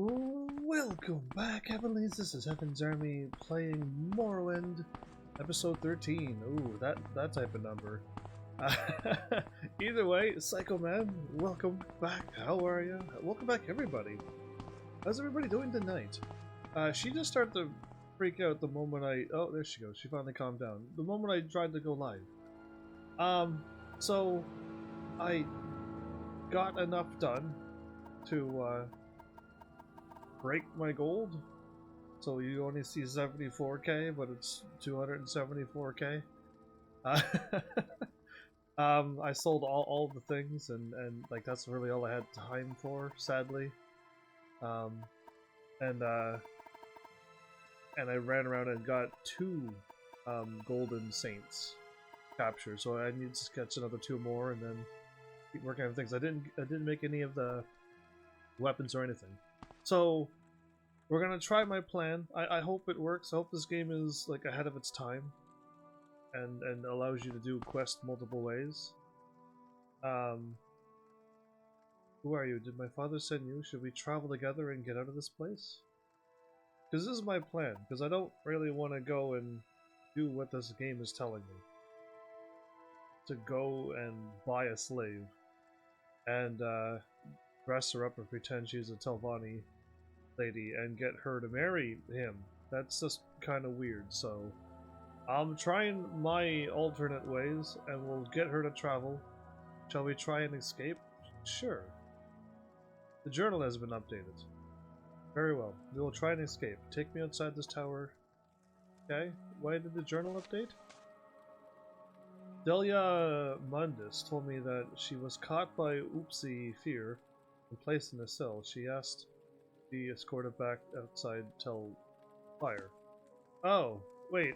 Welcome back, Heavenlies. This is HEAVENSARMY playing Morrowind, episode 13. Ooh, that type of number. Either way, Psycho Man, welcome back. How are you? Welcome back, everybody. How's everybody doing tonight? She just started to freak out the moment oh, there she goes. She finally calmed down. The moment I tried to go live. So I got enough done to break my gold, so you only see 74k, but it's 274k. I sold all the things, and like that's really all I had time for, sadly. And I ran around and got 2 golden saints captured, so I need to catch another 2 more, and then keep working on things. I didn't make any of the weapons or anything. So, we're gonna try my plan. I hope it works. I hope this game is like ahead of its time and allows you to do quests multiple ways. Who are you? Did my father send you? Should we travel together and get out of this place? Because this is my plan, because I don't really want to go and do what this game is telling me. To go and buy a slave and dress her up and pretend she's a Telvanni lady and get her to marry him. That's just kind of weird, so I'm trying my alternate ways and we'll get her to travel. Shall we try and escape? Sure. The journal has been updated. Very well. We will try and escape. Take me outside this tower. Okay. Why did the journal update? Delia Mundus told me that she was caught by Oopsie Fear and placed in a cell. She asked to be escorted back outside till fire. Oh, wait.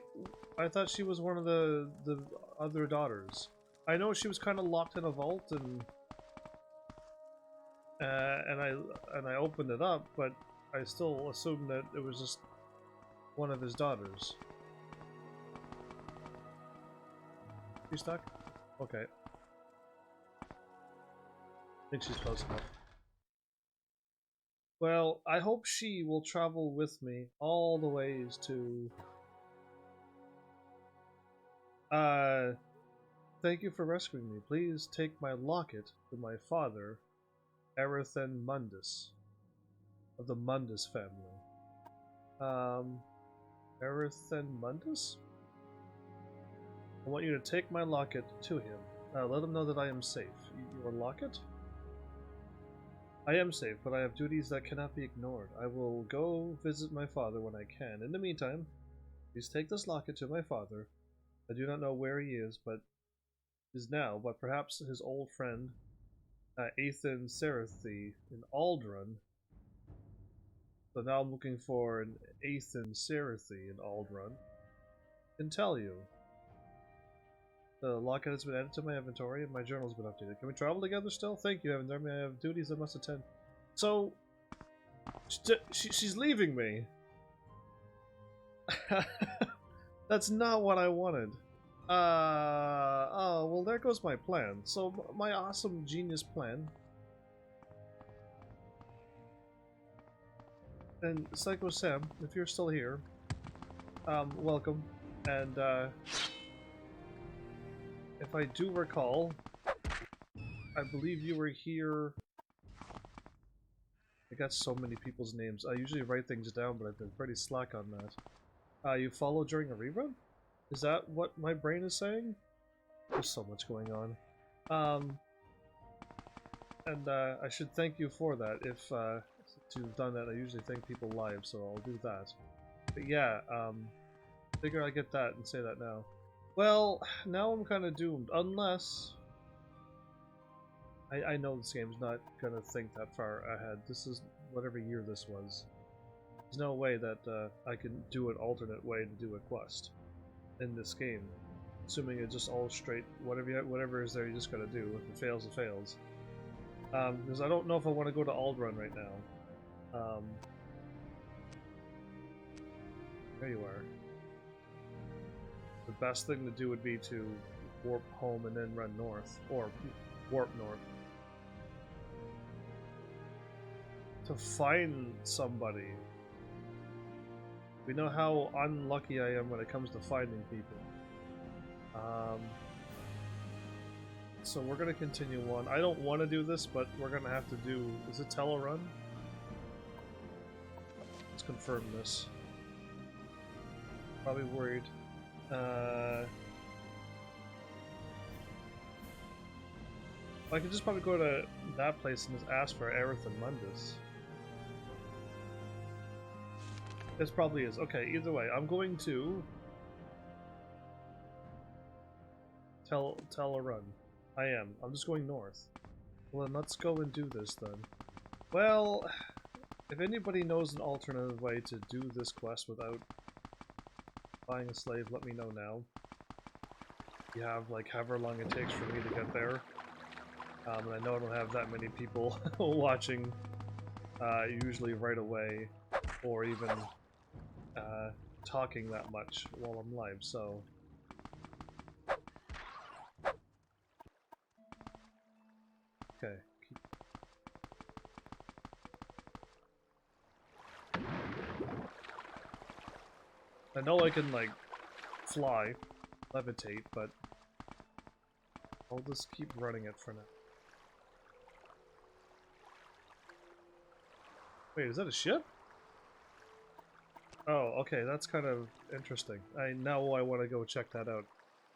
I thought she was one of the other daughters. I know she was kind of locked in a vault, and I opened it up, but I still assumed that it was just one of his daughters. You stuck? Okay. I think she's close enough. Well, I hope she will travel with me all the ways to... Thank you for rescuing me. Please take my locket to my father, E13 Mundus, of the Mundus family. E13 Mundus? I want you to take my locket to him. Let him know that I am safe. Your locket? I am safe, but I have duties that cannot be ignored. I will go visit my father when I can. In the meantime, please take this locket to my father. I do not know where he is, but perhaps his old friend, Athan Serathi in Aldrun. So now I'm looking for an Athan Serathi in Aldrun. Can tell you. The locket has been added to my inventory and my journal has been updated. Can we travel together still? Thank you, HEAVENSARMY. I have duties I must attend. So, she's leaving me. That's not what I wanted. Oh, well there goes my plan. So, my awesome genius plan. And Psycho Sam, if you're still here, welcome. And, if I do recall, I believe you were here. I got so many people's names. I usually write things down, but I've been pretty slack on that. You followed during a rerun? Is that what my brain is saying? There's so much going on. And I should thank you for that. If you've done that, I usually thank people live, so I'll do that. But yeah, figure I get that and say that now. Well, now I'm kind of doomed, unless... I know this game's not gonna think that far ahead. This is whatever year this was. There's no way that I can do an alternate way to do a quest in this game. Assuming it's just all straight, whatever is there, you just gotta do. If it fails, it fails. Because I don't know if I want to go to Aldrun right now. There you are. The best thing to do would be to warp home and then run north, or warp north. to find somebody. We know how unlucky I am when it comes to finding people. So we're gonna continue on. I don't want to do this, but we're gonna have to do... Is it Telerun? Let's confirm this. Probably worried. I could just probably go to that place and just ask for Aerith and Mundus. This probably is. Okay, either way, I'm going to... Telerun. I am. I'm just going north. Well, then let's go and do this then. Well, if anybody knows an alternative way to do this quest without buying a slave, let me know now. You have like however long it takes for me to get there. And I know I don't have that many people watching usually right away, or even talking that much while I'm live, so... Okay. I know I can, like, fly, levitate, but I'll just keep running it for now. Wait, is that a ship? Oh, okay, that's kind of interesting. Now I want to go check that out.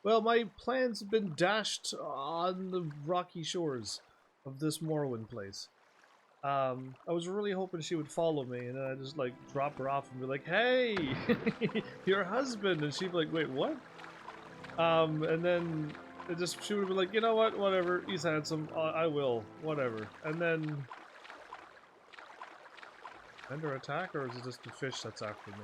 Well, my plans have been dashed on the rocky shores of this Morrowind place. I was really hoping she would follow me, and then I just like drop her off and be like, "Hey, your husband," and she'd be like, "Wait, what?" And then she would be like, "You know what? Whatever. He's handsome. I will. Whatever." And then under attack, or is it just the fish that's after me?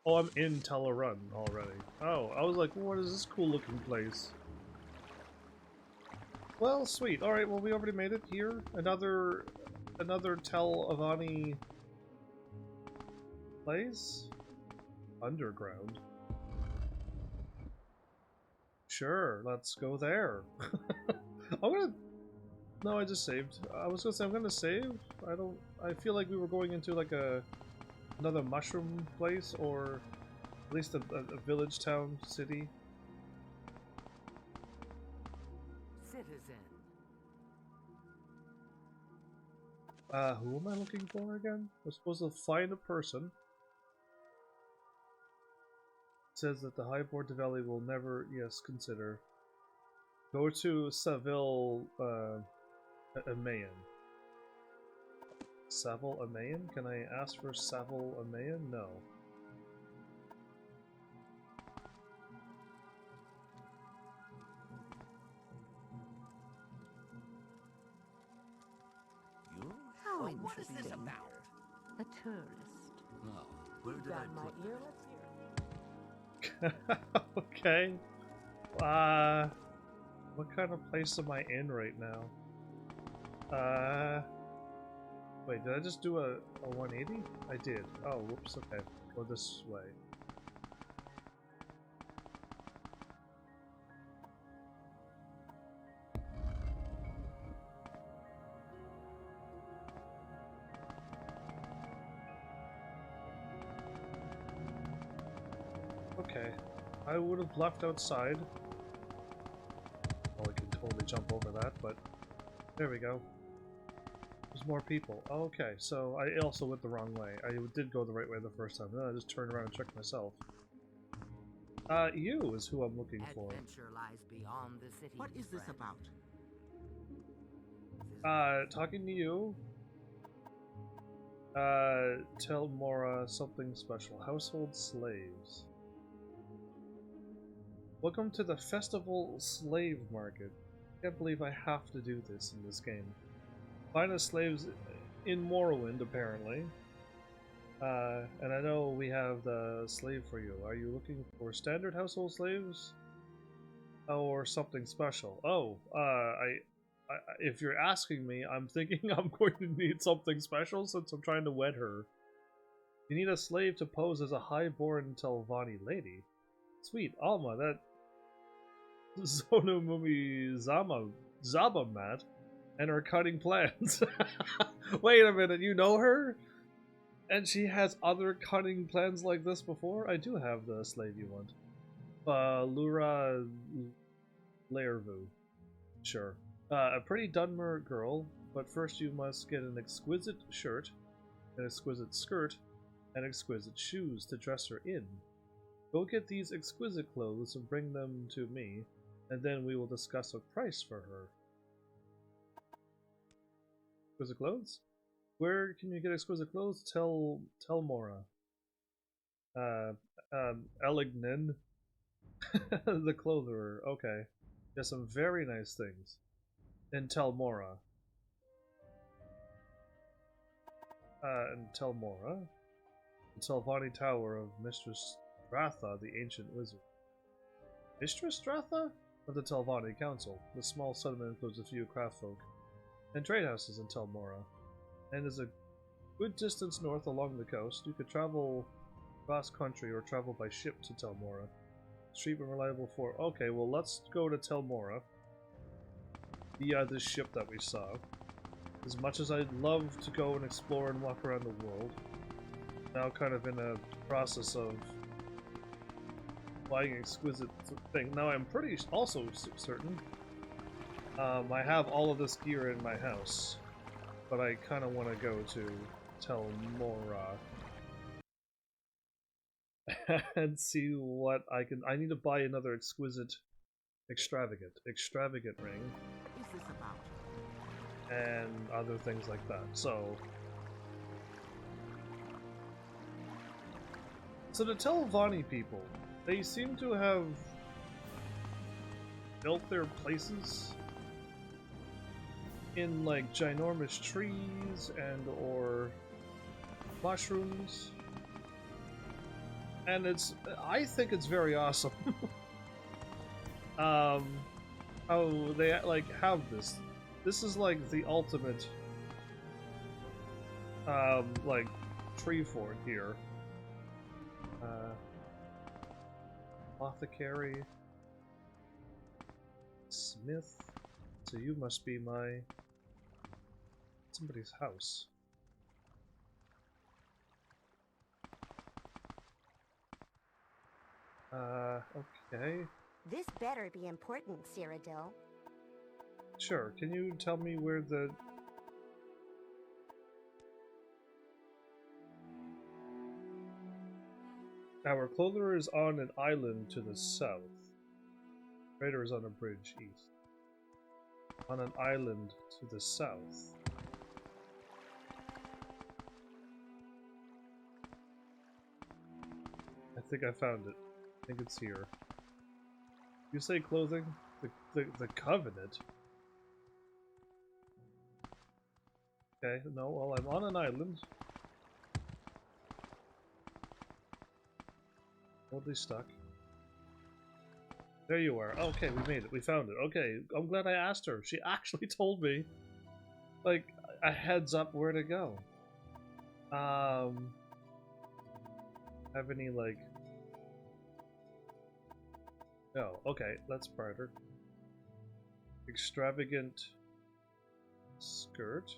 Oh, I'm in Telerun already. Oh, I was like, what is this cool looking place? Well, sweet. Alright, well we already made it here. Another Tel Avani place? Underground. Sure, let's go there. I'm gonna... No, I just saved. I was gonna say I'm gonna save. I feel like we were going into like another mushroom place, or at least a village, town, city. Citizen. Who am I looking for again? We're supposed to find a person. It says that the High Board of Valley will never, yes, consider. Go to Saville, Amayan. Saville Amayan? Can I ask for Saville Amayan? No. What is this about? A tourist. No. Where did I my put ear? that? Let's hear. Okay. What kind of place am I in right now? Wait, did I just do a 180? I did. Oh, whoops, okay. Go this way. Okay. I would have left outside. Well, I can totally jump over that, but there we go. There's more people. Okay, so I also went the wrong way. I did go the right way the first time. Then I just turned around and checked myself. You is who I'm looking for. Adventure lies beyond the city. What is this about? Talking to you. Tell Mora something special. Household slaves. Welcome to the Festival Slave Market. Can't believe I have to do this in this game. Find the slaves in Morrowind, apparently. And I know we have the slave for you. Are you looking for standard household slaves? Or something special? Oh, if you're asking me, I'm thinking I'm going to need something special since I'm trying to wed her. You need a slave to pose as a high-born Telvanni lady. Sweet, Alma, that Zonomumi Zabamat and her cutting plans. Wait a minute, you know her? And she has other cutting plans like this before? I do have the slave you want. Lura Lairvu. Sure. A pretty Dunmer girl, but first you must get an exquisite shirt, an exquisite skirt, and exquisite shoes to dress her in. Go get these exquisite clothes and bring them to me, and then we will discuss a price for her. Exquisite clothes? Where can you get exquisite clothes? Tell Mora. Elignin. The clotherer. Okay. There's some very nice things. In Telmora. In Telmora. The Telvanni Tower of Mistress Dratha, the ancient wizard. Mistress Dratha? Of the Telvanni Council. The small settlement includes a few craftfolk and trade houses in Telmora, and is a good distance north along the coast. You could travel cross country or travel by ship to Telmora. Street and reliable for. Okay, well let's go to Telmora via this ship that we saw. As much as I'd love to go and explore and walk around the world, now kind of in a process of buying exquisite thing. Now I'm pretty also certain I have all of this gear in my house, but I kind of want to go to Telmora and see what I can. I need to buy another exquisite, extravagant ring. What is this about? And other things like that. So the Telvanni people, they seem to have built their places in like ginormous trees and or mushrooms, and I think it's very awesome. How they like have this. This is like the ultimate like tree fort here. Apothecary, smith. So you must be somebody's house. Okay. This better be important, Cyrodiil. Sure. Can you tell me where the... Our clother is on an island to the south. Trader is on a bridge east. On an island to the south. I think I found it. I think it's here. You say clothing? The Covenant? Okay, no, well, I'm on an island. Totally stuck. There you are. Okay, we made it. We found it. Okay, I'm glad I asked her. She actually told me, like, a heads up where to go. Have any, like... No, okay, that's brighter. Extravagant skirt.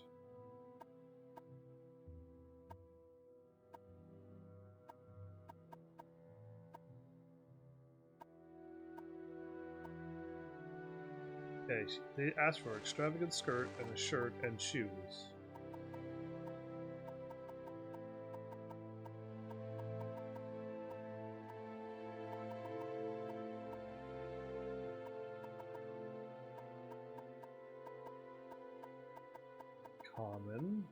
Okay, they asked for extravagant skirt and a shirt and shoes. Common.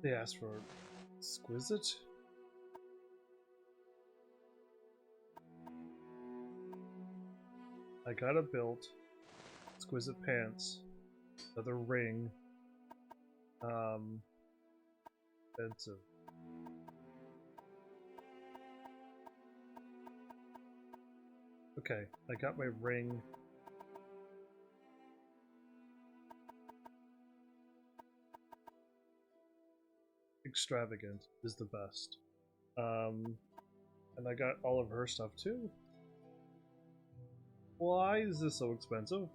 They asked for exquisite. I got a belt, exquisite pants, another ring, expensive. Okay, I got my ring, extravagant is the best. And I got all of her stuff too. Why is this so expensive?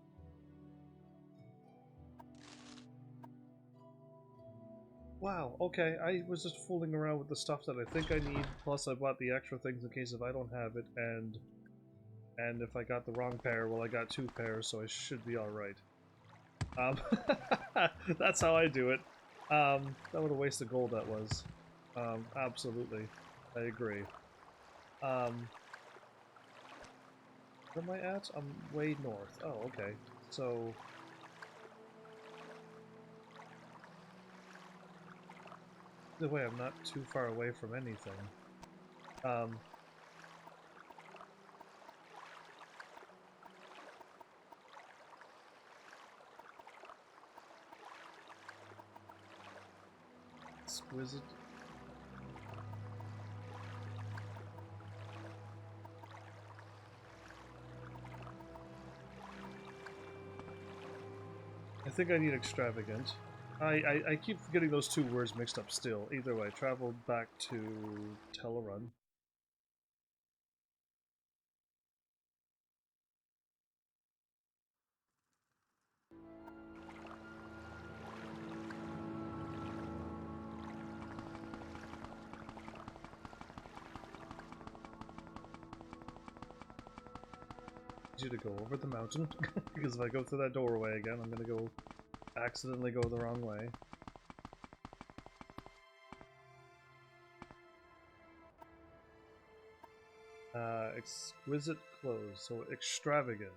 Wow, okay, I was just fooling around with the stuff that I think I need, plus I bought the extra things in case if I don't have it, and if I got the wrong pair, well I got 2 pairs, so I should be alright. That's how I do it. That what a waste of gold that was. Absolutely. I agree. Where am I at? I'm way north. Oh, okay. So... Either way, I'm not too far away from anything. Exquisite. I think I need extravagant. I keep getting those 2 words mixed up still. Either way, travel back to Tellerun. You to go over the mountain, because if I go through that doorway again, I'm gonna go accidentally go the wrong way. Exquisite clothes, so extravagant.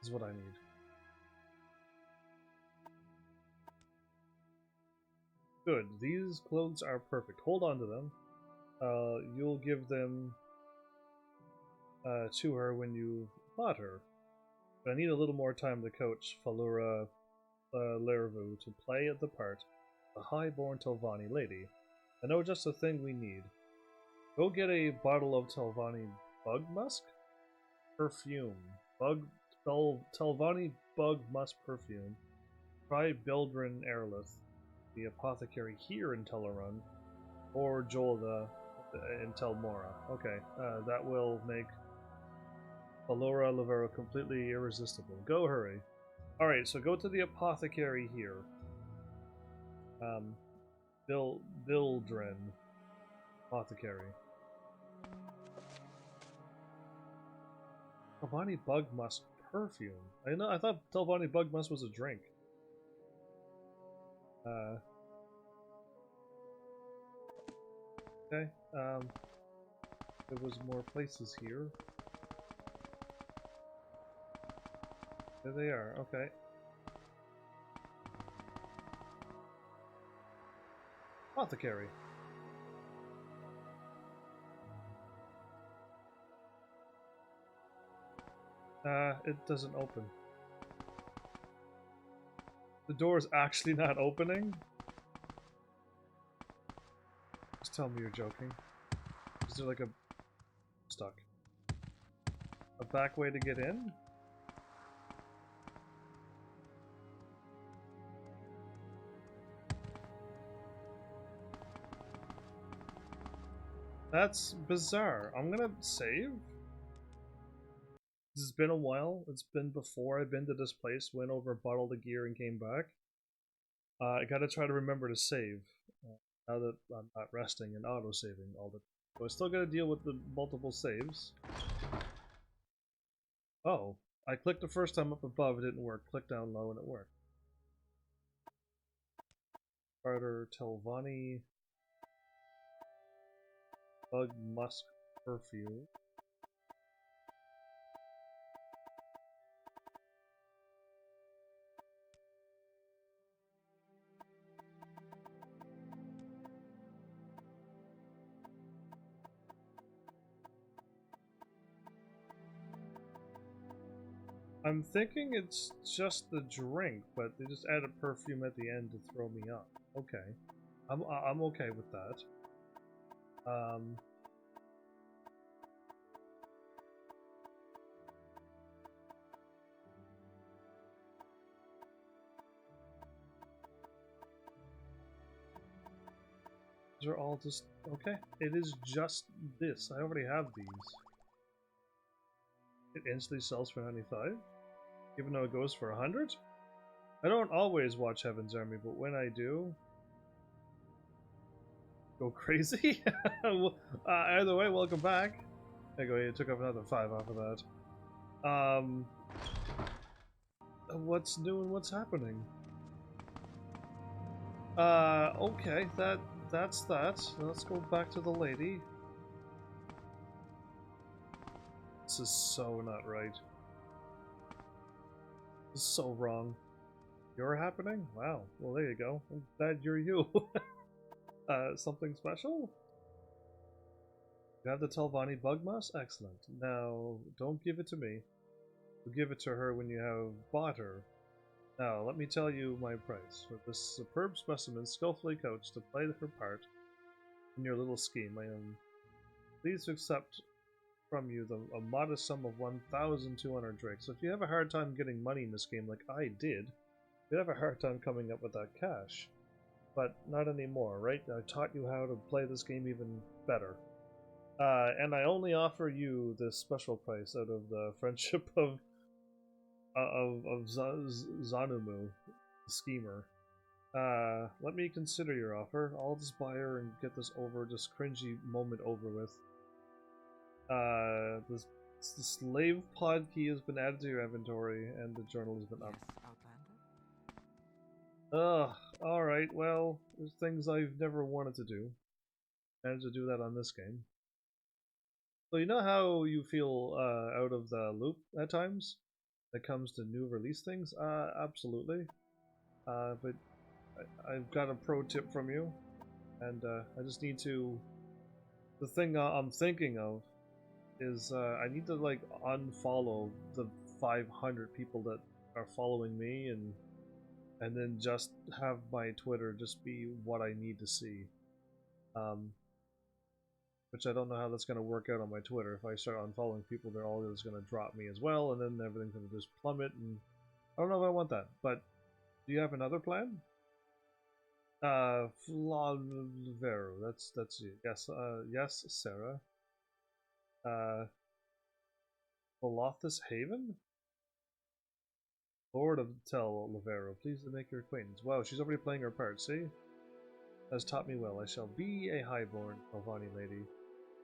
Is what I need. Good, these clothes are perfect. Hold on to them. You'll give them to her when you bought her. But I need a little more time to coach Falura Lervu to play at the part, the high-born Telvanni lady. I know just the thing we need. Go get a bottle of Telvanni bug musk? Perfume. Telvanni bug musk perfume. Try Beldrin Airlith, the apothecary here in Tellerun, or Jolda in Telmora. Okay, that will make Valora Lavera completely irresistible. Go hurry. Alright, so go to the apothecary here. Bildren. Apothecary. Telvanni Bug Musk perfume. I thought Telvanni Bug Musk was a drink. Okay, there was more places here. There they are, okay. Apothecary. It doesn't open. The door is actually not opening? Just tell me you're joking. Is there like a... stuck. A back way to get in? That's bizarre. I'm gonna save. This has been a while. It's been before I've been to this place, went over, bottled the gear, and came back. I gotta try to remember to save. Now that I'm not resting and auto-saving all the time. So I still gotta deal with the multiple saves. Oh. I clicked the first time up above, it didn't work. Click down low and it worked. Carter, Telvanni... Bug Musk Perfume. I'm thinking it's just the drink, but they just added perfume at the end to throw me off. Okay. I'm okay with that. These are all just... okay. It is just this. I already have these. It instantly sells for 95, even though it goes for 100? I don't always watch Heaven's Army, but when I do... go crazy? Either way, welcome back. There you go, you took up another 5 off of that. What's new and what's happening? Okay, that's that. Let's go back to the lady. This is so not right. This is so wrong. You're happening? Wow. Well, there you go. I'm glad you're you. Something special? You have the Telvanni bug moss? Excellent. Now, don't give it to me. You'll give it to her when you have bought her. Now, let me tell you my price. For this superb specimen, skillfully coached to play her part in your little scheme, I am pleased to accept from you a modest sum of 1,200 drakes. So if you have a hard time getting money in this game like I did, you'd have a hard time coming up with that cash. But not anymore, right? I taught you how to play this game even better. And I only offer you this special price out of the friendship of Zanumu, the schemer. Let me consider your offer. I'll just buy her and get this cringy moment over with. The slave pod key has been added to your inventory, and the journal has been up. Ugh, alright, well, there's things I've never wanted to do. Managed to do that on this game. So you know how you feel out of the loop at times? When it comes to new release things? Absolutely. But I've got a pro tip from you, and I just need to... The thing I'm thinking of is I need to like unfollow the 500 people that are following me, and then just have my Twitter just be what I need to see. Which I don't know how that's going to work out on my Twitter. If I start unfollowing people, they're all just going to drop me as well, and then everything's going to just plummet, and I don't know if I want that. But do you have another plan? Flavero, that's you. Yes, yes, Sarah. Velothus Haven? Lord of Tel Lavero, pleased to make your acquaintance. Wow, she's already playing her part, see? Has taught me well. I shall be a highborn Telvanni lady,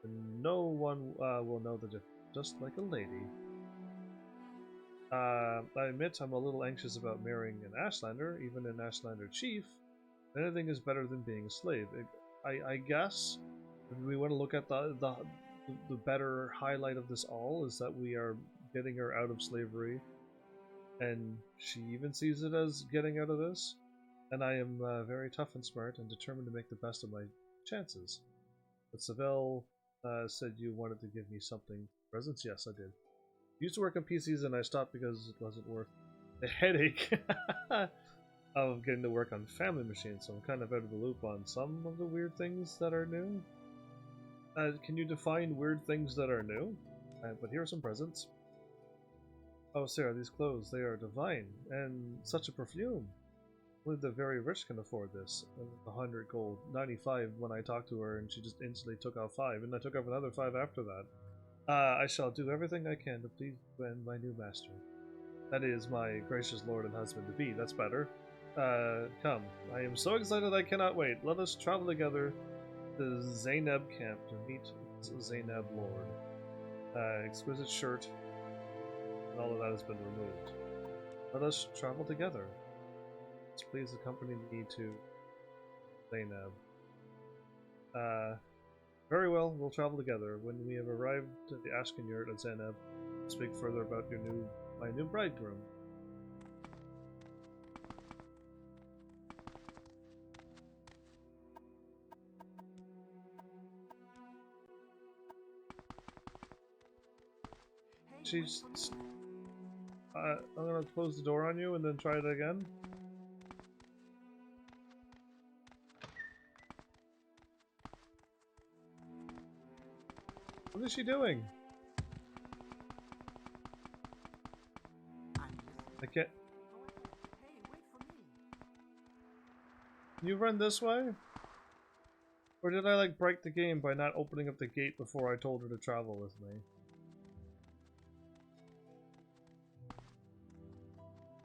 and no one will know the difference, just like a lady. I admit I'm a little anxious about marrying an Ashlander, even an Ashlander chief. Anything is better than being a slave. I guess if we want to look at the better highlight of this all is that we are getting her out of slavery, and she even sees it as getting out of this. And I am very tough and smart and determined to make the best of my chances. But Savelle said you wanted to give me something. Presents? Yes, I did. I used to work on PCs and I stopped because it wasn't worth the headache of getting to work on family machines, so I'm kind of out of the loop on some of the weird things that are new. Can you define weird things that are new? But here are some presents. Oh, Sarah, these clothes, they are divine, and such a perfume. Only the very rich can afford this. 100 gold, 95 when I talked to her, and she just instantly took off 5, and I took off another 5 after that. I shall do everything I can to please you and my new master. That is, my gracious lord and husband-to-be. That's better. Come. I am so excited I cannot wait. Let us travel together to Zainab camp to meet Zainab Lord. Exquisite shirt, and all of that has been removed. Let us travel together. Please accompany me to Zainab. Very well, we'll travel together. When we have arrived at the Ashken yurt at Zainab, we'll speak further about my new bridegroom. She's... I'm gonna close the door on you and then try it again. What is she doing? I can't... Can you run this way? Or did I like break the game by not opening up the gate before I told her to travel with me?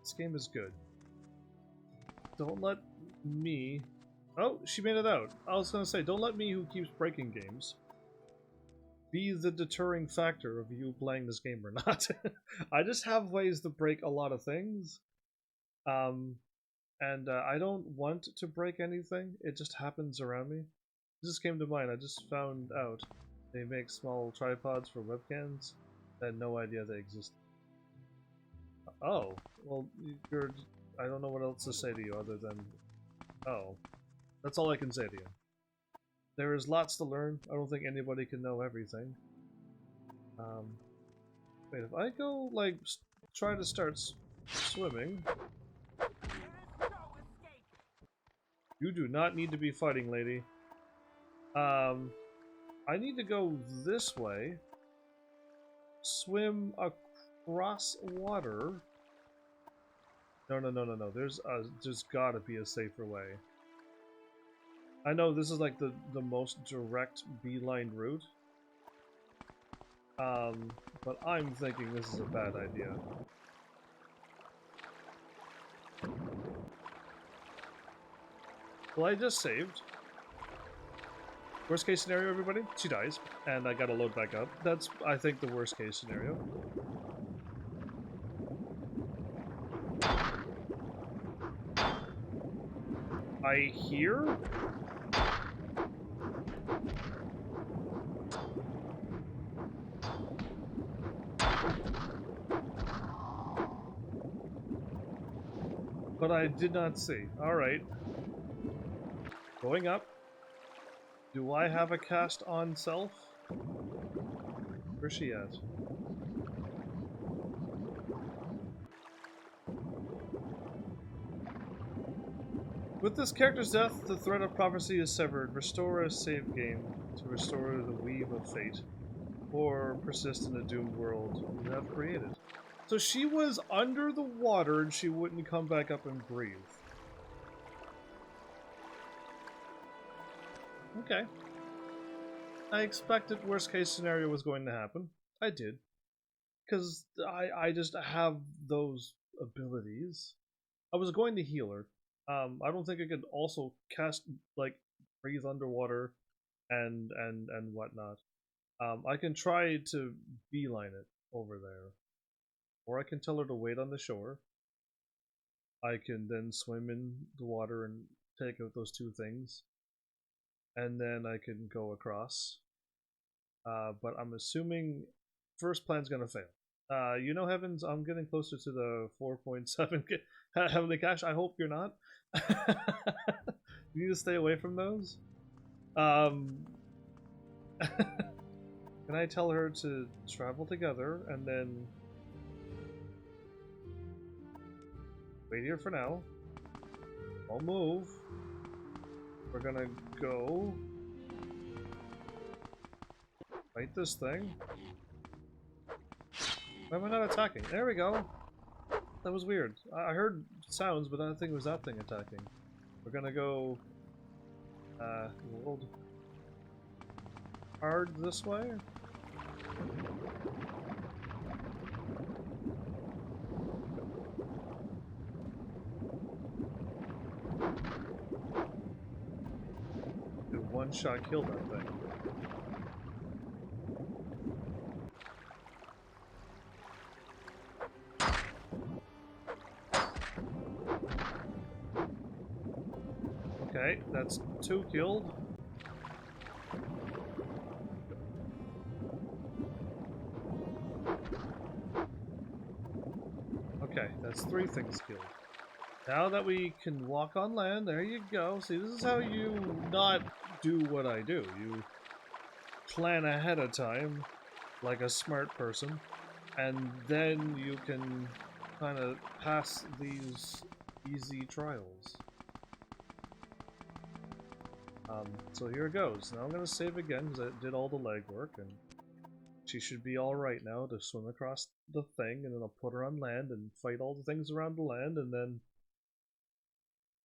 This game is good. Don't let me... Oh, she made it out. I was gonna say, don't let me, who keeps breaking games, be the deterring factor of you playing this game or not. I just have ways to break a lot of things. And I don't want to break anything. It just happens around me. This just came to mind. I just found out they make small tripods for webcams. I had no idea they existed. Oh, well, you're... I don't know what else to say to you other than... Oh. That's all I can say to you. There is lots to learn. I don't think anybody can know everything. Wait, if I go, like, try to start swimming... You do not need to be fighting, lady. I need to go this way. Swim across water. No. There's gotta be a safer way. I know this is like the most direct beeline route. But I'm thinking this is a bad idea. Well, I just saved. Worst case scenario, everybody, she dies, and I gotta load back up. That's, I think, the worst case scenario. I hear? But I did not see. Alright. Going up. Do I have a cast on self? Where's she at? With this character's death, the thread of prophecy is severed. Restore a save game to restore the weave of fate, or persist in the doomed world you have created. So she was under the water and she wouldn't come back up and breathe. Okay. I expected worst case scenario was going to happen. I did. Because I just have those abilities. I was going to heal her. I don't think I could also cast, like, breathe underwater and whatnot. I can try to beeline it over there. Or I can tell her to wait on the shore. I can then swim in the water and take out those two things. And then I can go across. But I'm assuming first plan's gonna fail. You know, Heavens, I'm getting closer to the 4.7 Heavenly Cache. I hope you're not. You need to stay away from those. Can I tell her to travel together and then wait here for now? I'll move. We're gonna go fight this thing. Why am I not attacking? There we go. That was weird. I heard sounds, but I don't think it was that thing attacking. We're gonna go world hard this way. Did one shot kill that thing? Okay, that's 2 killed. Okay, that's 3 things killed. Now that we can walk on land, there you go. See, this is how you not do what I do. You plan ahead of time, like a smart person, and then you can kind of pass these easy trials. So here it goes. Now I'm going to save again because I did all the legwork, and she should be alright now to swim across the thing, and then I'll put her on land and fight all the things around the land, and then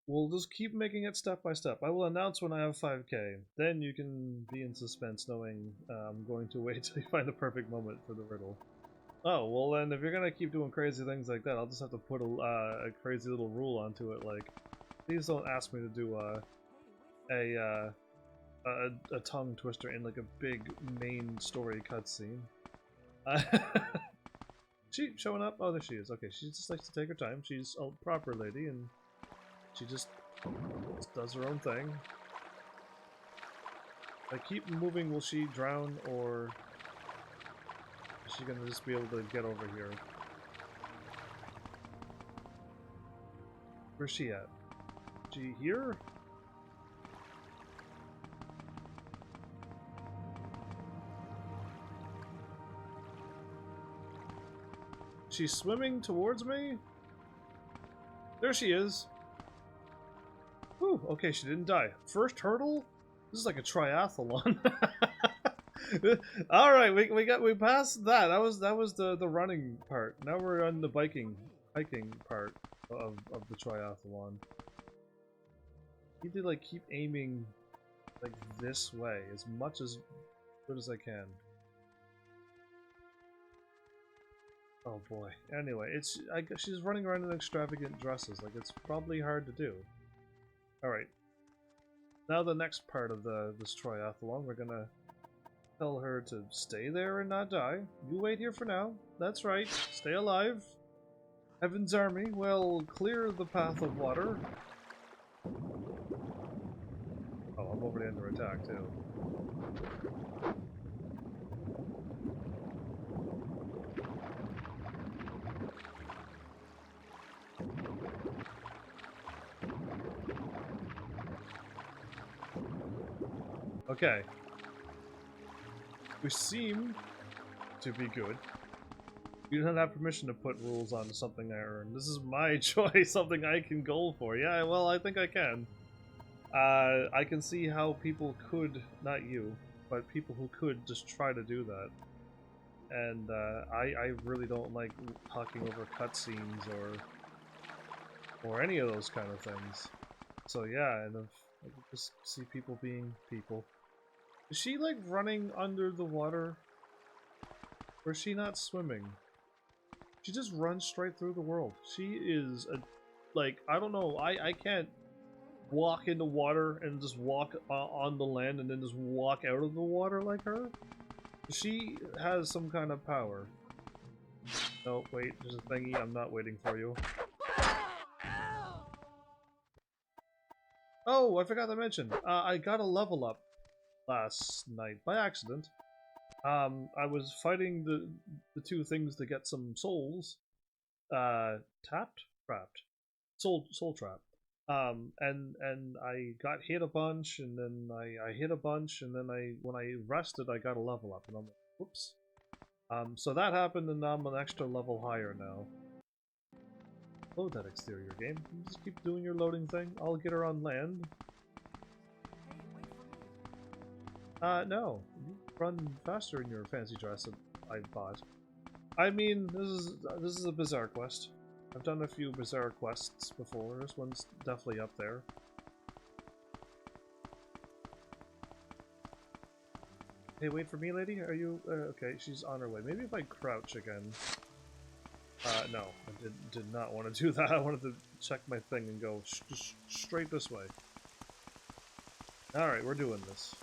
We'll just keep making it step by step. I will announce when I have 5k. Then you can be in suspense knowing I'm going to wait till you find the perfect moment for the riddle. Oh, well then if you're gonna keep doing crazy things like that, I'll just have to put a crazy little rule onto it, like, please don't ask me to do a tongue twister in like a big main story cutscene. She showing up? Oh, there she is. Okay, she just likes to take her time. She's a proper lady and she just does her own thing. If I keep moving, will she drown, or is she gonna just be able to get over here? Where's she at? Is she here? She's swimming towards me? There she is. Whew, okay, she didn't die. First hurdle? This is like a triathlon. Alright, we passed that. That was the running part. Now we're on the hiking part of the triathlon. You need to like keep aiming like this way as much as good as I can. Oh boy. Anyway, she's running around in extravagant dresses. Like, it's probably hard to do. Alright. Now the next part of this triathlon, we're gonna tell her to stay there and not die. You wait here for now. That's right. Stay alive. Heaven's Army will clear the path of water. Oh, I'm already under attack too. Okay. We seem to be good. You don't have permission to put rules onto something I earned. This is my choice, something I can goal for. Yeah, well, I think I can. I can see how people could, not you, but people who could just try to do that. And I really don't like talking over cutscenes or any of those kind of things. So yeah, and I could just see people being people. Is she like running under the water? Or is she not swimming? She just runs straight through the world. She is a, like, I don't know, I can't walk into water and just walk on the land and then just walk out of the water like her. She has some kind of power. Oh, wait, there's a thingy, I'm not waiting for you. Oh, I forgot to mention, I got a level up last night by accident. I was fighting the two things to get some souls. Trapped? Soul trap. And I got hit a bunch, and then I hit a bunch, and then when I rested, I got a level up, and I'm like, whoops. So that happened, and I'm an extra level higher now. Load that exterior game. You just keep doing your loading thing. I'll get her on land. No. You run faster in your fancy dress that I bought. I mean, this is a bizarre quest. I've done a few bizarre quests before. This one's definitely up there. Hey, wait for me, lady? Are you... okay, she's on her way. Maybe if I crouch again. No. I did not want to do that. I wanted to check my thing and go just straight this way. Alright, we're doing this.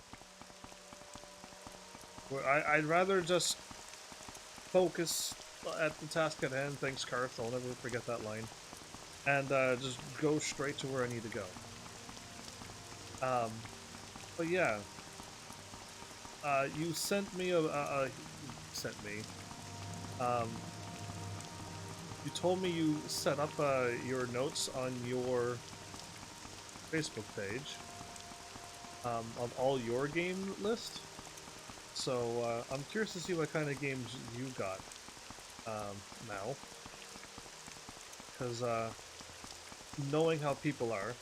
I'd rather just focus at the task at hand. Thanks, Karth. I'll never forget that line. And just go straight to where I need to go. But yeah. You sent me you told me you set up your notes on your Facebook page. On all your game list. So, I'm curious to see what kind of games you got, now. Because, knowing how people are,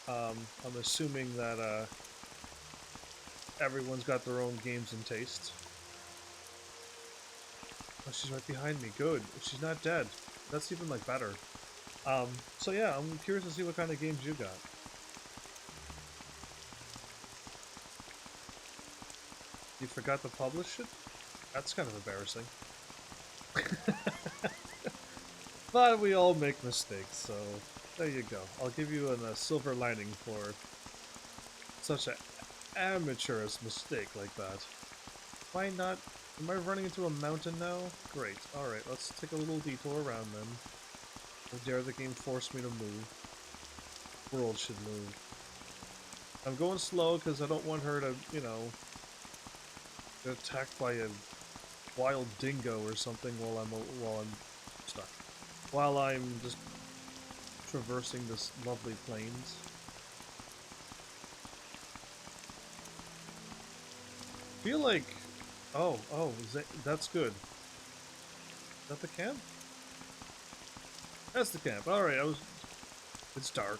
I'm assuming that, everyone's got their own games and tastes. Oh, she's right behind me. Good. She's not dead. That's even, like, better. So yeah, I'm curious to see what kind of games you got. You forgot to publish it? That's kind of embarrassing. But we all make mistakes, so there you go. I'll give you a silver lining for such an amateurish mistake like that. Why not? Am I running into a mountain now? Great. Alright, let's take a little detour around then. How dare the game force me to move. World should move. I'm going slow because I don't want her to, you know, get attacked by a wild dingo or something while I'm stuck. While I'm just traversing this lovely plains. Feel like, oh, that's good. Is that the camp? That's the camp. All right, it's dark.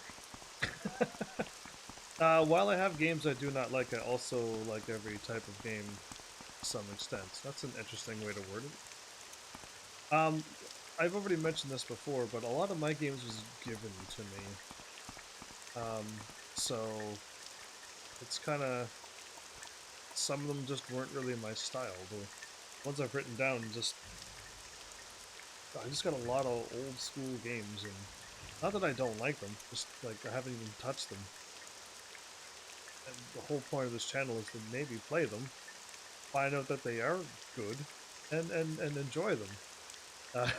While I have games I do not like, I also like every type of game to some extent. That's an interesting way to word it. I've already mentioned this before, but a lot of my games was given to me. So it's kind of, some of them just weren't really my style. The ones I've written down I just got a lot of old school games, and not that I don't like them, just like I haven't even touched them. And the whole point of this channel is to maybe play them, find out that they are good, and enjoy them. I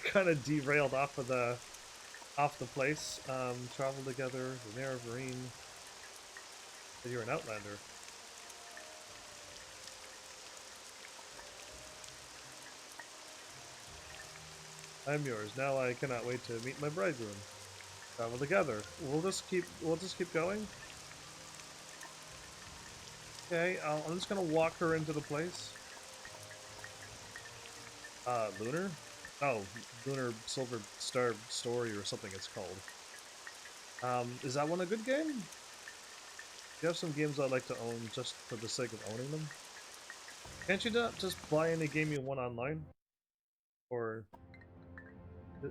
kind of derailed off the place. Travel together, the Nerevarine. You're an Outlander. I'm yours. Now I cannot wait to meet my bridegroom. Travel together. We'll just keep going. Okay, I'm just gonna walk her into the place. Lunar? Oh, Lunar Silver Star Story or something it's called. Is that one a good game? You have some games I'd like to own just for the sake of owning them. Can't you not just buy any game you want online? Or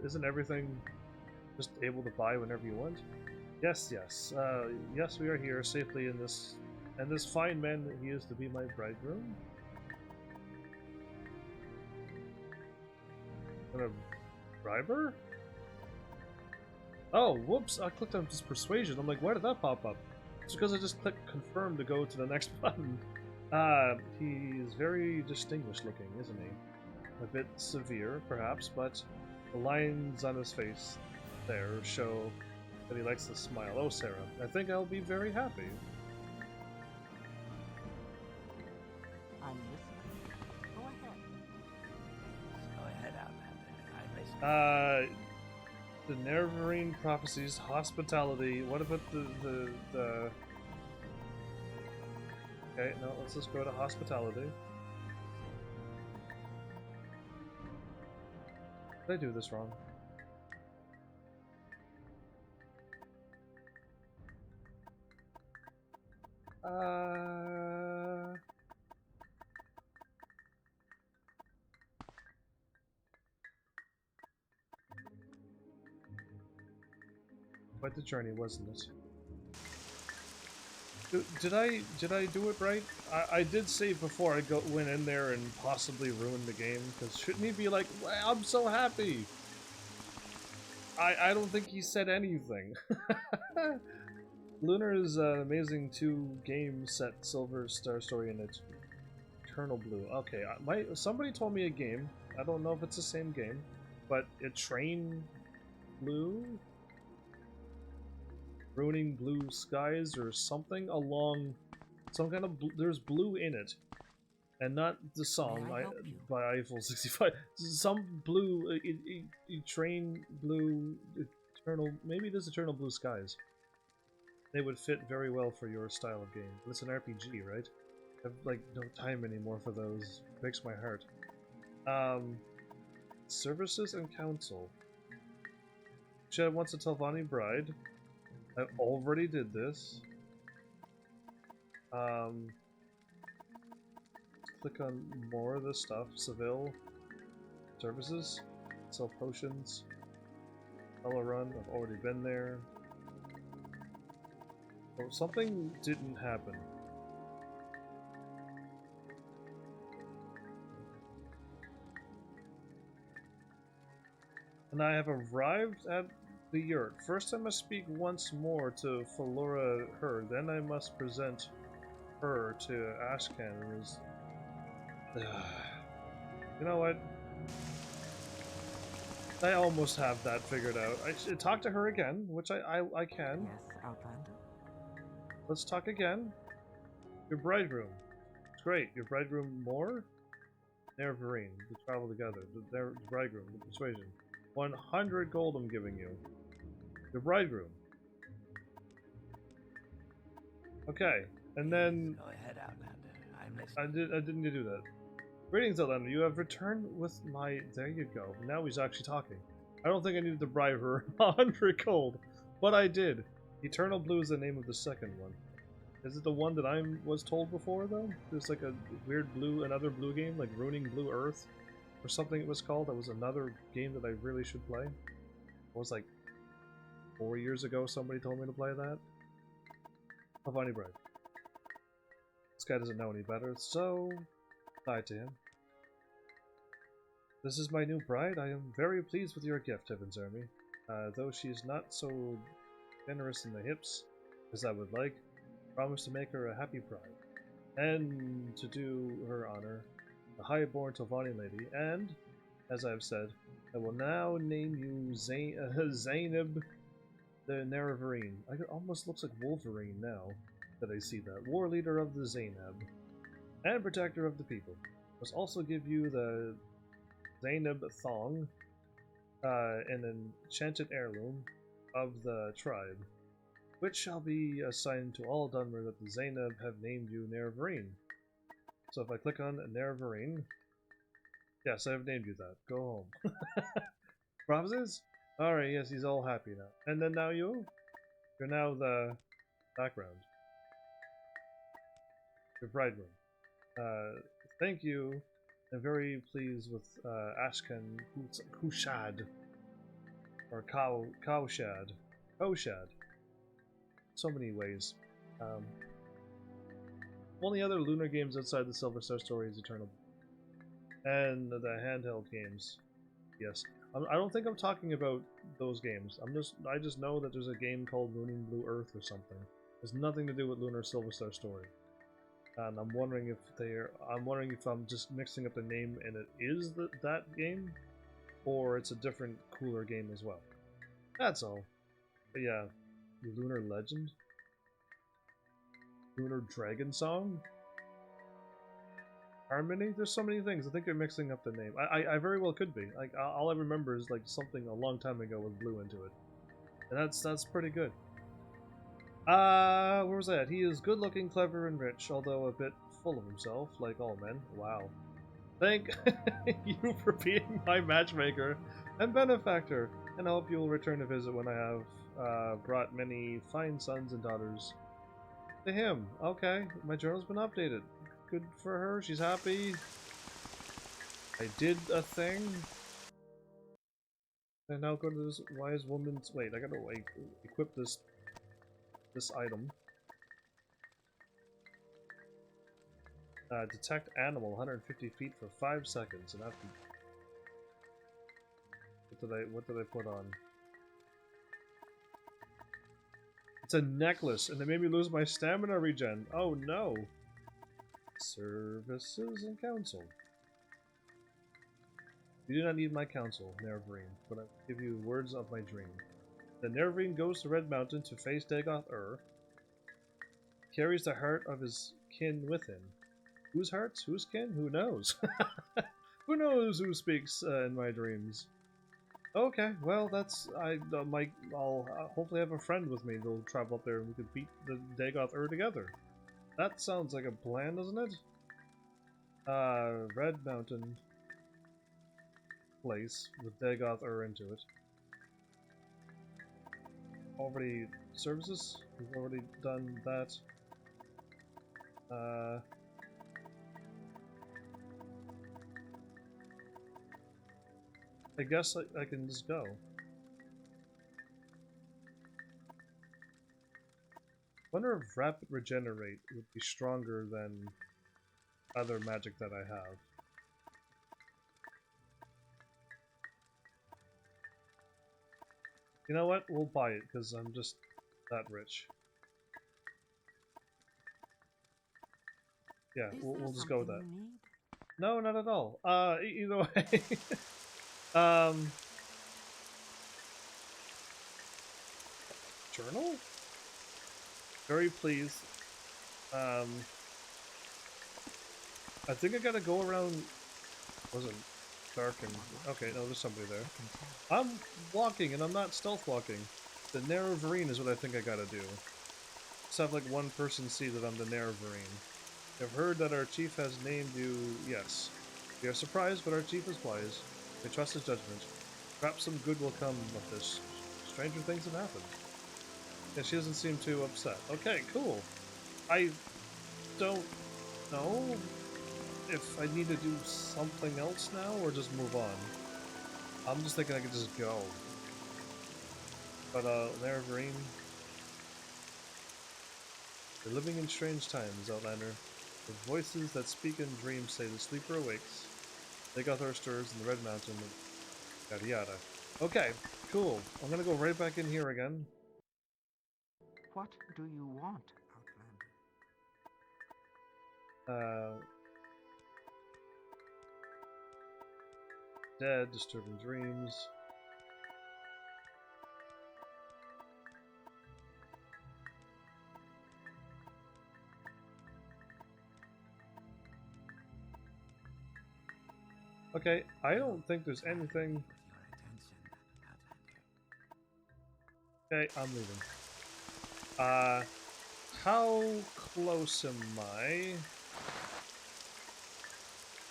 isn't everything just able to buy whenever you want? Yes, yes. Yes, we are here safely in this... And this fine man, he is to be my bridegroom? Gonna bribe her? Oh, whoops! I clicked on this persuasion. I'm like, why did that pop up? It's because I just clicked confirm to go to the next button. He's very distinguished looking, isn't he? A bit severe, perhaps, but the lines on his face there show that he likes to smile. Oh, Sarah, I think I'll be very happy. I'm listening. Go ahead. Go ahead, Outlander. I listen. The Nerevarine prophecies, hospitality. What about the Okay, no, let's just go to hospitality. Did I do this wrong? Quite the journey, wasn't it? Did I do it right? I did save before I went in there and possibly ruined the game, because shouldn't he be like, wow, I'm so happy? I don't think he said anything. Lunar is an amazing 2-game set Silver Star Story and it's Eternal Blue. Okay, somebody told me a game. I don't know if it's the same game, but a Train Blue? Ruining Blue Skies or something along some kind of there's blue in it, and not the song by Eiffel 65. Some blue, Train Blue, Eternal. Maybe it is Eternal Blue Skies. They would fit very well for your style of game. But it's an RPG, right? I have like no time anymore for those. It breaks my heart. Services and Council. Chad wants a Telvanni bride. I already did this. Click on more of this stuff. Seville. Services. Sell potions. Run, I've already been there. Oh, something didn't happen. And I have arrived at the yurt. First I must speak once more to Falora her, then I must present her to Ashcan and his... You know what? I almost have that figured out. I should talk to her again, which I can. Yes, Outlander? Let's talk again. Your bridegroom. It's great. Your bridegroom more? Nerevarine. We travel together. The bridegroom. The persuasion. 100 gold I'm giving you. Your bridegroom. Okay. And then... Go ahead, Outlander. I'm listening. I didn't do that. Greetings, Outlander. You have returned with my... There you go. Now he's actually talking. I don't think I needed to bribe her 100 gold. But I did. Eternal Blue is the name of the second one. Is it the one that I was told before, though? There's like a weird blue, another blue game, like Ruining Blue Earth, or something it was called. That was another game that I really should play. It was like 4 years ago somebody told me to play that. Havani Bride. This guy doesn't know any better, so... Bye to him. This is my new bride. I am very pleased with your gift, HEAVENSARMY. Though she is not so generous in the hips as I would like, I promise to make her a happy bride. And to do her honor, the high-born Tovani lady, and, as I have said, I will now name you Zainab the Nerevarine. It almost looks like Wolverine now that I see that. War leader of the Zainab, and protector of the people. Must also give you the Zainab Thong, an enchanted heirloom of the tribe, which shall be assigned to all Dunmer that the Zainab have named you Nerevarine. So if I click on Nerevarine, yes, I have named you that. Go home. Promises? Alright, yes, he's all happy now. And then now you? You're now the background. Your bridegroom. Thank you. I'm very pleased with Ashkan Kushad. Or Kawshad. Koshad. So many ways. Only other lunar games outside the Silver Star story is Eternal. And the handheld games. Yes. I don't think I'm talking about those games. I just know that there's a game called Ruining Blue Earth or something. There's nothing to do with Lunar Silver Star story. And I'm wondering if I'm just mixing up the name and it is that game, or it's a different, cooler game as well. That's all. But yeah, Lunar Legend, Lunar Dragon Song, Harmony. There's so many things. I think you're mixing up the name. I very well could be. Like all I remember is like something a long time ago with blue into it, and that's pretty good. Where was that? He is good-looking, clever, and rich, although a bit full of himself, like all men. Wow. Thank you for being my matchmaker and benefactor, and I hope you will return to visit when I have brought many fine sons and daughters to him. Okay, my journal's been updated. Good for her, she's happy. I did a thing. And now go to this wise woman's... Wait, I gotta equip this item. Detect animal 150 feet for 5 seconds, and after... What did I put on? It's a necklace, and they made me lose my stamina regen. Oh no! Services and counsel. You do not need my counsel, Nerevarine, but I will give you words of my dream. The Nerevarine goes to Red Mountain to face Dagoth-Ur, carries the heart of his kin with him. Whose hearts? Whose kin? Who knows? Who knows who speaks in my dreams? Okay, well, that's... I'll hopefully have a friend with me that'll travel up there and we could beat the Dagoth-Ur together. That sounds like a plan, doesn't it? Red Mountain place with Dagoth-Ur into it. Already services? We've already done that. I guess I can just go. Wonder if Rapid Regenerate would be stronger than other magic that I have. You know what? We'll buy it because I'm just that rich. Yeah, we'll just go with that. No, not at all. Either way. Journal? Very pleased. I think I gotta go around. Wasn't dark and okay. No, there's somebody there. I'm walking and I'm not stealth walking. The Nerevarine is what I think I gotta do. Just have like one person see that I'm the Nerevarine. I've heard that our chief has named you. Yes, we are surprised, but our chief is wise. We trust his judgment. Perhaps some good will come of this. Stranger things have happened. Yeah, she doesn't seem too upset. Okay, cool. I don't know if I need to do something else now or just move on. I'm just thinking I could just go. But, Nerevarine. We're living in strange times, Outlander. The voices that speak in dreams say the sleeper awakes. They got thirsters in the Red Mountain. Yada yada. Okay, cool. I'm gonna go right back in here again. What do you want, Outlander? Dead, disturbing dreams. Okay, I don't think there's anything. Okay, I'm leaving. How close am I?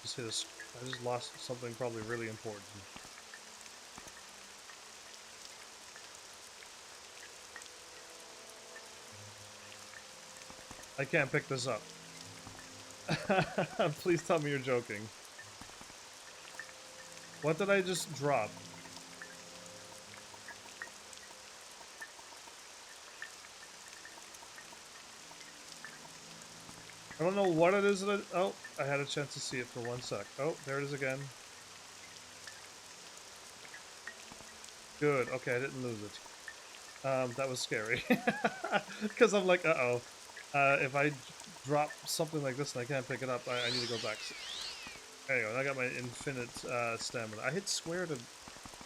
Just hit I just lost something probably really important. I can't pick this up. Please tell me you're joking. What did I just drop? I don't know what it is that oh, I had a chance to see it for 1 sec. Oh, there it is again. Good, okay, I didn't lose it. That was scary. Because I'm like, uh-oh. If I drop something like this and I can't pick it up, I need to go back. There you go, I got my infinite stamina. I hit square to,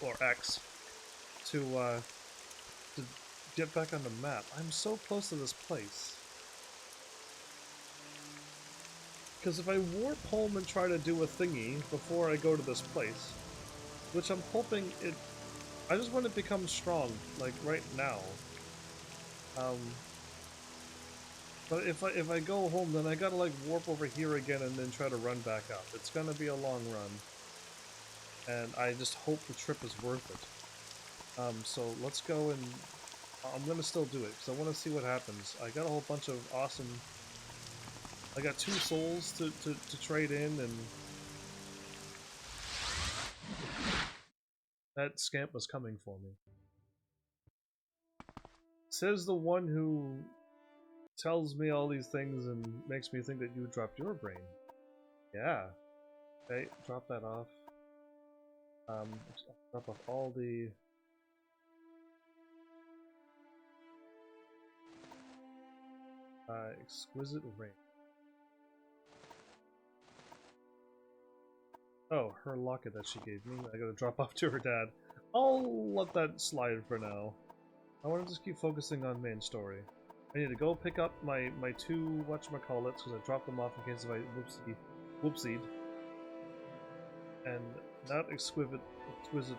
or X, to get back on the map. I'm so close to this place. Because if I warp home and try to do a thingy before I go to this place, which I'm hoping it... I just want to become strong, like, right now. But if I go home, then I gotta, like, warp over here again and then try to run back up. It's gonna be a long run. And I just hope the trip is worth it. So let's go and... I'm gonna still do it, because I want to see what happens. I got a whole bunch of awesome... I got 2 souls to trade in, and... That scamp was coming for me. Says the one who tells me all these things and makes me think that you dropped your brain. Yeah. Okay, drop that off. Drop off all the... exquisite ring. Oh, her locket that she gave me. I gotta drop off to her dad. I'll let that slide for now. I want to just keep focusing on main story. I need to go pick up my 2 whatchamacallits, because I dropped them off in case if I whoopsied. And not exquisite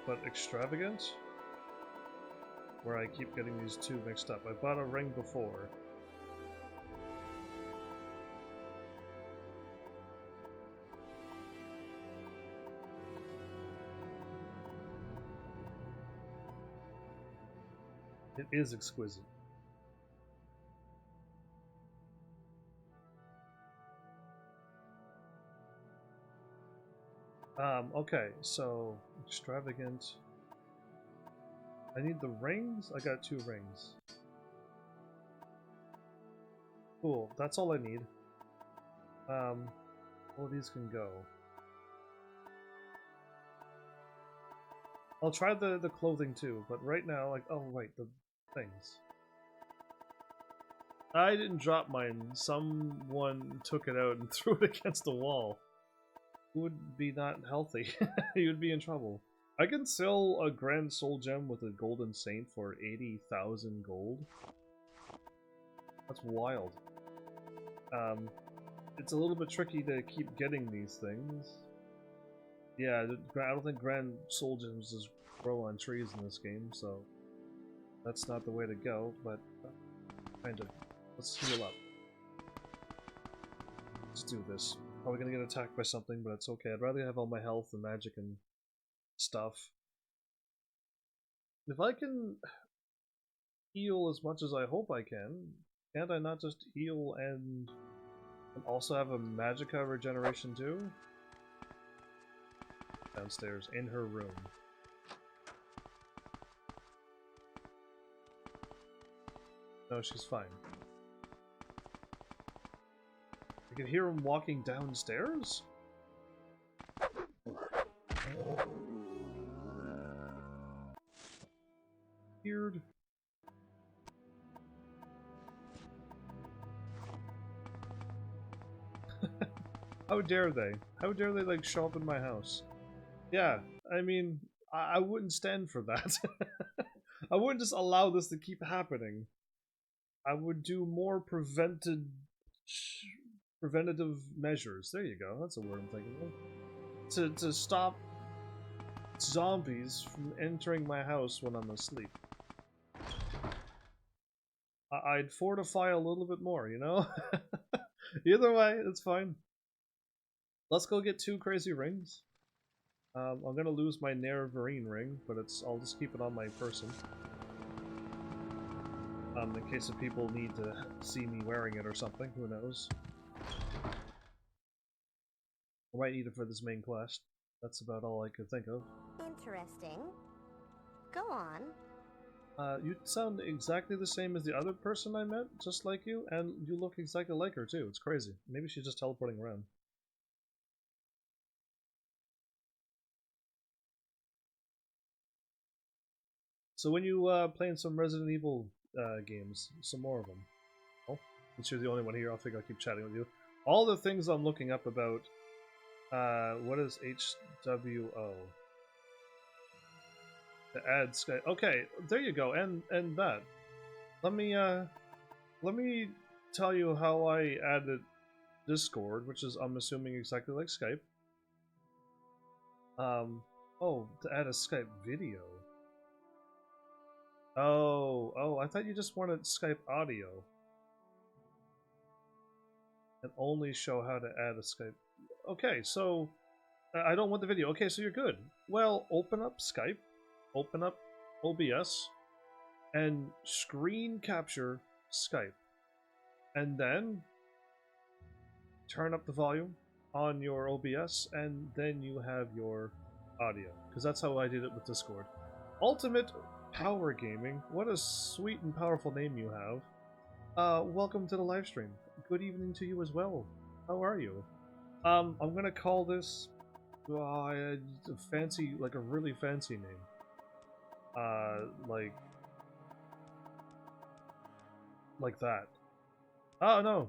but extravagant, where I keep getting these 2 mixed up. I bought a ring before. It is exquisite. Okay, so extravagant. I need the rings? I got 2 rings. Cool, that's all I need. All of these can go. I'll try the clothing too, but right now, like, oh right, the things. I didn't drop mine. Someone took it out and threw it against the wall. It would be not healthy. He would be in trouble. I can sell a Grand Soul Gem with a Golden Saint for 80,000 gold. That's wild. It's a little bit tricky to keep getting these things. Yeah, I don't think Grand Soul Gems just grow on trees in this game, so that's not the way to go, but kind of. Let's heal up. Let's do this. Probably gonna get attacked by something, but it's okay. I'd rather have all my health and magic and stuff. If I can heal as much as I hope I can, can't I not just heal and also have a Magicka regeneration too? Downstairs, in her room. No, she's fine. I can hear him walking downstairs? Weird. How dare they? How dare they, like, show up in my house? Yeah, I mean, I wouldn't stand for that. I wouldn't just allow this to keep happening. I would do more preventative measures. There you go, that's a word I'm thinking of. To stop zombies from entering my house when I'm asleep. I'd fortify a little bit more, you know? Either way, it's fine. Let's go get 2 crazy rings. I'm gonna lose my Nerevarine ring, but I'll just keep it on my person. In case of people need to see me wearing it or something, who knows. I might need it for this main quest. That's about all I could think of. Interesting. Go on. You sound exactly the same as the other person I met, just like you, and you look exactly like her too. It's crazy. Maybe she's just teleporting around. So when you playing some Resident Evil games, some more of them. Oh, since you're the only one here, I'll figure I'll keep chatting with you. All the things I'm looking up about. What is HWO? To add Skype. Okay, there you go. And that. Let me tell you how I added Discord, which is I'm assuming exactly like Skype. Oh, to add a Skype video. Oh, I thought you just wanted Skype audio. And only show how to add a Skype. Okay, so I don't want the video. Okay, so you're good. Well, open up Skype, open up OBS, and screen capture Skype. And then turn up the volume on your OBS, and then you have your audio. Because that's how I did it with Discord. Ultimate Power Gaming. What a sweet and powerful name you have. Welcome to the live stream. Good evening to you as well. How are you? I'm gonna call this a fancy, like a really fancy name. Like that. Oh no,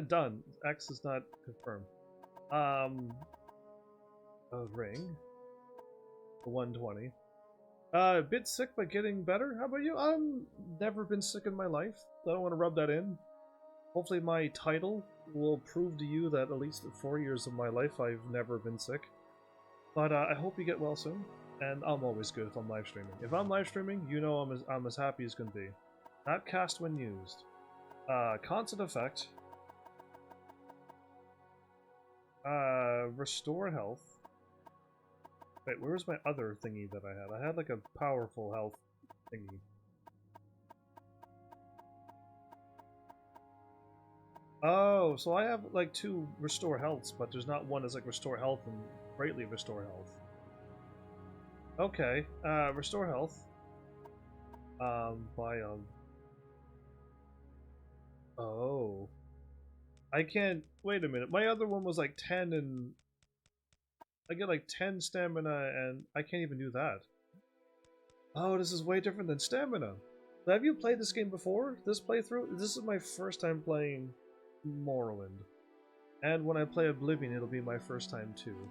done. X is not confirmed. A ring. The 120. A bit sick but getting better. How about you? Never been sick in my life. I don't want to rub that in. Hopefully my title will prove to you that at least 4 years of my life I've never been sick. But I hope you get well soon. And I'm always good if I'm live streaming. If I'm live streaming, you know I'm as happy as can be. Not cast when used. Constant effect. Restore health. Wait, where was my other thingy that I had? I had like a powerful health thingy. Oh, so I have like 2 restore healths, but there's not one that's like restore health and greatly restore health. Okay, restore health. By Oh. I can't... Wait a minute. My other one was like 10 and... I get like 10 stamina and I can't even do that. Oh, this is way different than stamina. Have you played this game before? This playthrough? This is my first time playing Morrowind. And when I play Oblivion, it'll be my first time too.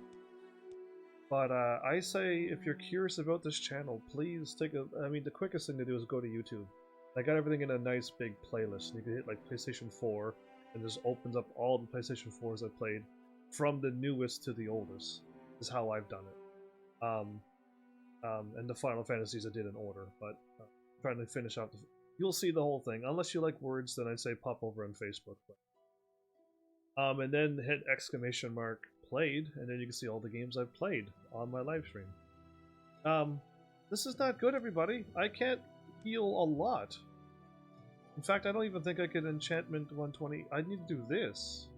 But I say, if you're curious about this channel, please take a... I mean, the quickest thing to do is go to YouTube. I got everything in a nice big playlist. You can hit like PlayStation 4, and just opens up all the PlayStation 4s I played, from the newest to the oldest. Is how I've done it. And the Final Fantasies I did in order, but trying to finish off. You'll see the whole thing. Unless you like words, then I say pop over on Facebook. And then hit exclamation mark played, and then you can see all the games I've played on my live stream. This is not good, everybody. I can't heal a lot. In fact, I don't even think I could enchantment 120. I need to do this.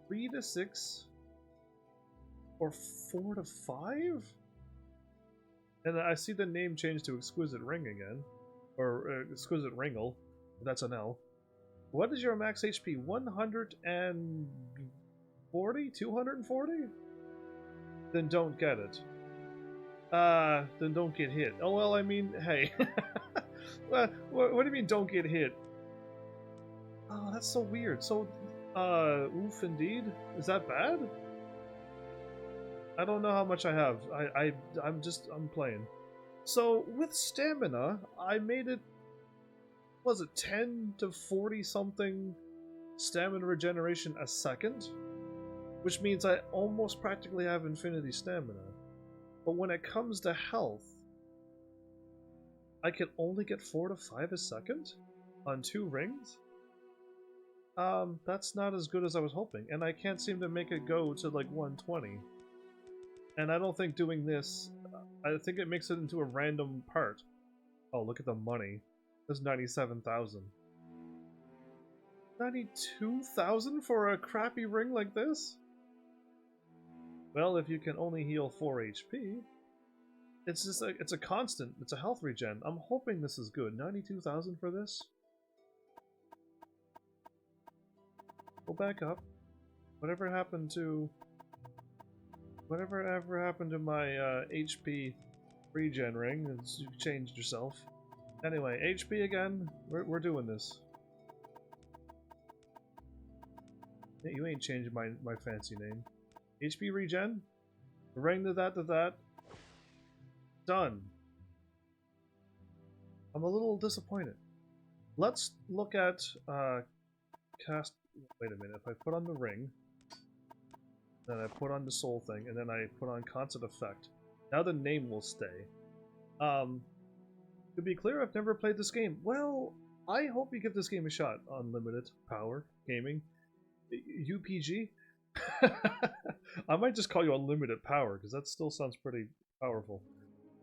3 to 6 or 4 to 5? And I see the name change to Exquisite Ring again. Or Exquisite Ringle. That's an L. What is your max HP? 140? 240? Then don't get it. Then don't get hit. Oh well, I mean, hey. what do you mean don't get hit? Oh, that's so weird. So, oof indeed? Is that bad? I don't know how much I have. I'm playing. So, with stamina, I made it, was it 10 to 40 something stamina regeneration a second? Which means I almost practically have infinity stamina. But when it comes to health, I can only get 4 to 5 a second on 2 rings? That's not as good as I was hoping, and I can't seem to make it go to like 120. And I don't think doing this, I think it makes it into a random part. Oh, look at the money. There's 97,000. 92,000 for a crappy ring like this? Well, if you can only heal 4 HP, it's just like, it's a constant, it's a health regen. I'm hoping this is good. 92,000 for this? Go back up. Whatever happened to my HP regen ring? You changed yourself. Anyway, HP again. We're doing this. Yeah, you ain't changing my fancy name. HP regen. Ring to that. Done. I'm a little disappointed. Let's look at cast. Wait a minute. If I put on the ring, then I put on the soul thing, and then I put on constant effect. Now the name will stay. To be clear, I've never played this game. Well, I hope you give this game a shot. Unlimited Power Gaming. UPG? I might just call you Unlimited Power, because that still sounds pretty powerful.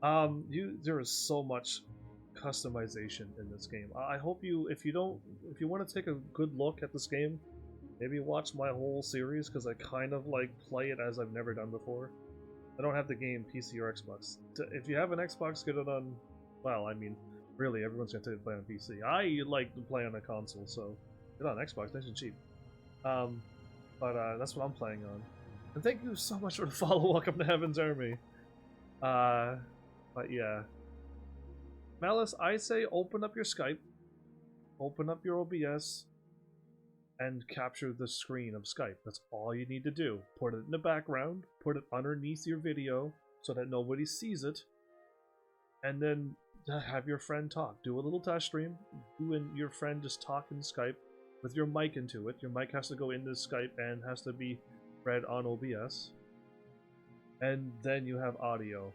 There is so much customization in this game. I hope you, if you want to take a good look at this game, maybe watch my whole series, because I kind of like play it as I've never done before. I don't have the game PC or Xbox. If you have an Xbox, get it on. Well, I mean, really, everyone's gonna take it to play on PC. I like to play on a console, so get on Xbox, nice and cheap. But that's what I'm playing on. And thank you so much for the follow. Welcome to Heaven's Army. But yeah. Malice, I say open up your Skype, open up your OBS, and capture the screen of Skype. That's all you need to do. Put it in the background, put it underneath your video so that nobody sees it, and then have your friend talk. Do a little test stream. You and your friend just talk in Skype with your mic into it. Your mic has to go into Skype and has to be read on OBS. And then you have audio.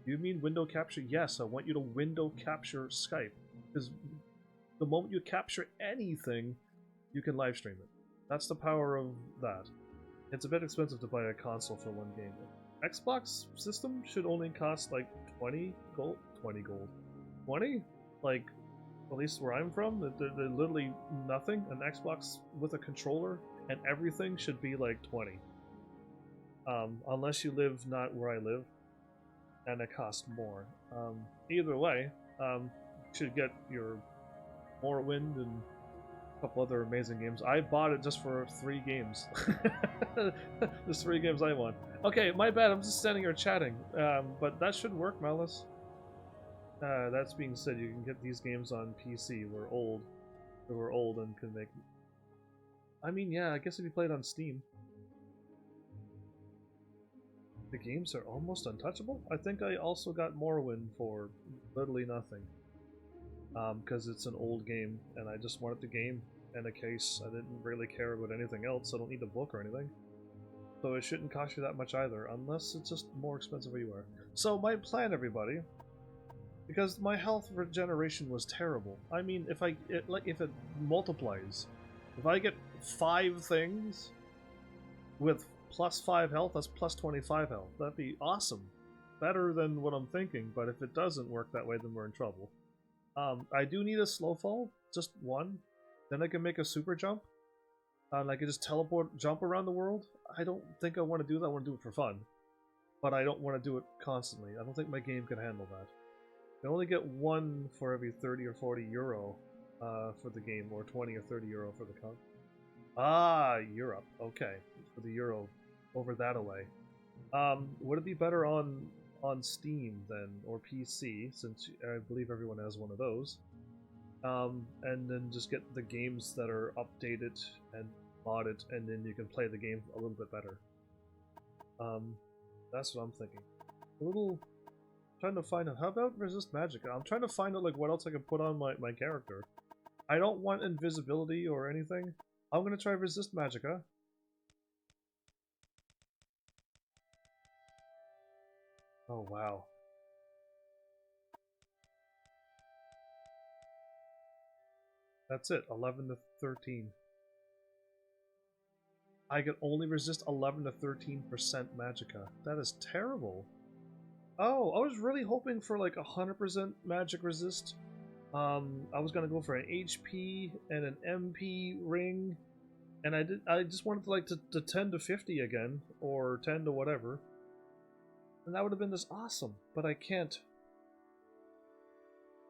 Do you mean window capture? Yes, I want you to window capture Skype. Because the moment you capture anything, you can live stream it. That's the power of that. It's a bit expensive to buy a console for one game. Xbox system should only cost like 20 gold? 20 gold. 20? Like, at least where I'm from, they're literally nothing. An Xbox with a controller and everything should be like 20. Unless you live not where I live, and it costs more. Either way, you should get your Morrowind and couple other amazing games. I bought it just for 3 games. There's 3 games I want. Okay, my bad. I'm just standing here chatting. But that should work, Malice. That's being said, you can get these games on PC. We're old and can make... I mean, yeah, I guess if you play it on Steam. The games are almost untouchable? I think I also got Morrowind for literally nothing. Because it's an old game, and I just wanted the game and a case. I didn't really care about anything else. I don't need a book or anything. So it shouldn't cost you that much either, unless it's just more expensive where you are. So my plan, everybody, because my health regeneration was terrible. I mean, if it multiplies, if I get 5 things with plus 5 health, that's plus 25 health. That'd be awesome. Better than what I'm thinking, but if it doesn't work that way, then we're in trouble. I do need a slowfall, just 1. Then I can make a super jump. And I can just jump around the world. I don't think I want to do that. I want to do it for fun. But I don't want to do it constantly. I don't think my game can handle that. You only get 1 for every 30 or 40 euro for the game, or 20 or 30 euro for the con. Ah, Europe. Okay, for the euro, over that away. Would it be better on Steam then, or PC, since I believe everyone has one of those? And then just get the games that are updated and modded, and then you can play the game a little bit better. That's what I'm thinking. A little... trying to find out, how about resist magic? I'm trying to find out like what else I can put on my character. I don't want invisibility or anything. I'm gonna try resist magicka. Oh wow. That's it, 11 to 13. I can only resist 11 to 13% magicka. That is terrible. Oh, I was really hoping for like 100% magic resist. I was gonna go for an HP and an MP ring, and I just wanted to like to 10 to 50 again, or 10 to whatever, and that would have been just awesome. But I can't.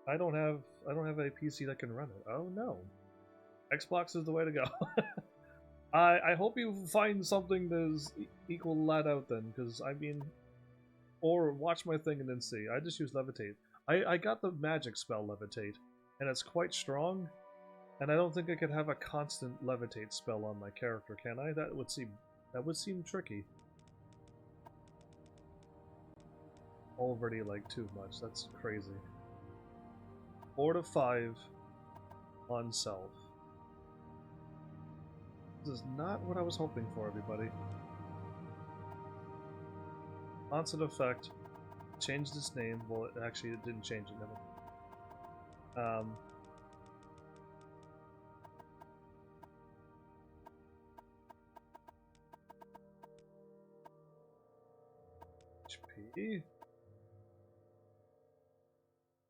I don't have a PC that can run it. Oh no, Xbox is the way to go. I hope you find something that's equal to that out then, because I mean. Or watch my thing and then see. I just use Levitate. I got the magic spell Levitate, and it's quite strong, and I don't think I could have a constant Levitate spell on my character, can I? That would seem tricky. Already like too much. That's crazy. 4 to 5 on self. This is not what I was hoping for, everybody. Constant effect. Changed its name. Well, actually, it didn't change it. Never. HP.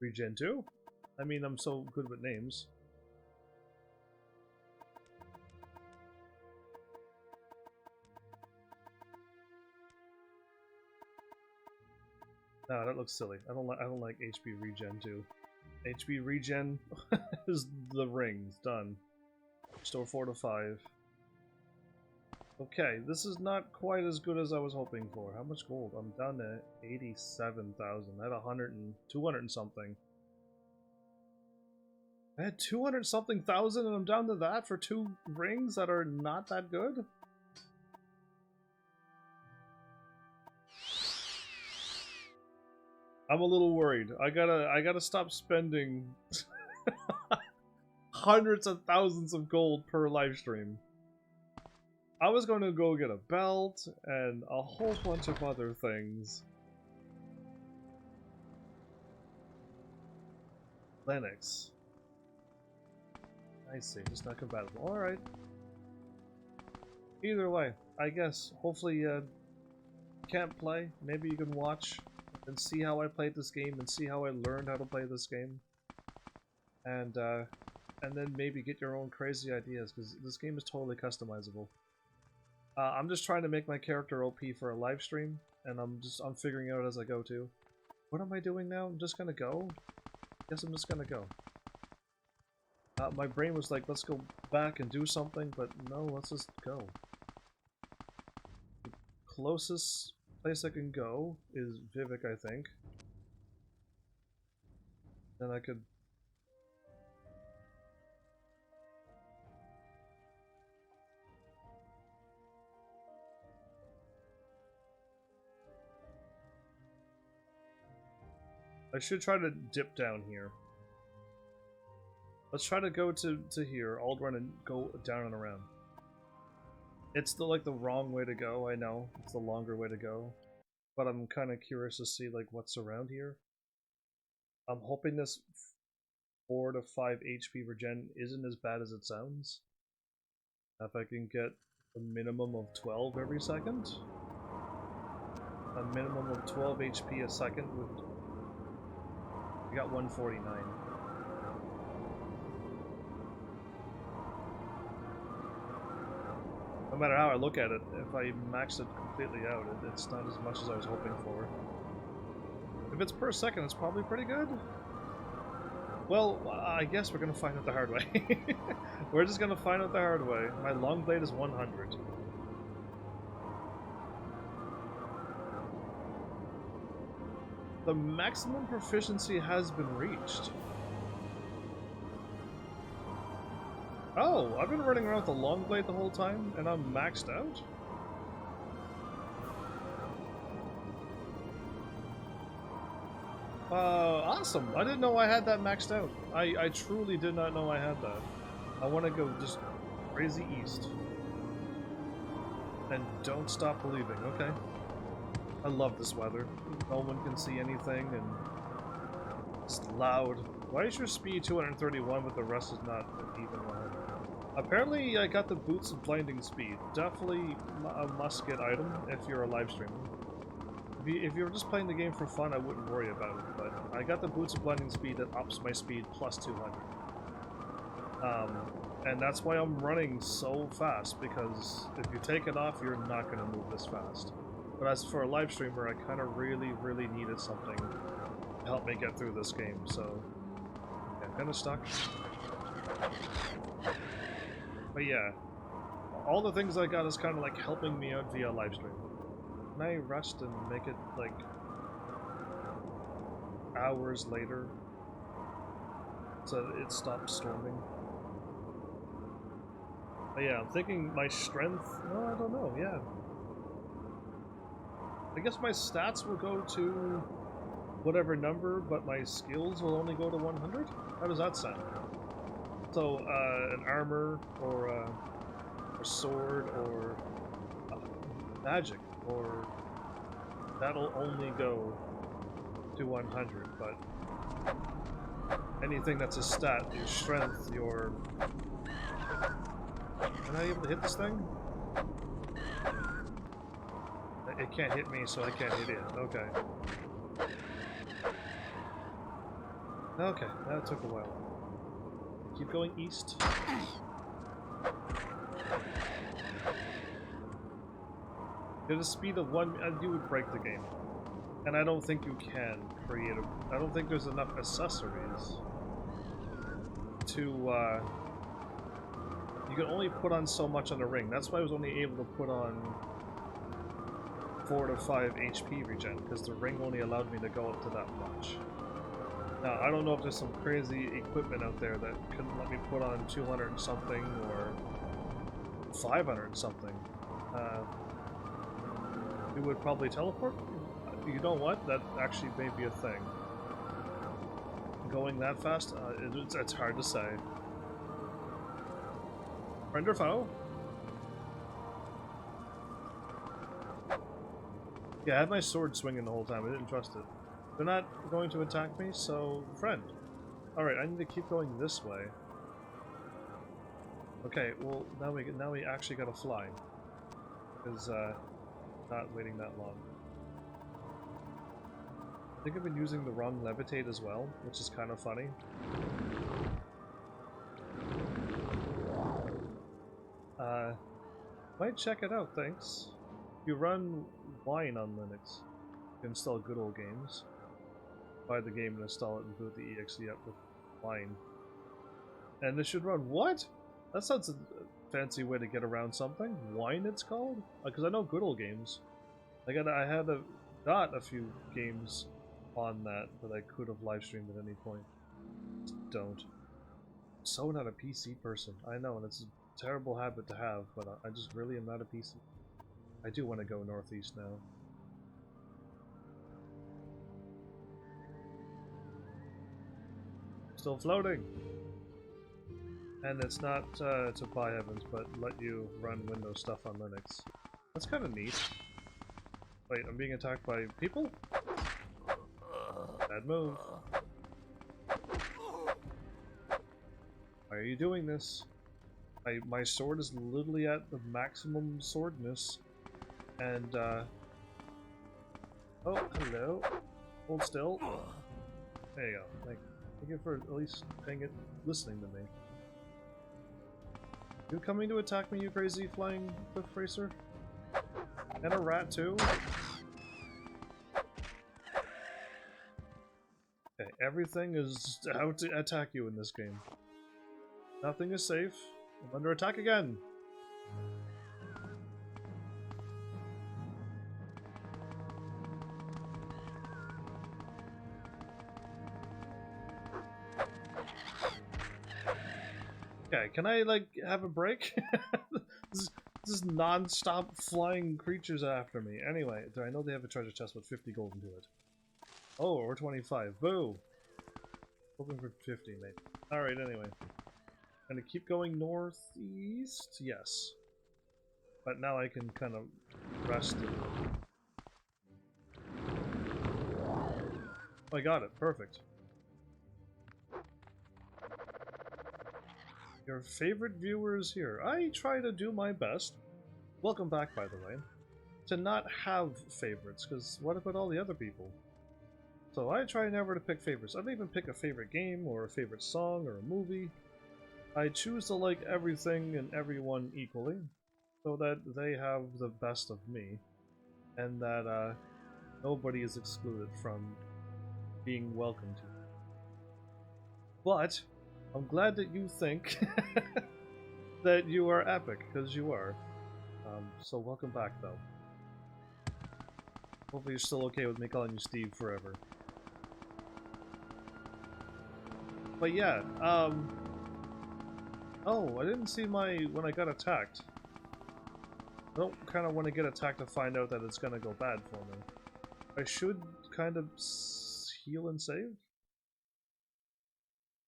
Regen 2? I mean, I'm so good with names. No, that looks silly. I don't like HP regen 2. HP regen is the rings. Done. Restore 4 to 5. Okay, this is not quite as good as I was hoping for. How much gold? I'm down to 87,000. I had 200 and something. I had 200 something thousand and I'm down to that for 2 rings that are not that good? I'm a little worried. I gotta stop spending hundreds of thousands of gold per live stream. I was going to go get a belt and a whole bunch of other things. Linux. I see, just not compatible. Alright. Either way, I guess. Hopefully you can't play. Maybe you can watch and see how I played this game and see how I learned how to play this game. And then maybe get your own crazy ideas, because this game is totally customizable. I'm just trying to make my character OP for a live stream, and I'm figuring out as I go too. What am I doing now? I'm just gonna go? Guess I'm just gonna go. My brain was like, let's go back and do something, but no, let's just go. The closest place I can go is Vivek, I think. Then I could... I should try to dip down here. Let's try to go to here, I'll run and go down and around. It's the wrong way to go, I know. It's the longer way to go. But I'm kind of curious to see like what's around here. I'm hoping this 4 to 5 HP regen isn't as bad as it sounds. If I can get a minimum of 12 every second. A minimum of 12 HP a second would... I got 149. No matter how I look at it, if I max it completely out, it's not as much as I was hoping for. If it's per second, it's probably pretty good. Well, I guess we're gonna find out the hard way. We're just gonna find out the hard way. My long blade is 100. The maximum proficiency has been reached. Oh, I've been running around with the long blade the whole time, and I'm maxed out? Awesome! I didn't know I had that maxed out. I truly did not know I had that. I want to go just crazy east. And don't stop believing, okay? I love this weather. No one can see anything, and it's loud. Why is your speed 231 but the rest is not even loud? Apparently I got the boots of blinding speed. Definitely a must-get item if you're a live streamer. If you're just playing the game for fun, I wouldn't worry about it, but I got the boots of blinding speed that ups my speed plus 200. And that's why I'm running so fast, because if you take it off, you're not going to move this fast. But as for a live streamer, I kind of really needed something to help me get through this game, so... yeah, I'm kind of stuck. But yeah, all the things I got is kind of like helping me out via live stream. Can I rest and make it like hours later so it stops storming? But yeah, I'm thinking my strength... no, I don't know, yeah. I guess my stats will go to whatever number, but my skills will only go to 100? How does that sound? So, an armor, or a sword, or magic, or that'll only go to 100, but anything that's a stat, your strength, your... Am I able to hit this thing? It can't hit me, so I can't hit it. Okay. Okay, that took a while. Keep going east. At a speed of 1, you would break the game. And I don't think you can create a... I don't think there's enough accessories to, you can only put on so much on the ring. That's why I was only able to put on 4 to 5 HP regen, because the ring only allowed me to go up to that much. Now, I don't know if there's some crazy equipment out there that couldn't let me put on 200 and something, or 500 and something. It would probably teleport? You know what? That actually may be a thing. Going that fast? It's hard to say. Friend or foe? Yeah, I had my sword swinging the whole time. I didn't trust it. They're not going to attack me, so friend. Alright, I need to keep going this way. Okay, well now we actually gotta fly. Because not waiting that long. I think I've been using the wrong levitate as well, which is kind of funny. Might check it out, thanks. If you run Wine on Linux, you can install good old games. Buy the game and install it and boot the exe up with Wine. And it should run what? That sounds a fancy way to get around something. Wine it's called? Because I know good old games. Got a few games on that I could have live streamed at any point. Just don't. I'm so not a PC person. I know, and it's a terrible habit to have, but I just really am not a PC. I do want to go northeast now. Still floating! And it's not to buy heavens, but let you run Windows stuff on Linux. That's kind of neat. Wait, I'm being attacked by people? Bad move. Why are you doing this? My sword is literally at the maximum swordness. And, oh, hello. Hold still. There you go. Thank you for at least listening to me. You coming to attack me, you crazy flying cliff racer? And a rat, too? Okay, everything is out to attack you in this game. Nothing is safe. I'm under attack again! Okay, can I, like, have a break? This is non-stop flying creatures after me. Anyway, do I know they have a treasure chest with 50 gold into it? Oh, or 25. Boo! Hoping for 50, maybe. Alright, anyway. Gonna keep going northeast? Yes. But now I can kind of rest and... Oh, I got it. Perfect. Your favorite viewer is here. I try to do my best. Welcome back, by the way. To not have favorites, because what about all the other people? So I try never to pick favorites. I don't even pick a favorite game, or a favorite song, or a movie. I choose to like everything and everyone equally, so that they have the best of me, and that nobody is excluded from being welcome to. But I'm glad that you think that you are epic, because you are. So welcome back, though. Hopefully you're still okay with me calling you Steve forever. But yeah, oh, I didn't see when I got attacked. I don't kind of want to get attacked to find out that it's going to go bad for me. I should kind of heal and save?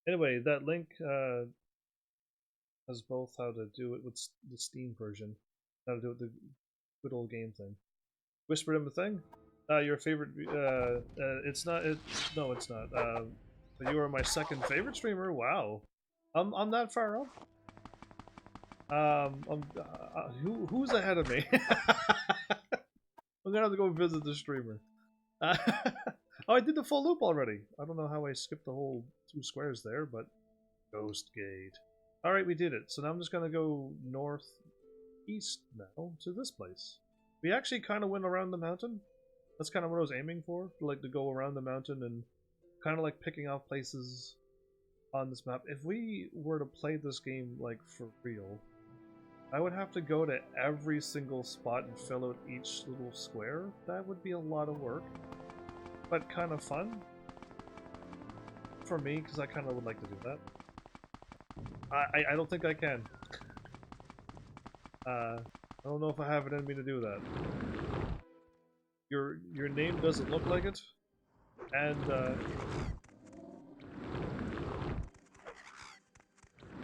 Anyway, that link has both how to do it with the Steam version, how to do it the good old game thing. Whispered him a thing? Your favorite, it's not, no it's not. But you are my second favorite streamer? Wow. I'm that far up? Who's ahead of me? I'm gonna have to go visit the streamer. Oh, I did the full loop already. I don't know how I skipped the whole 2 squares there, but... Ghost Gate. Alright, we did it. So now I'm just gonna go northeast now to this place. We actually kind of went around the mountain. That's kind of what I was aiming for. Like, to go around the mountain and kind of like picking off places on this map. If we were to play this game, like, for real, I would have to go to every single spot and fill out each little square. That would be a lot of work. But kind of fun. For me, because I kind of would like to do that. I don't think I can. I don't know if I have it in me to do that. Your name doesn't look like it. And, okay,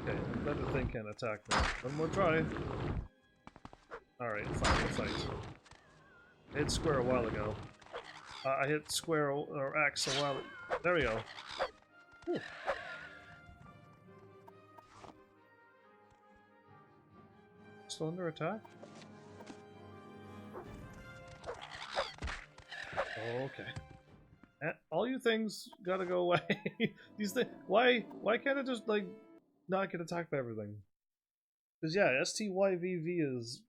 I'm glad the thing can't attack me. One more try. Alright, final fight. I hit square a while ago. I hit square or X a while. There we go. Whew. Still under attack? Okay. All you things gotta go away. These things. Why can't I just like not get attacked by everything? Because yeah, STYVV is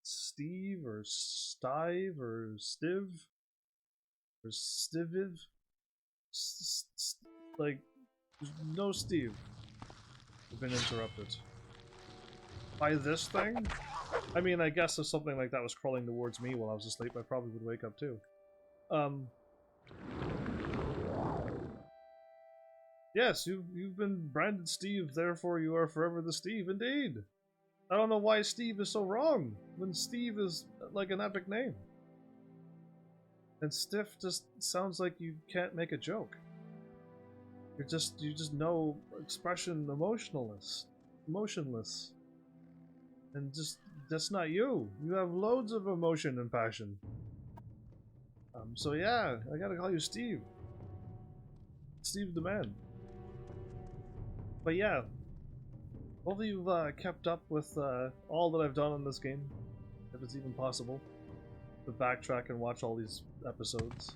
Steve or Stive or Stiv or Stiviv. Like, there's no Steve. I've been interrupted. By this thing? I mean, I guess if something like that was crawling towards me while I was asleep, I probably would wake up too. Yes, you've been branded Steve, therefore you are forever the Steve, indeed. I don't know why Steve is so wrong, when Steve is like an epic name. And Stiff just sounds like you can't make a joke. You just know expression emotionless. And just, that's not you. You have loads of emotion and passion. So yeah, I gotta call you Steve. Steve the man. But yeah, hopefully you've kept up with all that I've done on this game, if it's even possible, to backtrack and watch all these episodes.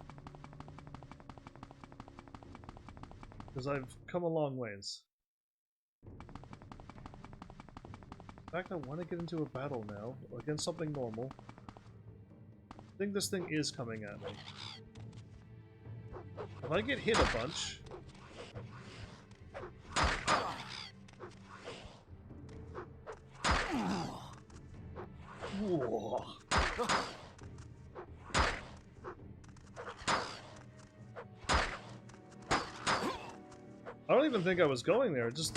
Because I've come a long ways. In fact, I want to get into a battle now, against something normal. I think this thing is coming at me. If I get hit a bunch... Whoa. I don't even think I was going there. It just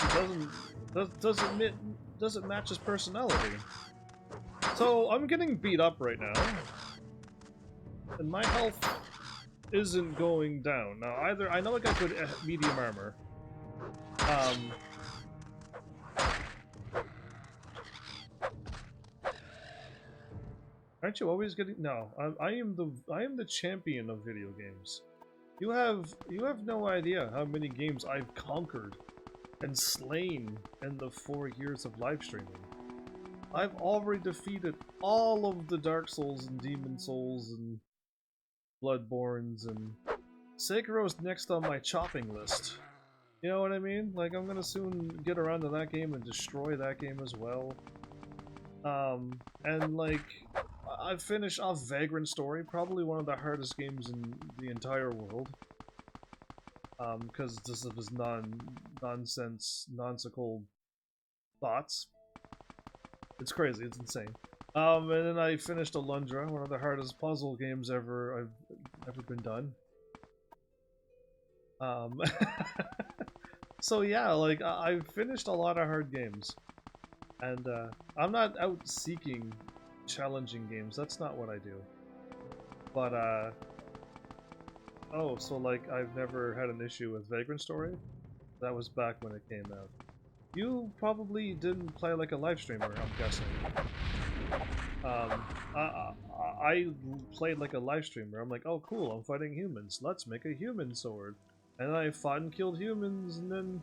doesn't match his personality. So I'm getting beat up right now, and my health isn't going down. Now either I know I got good medium armor. Aren't you always getting? No, I am the champion of video games. You have no idea how many games I've conquered and slain in the 4 years of live streaming. I've already defeated all of the Dark Souls and Demon Souls and Bloodborns, and Sekiro's next on my chopping list. You know what I mean? Like, I'm gonna soon get around to that game and destroy that game as well. And like, I've finished off Vagrant Story, probably one of the hardest games in the entire world. Because this is nonsensical thoughts. It's crazy, it's insane. And then I finished Alundra, one of the hardest puzzle games I've ever been done. So yeah, like, I've finished a lot of hard games. And, I'm not out seeking challenging games, that's not what I do. But, oh, so like, I've never had an issue with Vagrant Story? That was back when it came out. You probably didn't play like a live streamer, I'm guessing. I played like a live streamer. I'm like, oh cool, I'm fighting humans. Let's make a human sword. And then I fought and killed humans, and then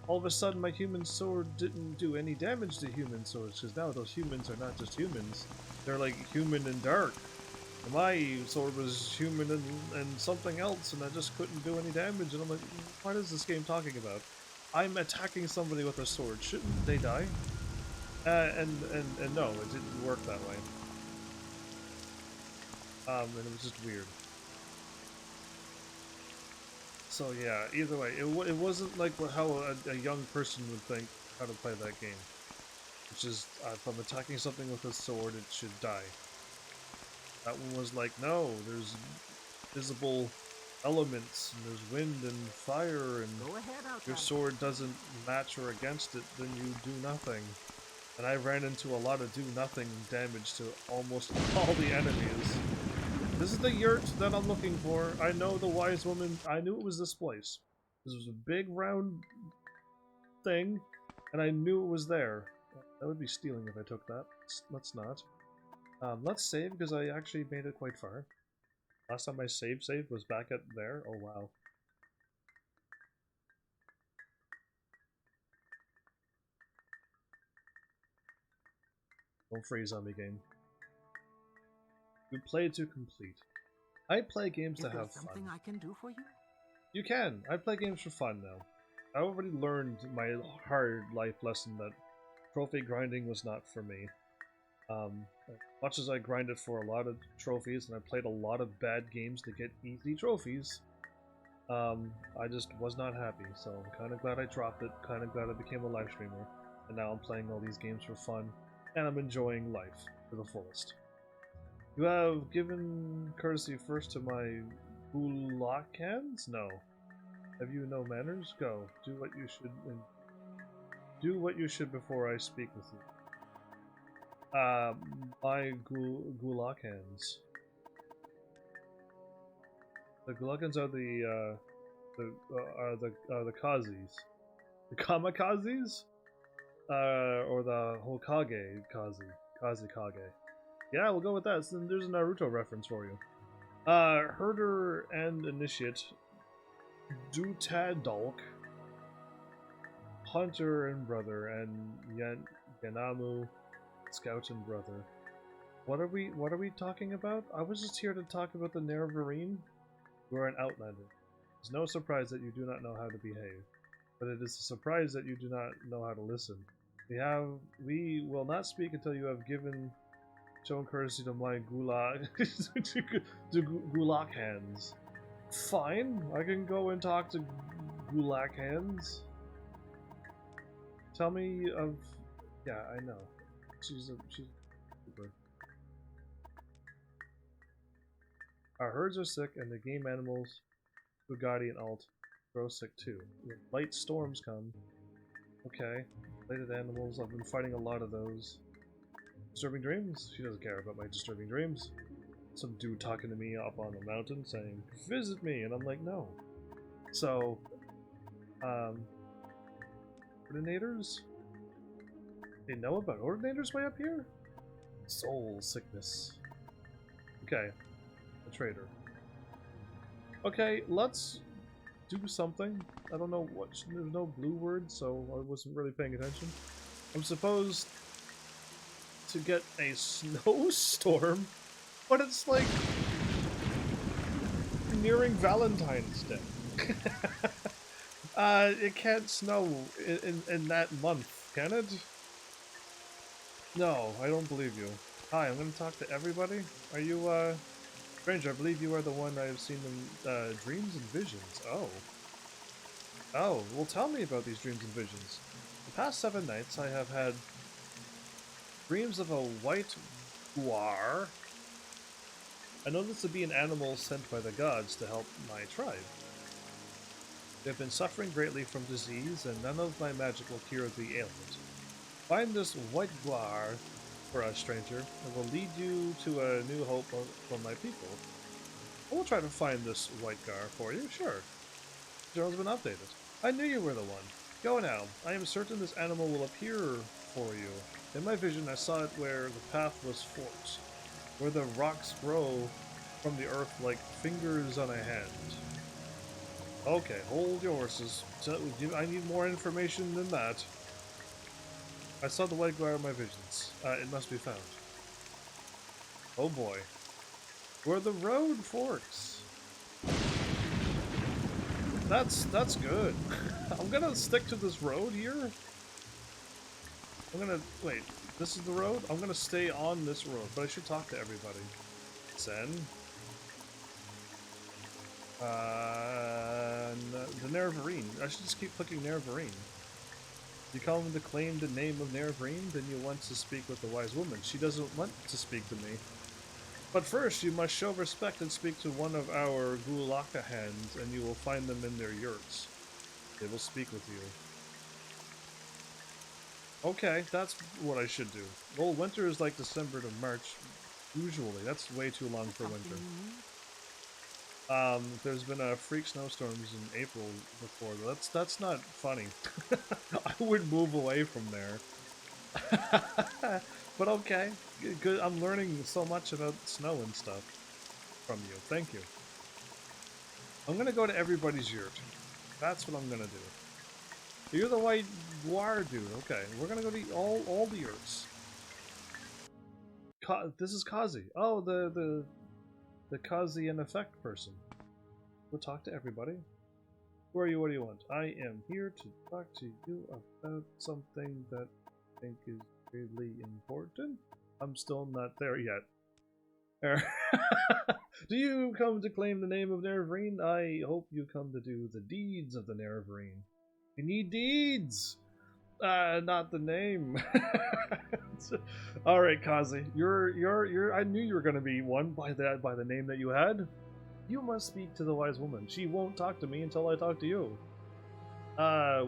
all of a sudden my human sword didn't do any damage to human swords, because now those humans are not just humans. They're like human and dark. And my sword was human and something else, and I just couldn't do any damage, and I'm like, what is this game talking about? I'm attacking somebody with a sword. Shouldn't they die? And no, it didn't work that way. And it was just weird. So yeah, either way, it wasn't like how a young person would think how to play that game. Which is, if I'm attacking something with a sword, it should die. That one was like, no, there's visible elements, and there's wind and fire, and your sword doesn't match or against it, then you do nothing. And I ran into a lot of do-nothing damage to almost all the enemies. This is the yurt that I'm looking for. I know the wise woman. I knew it was this place. This was a big round thing, and I knew it was there. That would be stealing if I took that. Let's not. Let's save, because I actually made it quite far. Last time I saved was back at there. Oh wow. Don't freeze on me, game. You play to complete. I play games to have fun. Something I can do for you? You can. I play games for fun now. I already learned my hard life lesson that trophy grinding was not for me. Much as I grinded for a lot of trophies, and I played a lot of bad games to get easy trophies, I just was not happy, so I'm kind of glad I dropped it, kind of glad I became a live streamer, and now I'm playing all these games for fun, and I'm enjoying life to the fullest. You have given courtesy first to my Gulakans? No. Have you no manners? Go. Do what you should, and do what you should before I speak with you. My Gulakans. The Gulakans are the Kazis. The Kamakazis? Or the Hokage Kazi Kage. Yeah, we'll go with that. So there's a Naruto reference for you. Herder and Initiate. Dutadolk. Hunter and Brother, and Yanamu, Scout and Brother. What are we talking about? I was just here to talk about the Nerevarine. You are an outlander. It's no surprise that you do not know how to behave, but it is a surprise that you do not know how to listen. We will not speak until you have shown courtesy to my Gulak hands. Fine, I can go and talk to Gulak hands. Tell me of... Yeah, I know. She's super. Our herds are sick, and the game animals, Bugatti and Alt, grow sick too. When light storms come. Okay. Related animals, I've been fighting a lot of those. Disturbing dreams? She doesn't care about my disturbing dreams. Some dude talking to me up on the mountain saying, visit me, and I'm like, no. So, ordinators? They know about ordinators way up here? Soul sickness. Okay. A trader. Okay, let's do something. I don't know what. There's no blue word, so I wasn't really paying attention. I'm supposed to get a snowstorm, but it's like nearing Valentine's Day. It can't snow in that month, can it? No, I don't believe you. Hi, I'm going to talk to everybody. Are you, Stranger, I believe you are the one I have seen in, dreams and visions. Oh. Oh, well tell me about these dreams and visions. The past 7 nights I have had dreams of a white guar. I know this to be an animal sent by the gods to help my tribe. They have been suffering greatly from disease, and none of my magic will cure the ailment. Find this white guar for us, stranger, and will lead you to a new hope for my people. I will try to find this white guar for you, sure. The journal's been updated. I knew you were the one. Go now. I am certain this animal will appear for you. In my vision, I saw it where the path was forked, where the rocks grow from the earth like fingers on a hand. Okay, hold your horses. I need more information than that. I saw the white guar in my visions. It must be found. Oh boy. Where the road forks. That's good. I'm gonna stick to this road here. Wait, this is the road? I'm gonna stay on this road, but I should talk to everybody. Sen. The Nerevarine. I should just keep clicking Nerevarine. You come to claim the name of Nerevarine, then you want to speak with the wise woman. She doesn't want to speak to me. But first, you must show respect and speak to one of our Gulaka hands, and you will find them in their yurts. They will speak with you. Okay, that's what I should do. Well, winter is like December to March, usually. That's way too long for winter. There's been freak snowstorms in April before. That's not funny. I would move away from there. But okay, good. I'm learning so much about snow and stuff from you. Thank you. I'm gonna go to everybody's yurt. That's what I'm gonna do. You're the white guar dude. Okay, we're gonna go to all the yurts. This is Kazi. Oh, the Kazi and effect person. We'll talk to everybody. Who are you? What do you want? I am here to talk to you about something that I think is really important. I'm still not there yet. Do you come to claim the name of Nerevarine? I hope you come to do the deeds of the Nerevarine. We need deeds! Not the name. Alright, Kazi. I knew you were gonna be one by the name that you had. You must speak to the wise woman. She won't talk to me until I talk to you.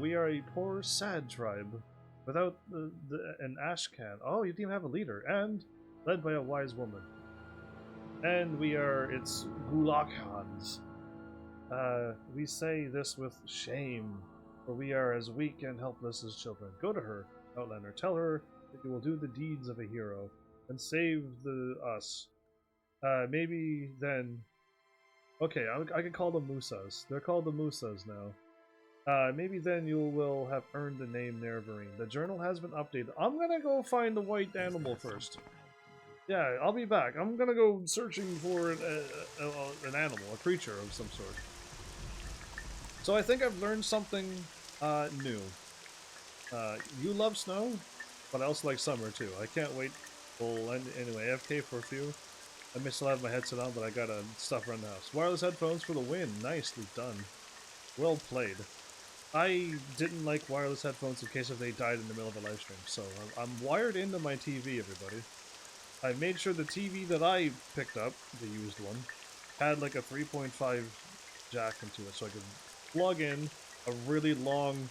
We are a poor, sad tribe. Without an Ashcan. Oh, you didn't even have a leader. And led by a wise woman. And it's Gulakhans. We say this with shame, for we are as weak and helpless as children. Go to her, Outlander. Tell her that you will do the deeds of a hero, and save us. Maybe then... Okay, I can call them Musas. They're called the Musas now. Maybe then you will have earned the name Nerevarine. The journal has been updated. I'm gonna go find the white animal first. Yeah, I'll be back. I'm gonna go searching for an animal, a creature of some sort. So I think I've learned something new. You love snow, but I also like summer too. I can't wait. Well, anyway, AFK for a few. I may still have my headset on, but I got stuff around the house. Wireless headphones for the win. Nicely done. Well played. I didn't like wireless headphones in case if they died in the middle of a live stream, so I'm wired into my TV, everybody. I made sure the TV that I picked up, the used one, had like a 3.5 jack into it, so I could plug in a really long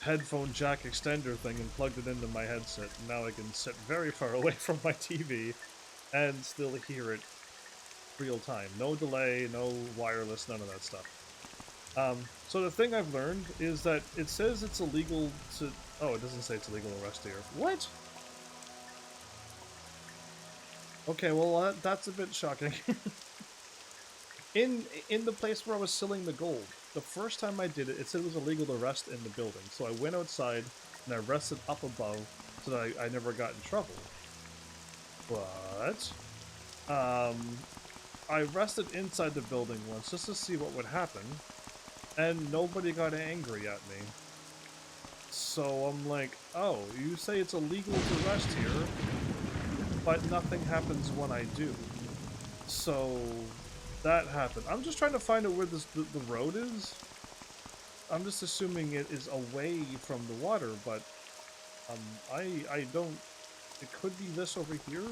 headphone jack extender thing and plugged it into my headset. And now I can sit very far away from my TV and still hear it real time. No delay, no wireless, none of that stuff. So the thing I've learned is that it says it's illegal to... Oh, it doesn't say it's illegal to arrest here. What? Okay, well that's a bit shocking. in the place where I was selling the gold, the first time I did it, it said it was illegal to rest in the building. So I went outside and I rested up above so that I never got in trouble. But I rested inside the building once just to see what would happen, and nobody got angry at me. So I'm like, oh, you say it's illegal to rest here, but nothing happens when I do. So that happened. I'm just trying to find out where the road is. I'm just assuming it is away from the water, but I don't... It could be this over here?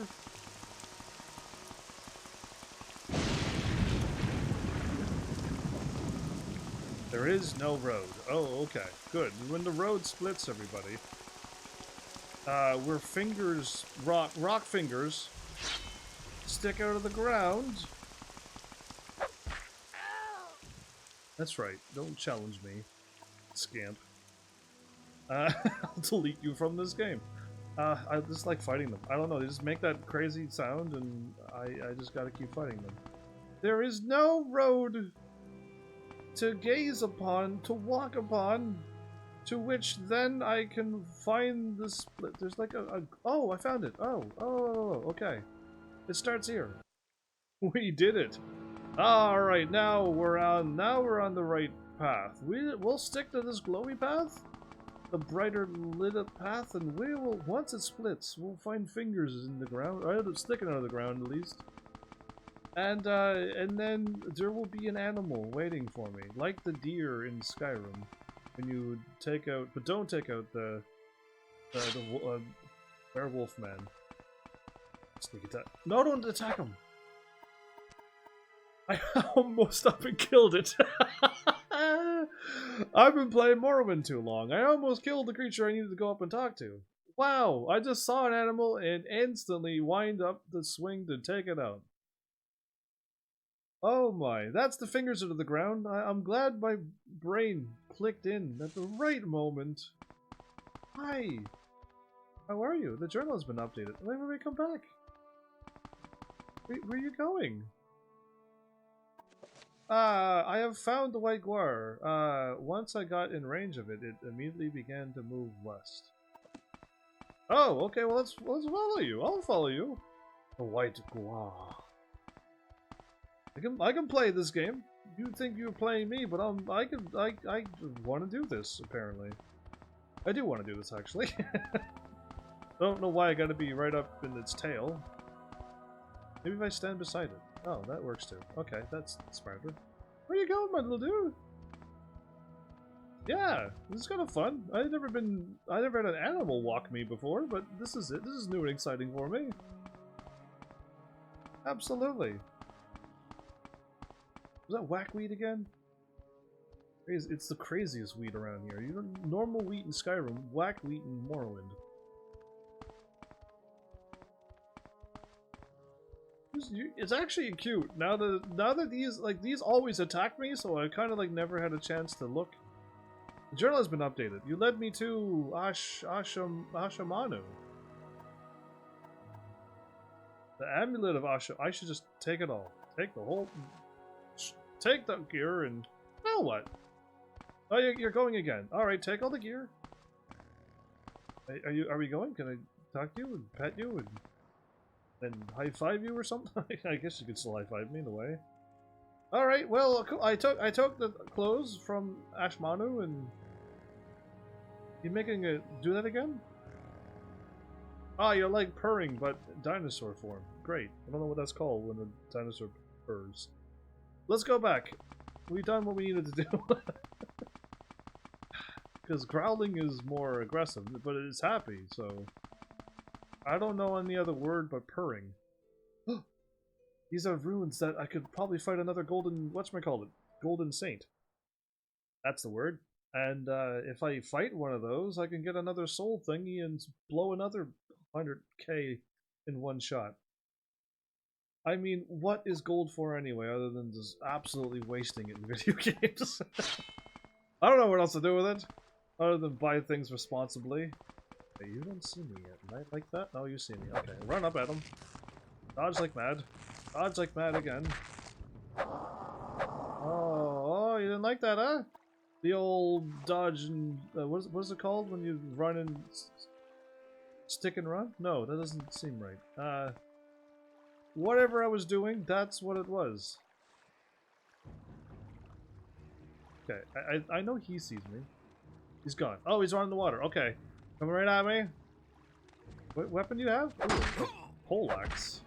There is no road. Oh, okay. Good. When the road splits, everybody, where fingers, rock fingers, stick out of the ground. That's right. Don't challenge me, scamp. I'll delete you from this game. I just like fighting them. I don't know, they just make that crazy sound, and I just gotta keep fighting them. There is no road to gaze upon, to walk upon, to which then I can find the split. There's like oh, I found it. Oh, okay. It starts here. We did it. Alright, now we're on the right path. We'll stick to this glowy path, the brighter lit up path, and we will, once it splits, we'll find fingers in the ground, or sticking out of the ground at least. And then there will be an animal waiting for me, like the deer in Skyrim. When you take out, but don't take out the werewolf man. Sneak attack. No, don't attack him! I almost up and killed it. I've been playing Morrowind too long. I almost killed the creature I needed to go up and talk to. Wow, I just saw an animal and instantly wind up the swing to take it out. Oh my, that's the fingers under the ground. I'm glad my brain clicked in at the right moment. Hi. How are you? The journal has been updated. When will we come back? Where are you going? I have found the white guar. Once I got in range of it, it immediately began to move west. Oh, okay, well let's follow you. I'll follow you. The white guar. I can play this game. You think you're playing me, but I want to do this, apparently. I do want to do this, actually. Don't know why I gotta be right up in its tail. Maybe if I stand beside it. Oh, that works too. Okay, that's smarter. Where you going, my little dude? Yeah, this is kind of fun. I never had an animal walk me before, but this is it. This is new and exciting for me. Absolutely. Was that whackweed again? It's the craziest weed around here. You know, normal wheat in Skyrim, whackweed in Morrowind. It's actually cute. Now that these always attack me, so I kind of like never had a chance to look. The journal has been updated. You led me to Ashamanu. The amulet of Asha. I should just take it all. Take the whole. Take the gear and. Now what? Oh, you're going again. All right, take all the gear. Are we going? Can I talk to you and pet you and high five you or something? I guess you could still high five me in a way. All right. Well, I took the clothes from Ashmanu and. You making it do that again? Ah, you're like purring, but dinosaur form. Great. I don't know what that's called when a dinosaur purrs. Let's go back. We've done what we needed to do. Because growling is more aggressive, but it's happy, so... I don't know any other word but purring. These are ruins that I could probably fight another golden... whatchamacallit? Golden saint. That's the word. And if I fight one of those, I can get another soul thingy and blow another 100k in one shot. I mean, what is gold for anyway, other than just absolutely wasting it in video games? I don't know what else to do with it, other than buy things responsibly. Hey, you don't see me yet. Am I like that? No, you see me. Okay, run up at him. Dodge like mad. Dodge like mad again. Oh, you didn't like that, huh? The old dodge and... what is it called when you run and... stick and run? No, that doesn't seem right. Whatever I was doing, that's what it was. Okay, I know he sees me. He's gone. Oh, he's running the water. Okay. Coming right at me. What weapon do you have? Ooh, a poleaxe.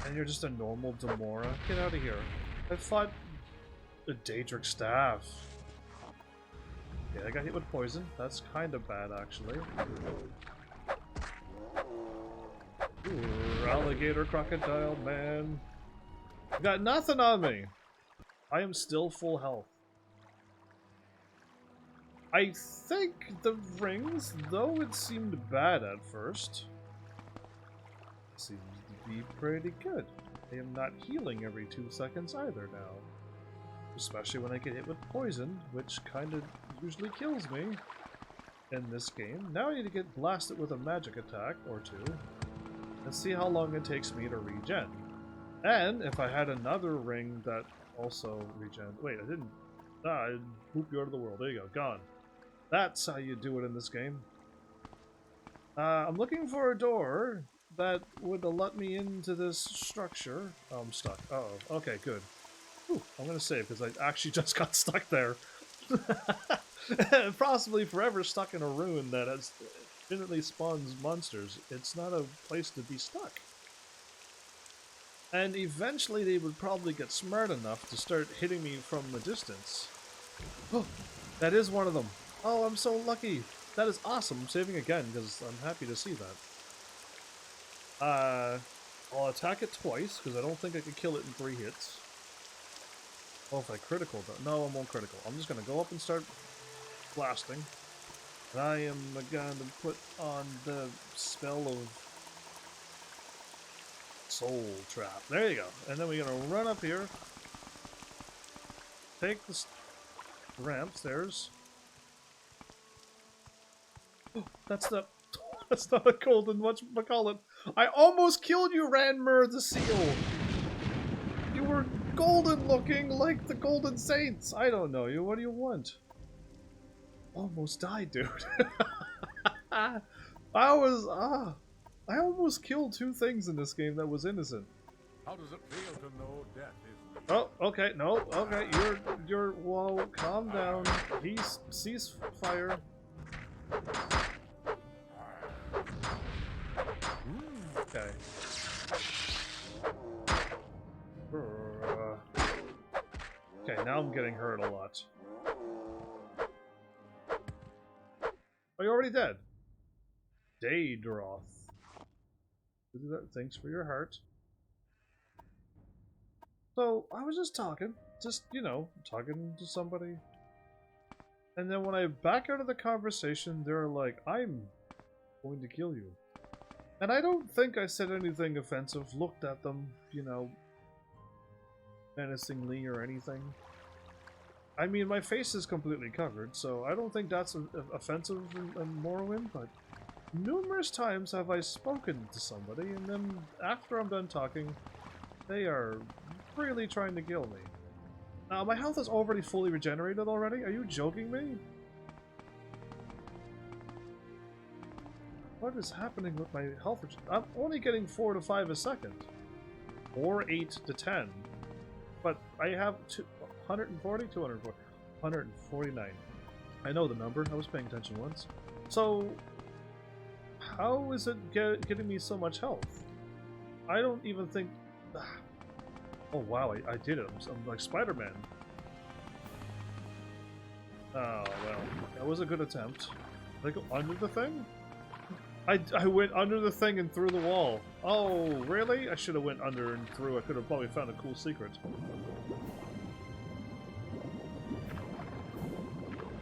And you're just a normal Demora? Get out of here. I fought a Daedric staff. Yeah, I got hit with poison. That's kind of bad, actually. Ooh, alligator, crocodile, man. You got nothing on me. I am still full health. I think the rings, though it seemed bad at first, seems to be pretty good. I am not healing every 2 seconds either now. Especially when I get hit with poison, which kind of usually kills me in this game. Now I need to get blasted with a magic attack or two and see how long it takes me to regen. And if I had another ring that also regen... Wait, I didn't... Ah, I pooped you out of the world. There you go. Gone. That's how you do it in this game. I'm looking for a door that would let me into this structure. Oh, I'm stuck. Uh-oh. Okay, good. Whew, I'm gonna save, because I actually just got stuck there. Possibly forever stuck in a ruin that has infinitely spawns monsters. It's not a place to be stuck. And eventually they would probably get smart enough to start hitting me from the distance. Oh, that is one of them. Oh, I'm so lucky. That is awesome. I'm saving again because I'm happy to see that. I'll attack it twice because I don't think I could kill it in 3 hits. Oh, if I critical though. No, I won't critical. I'm just gonna go up and start blasting. And I am going to put on the spell of Soul Trap. There you go. And then we're gonna run up here. Take the ramp stairs. Oh, that's not a golden whatchamacallit. I almost killed you, Ranmer the Seal. You were golden looking like the Golden Saints. I don't know you. What do you want? Almost died, dude. I almost killed 2 things in this game that was innocent. How does it feel to know death is... Oh, okay, no, okay, you're, whoa, calm down. Cease fire. Okay. I'm getting hurt a lot. Are you already dead? Daedroth. Thanks for your heart. So, I was just talking. Just, you know, talking to somebody. And then when I back out of the conversation, they're like, I'm going to kill you. And I don't think I said anything offensive. Looked at them, you know, menacingly or anything. I mean, my face is completely covered, so I don't think that's offensive in Morrowind, but numerous times have I spoken to somebody, and then after I'm done talking, they are really trying to kill me. Now, my health is already fully regenerated already? Are you joking me? What is happening with my health? I'm only getting 4 to 5 a second. Or 8 to 10. But I have 140? 240. 149. I know the number. I was paying attention once. So, how is it getting me so much health? I don't even think... Oh wow, I did it. I'm like Spider-Man. Oh, well. That was a good attempt. Did I go under the thing? I went under the thing and through the wall. Oh, really? I should have went under and through. I could have probably found a cool secret.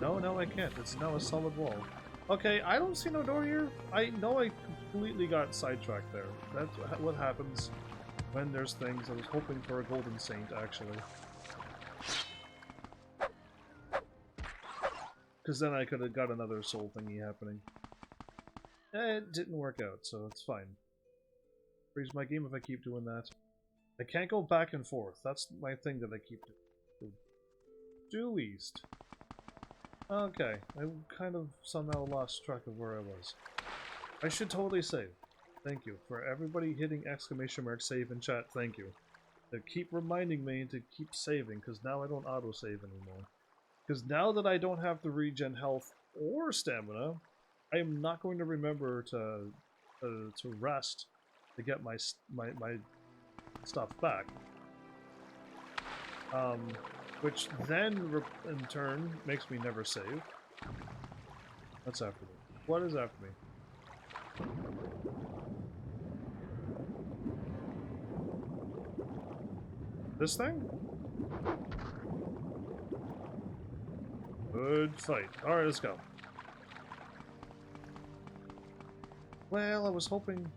No, I can't. It's now a solid wall. Okay, I don't see no door here. I know I completely got sidetracked there. That's what happens when there's things. I was hoping for a golden saint, actually. Because then I could have got another soul thingy happening. It didn't work out, so it's fine. Freeze my game if I keep doing that. I can't go back and forth. That's my thing that I keep doing. Due east. Okay, I kind of somehow lost track of where I was. I should totally save. Thank you. For everybody hitting exclamation mark save in chat, thank you. They keep reminding me to keep saving, because now I don't autosave anymore. Because now that I don't have to regen health or stamina, I am not going to remember to rest to get my stuff back. Which then, in turn, makes me never save. That's after me. What is after me? This thing? Good fight. Alright, let's go. Well, I was hoping...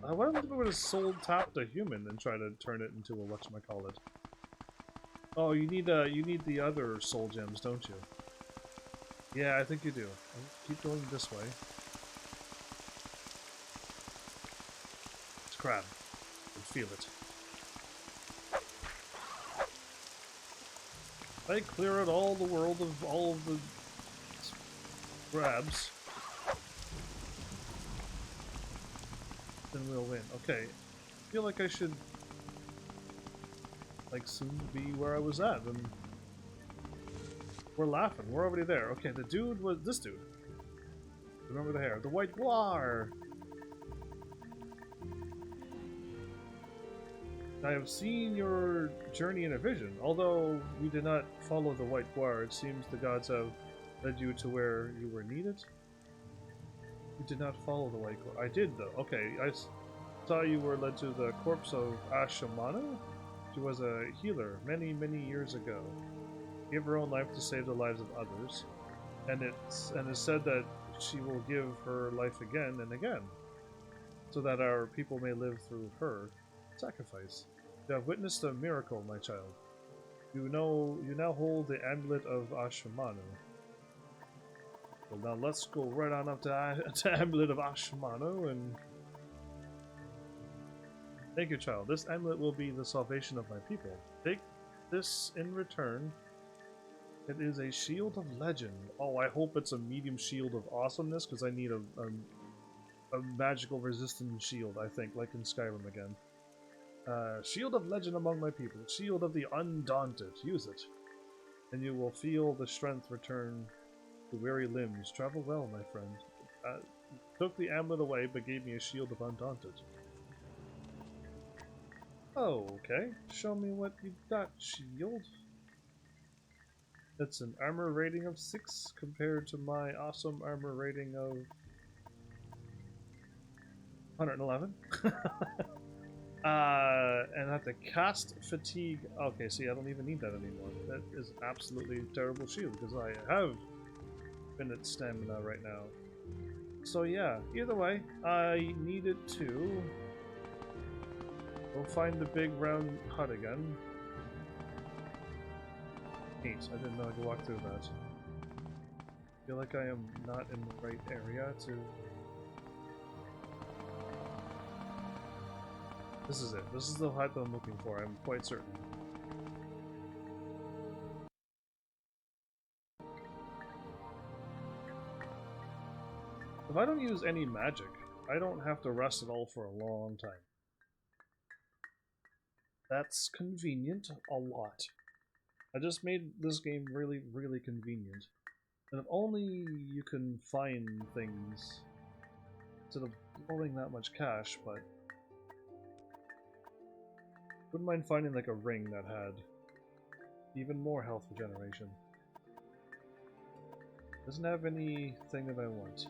what if we would have soul tapped a human and try to turn it into a whatchamacallit? Oh, you need the other soul gems, don't you? Yeah, I think you do. I'll keep going this way. It's crab. I can feel it. If I clear out all the world of all of the crabs, then we'll win. Okay. I feel like I should soon be where I was at, and we're laughing. We're already there. Okay, the dude was this dude. Remember the hair. The white guar! I have seen your journey in a vision. Although we did not follow the white guar, it seems the gods have led you to where you were needed. You did not follow the white guar. I did, though. Okay, I saw you were led to the corpse of Ashamanu. She was a healer many, many years ago. She gave her own life to save the lives of others, and it's said that she will give her life again and again, so that our people may live through her sacrifice. You have witnessed a miracle, my child. You now hold the amulet of Ashamanu. Well, now let's go right on up to amulet of Ashamanu and. Thank you, child. This amulet will be the salvation of my people. Take this in return. It is a shield of legend. Oh, I hope it's a medium shield of awesomeness, because I need a magical resistant shield, I think, like in Skyrim again. Shield of legend among my people. Shield of the undaunted. Use it. And you will feel the strength return to weary limbs. Travel well, my friend. Took the amulet away, but gave me a shield of undaunted. Oh, okay. Show me what you've got, shield. It's an armor rating of 6 compared to my awesome armor rating of 111. And I have to cast fatigue. Okay, see, I don't even need that anymore. That is absolutely terrible shield because I have infinite stamina right now. So yeah, either way, I needed to go find the big round hut again. Neat, I didn't know I could walk through that. I feel like I am not in the right area to... This is it. This is the hut that I'm looking for, I'm quite certain. If I don't use any magic, I don't have to rest at all for a long time. That's convenient a lot. I just made this game really, really convenient. And if only you can find things instead of blowing that much cash, but... Wouldn't mind finding like a ring that had even more health regeneration. Doesn't have anything that I want.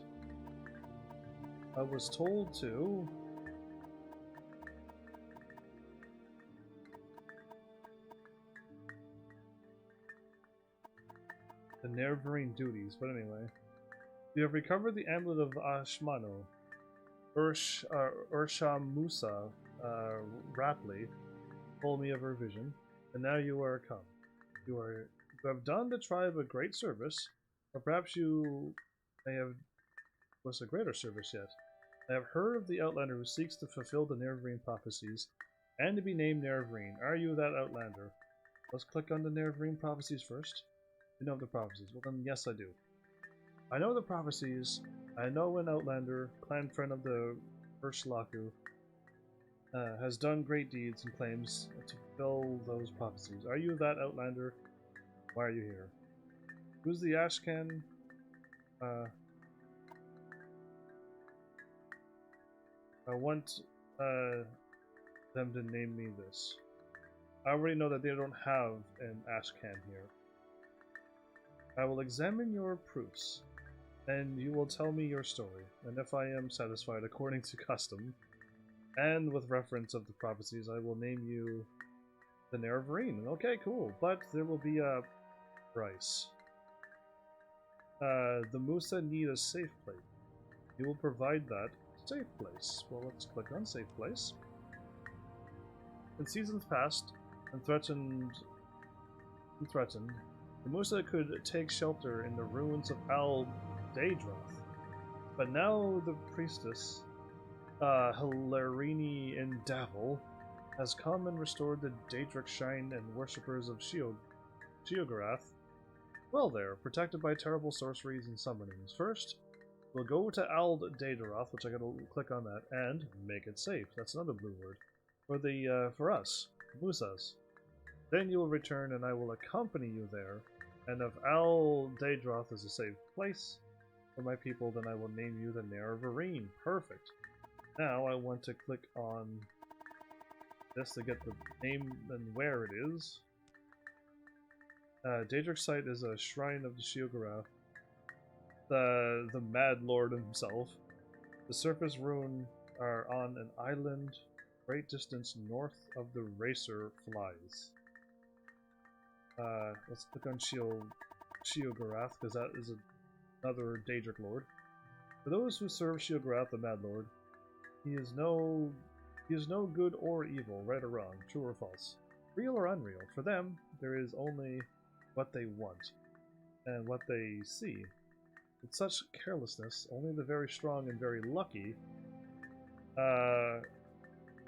I was told to... The Nerevarine duties, but anyway. You have recovered the amulet of Ashmano, Urshamusa, Rapley, told me of her vision, and now you are come. You have done the tribe a great service, or perhaps you may have was a greater service yet. I have heard of the Outlander who seeks to fulfill the Nerevarine prophecies, and to be named Nerevarine. Are you that Outlander? Let's click on the Nerevarine prophecies first. You know the prophecies. Well then, yes I do. I know the prophecies. I know an Outlander, clan friend of the Urshlaku, has done great deeds and claims to fulfill those prophecies. Are you that Outlander? Why are you here? Who's the Ashcan? I want them to name me this. I already know that they don't have an Ashcan here. I will examine your proofs, and you will tell me your story, and if I am satisfied according to custom, and with reference of the prophecies, I will name you the Nerevarine. Okay, cool, but there will be a price. The Musa need a safe place. You will provide that safe place. Well, let's click on safe place. In seasons past, and threatened, the Musa could take shelter in the ruins of Al Daedroth. But now the priestess, Hilarini Indavil, has come and restored the Daedric Shrine and worshippers of Sheogorath. Well there, protected by terrible sorceries and summonings. First, we'll go to Al Daedroth, which I gotta click on that, and make it safe. That's another blue word. For us, Musas. Then you will return and I will accompany you there, and if Al Daedroth is a safe place for my people, then I will name you the Nerevarine. Perfect. Now I want to click on this to get the name and where it is. Daedric site is a shrine of the Sheogorath, the Mad Lord himself. The surface ruin are on an island great distance north of the Racer Flies. Let's click on Sheogorath, because that is another Daedric Lord. For those who serve Sheogorath, the Mad Lord, he is no good or evil, right or wrong, true or false, real or unreal. For them, there is only what they want, and what they see. With such carelessness, only the very strong and very lucky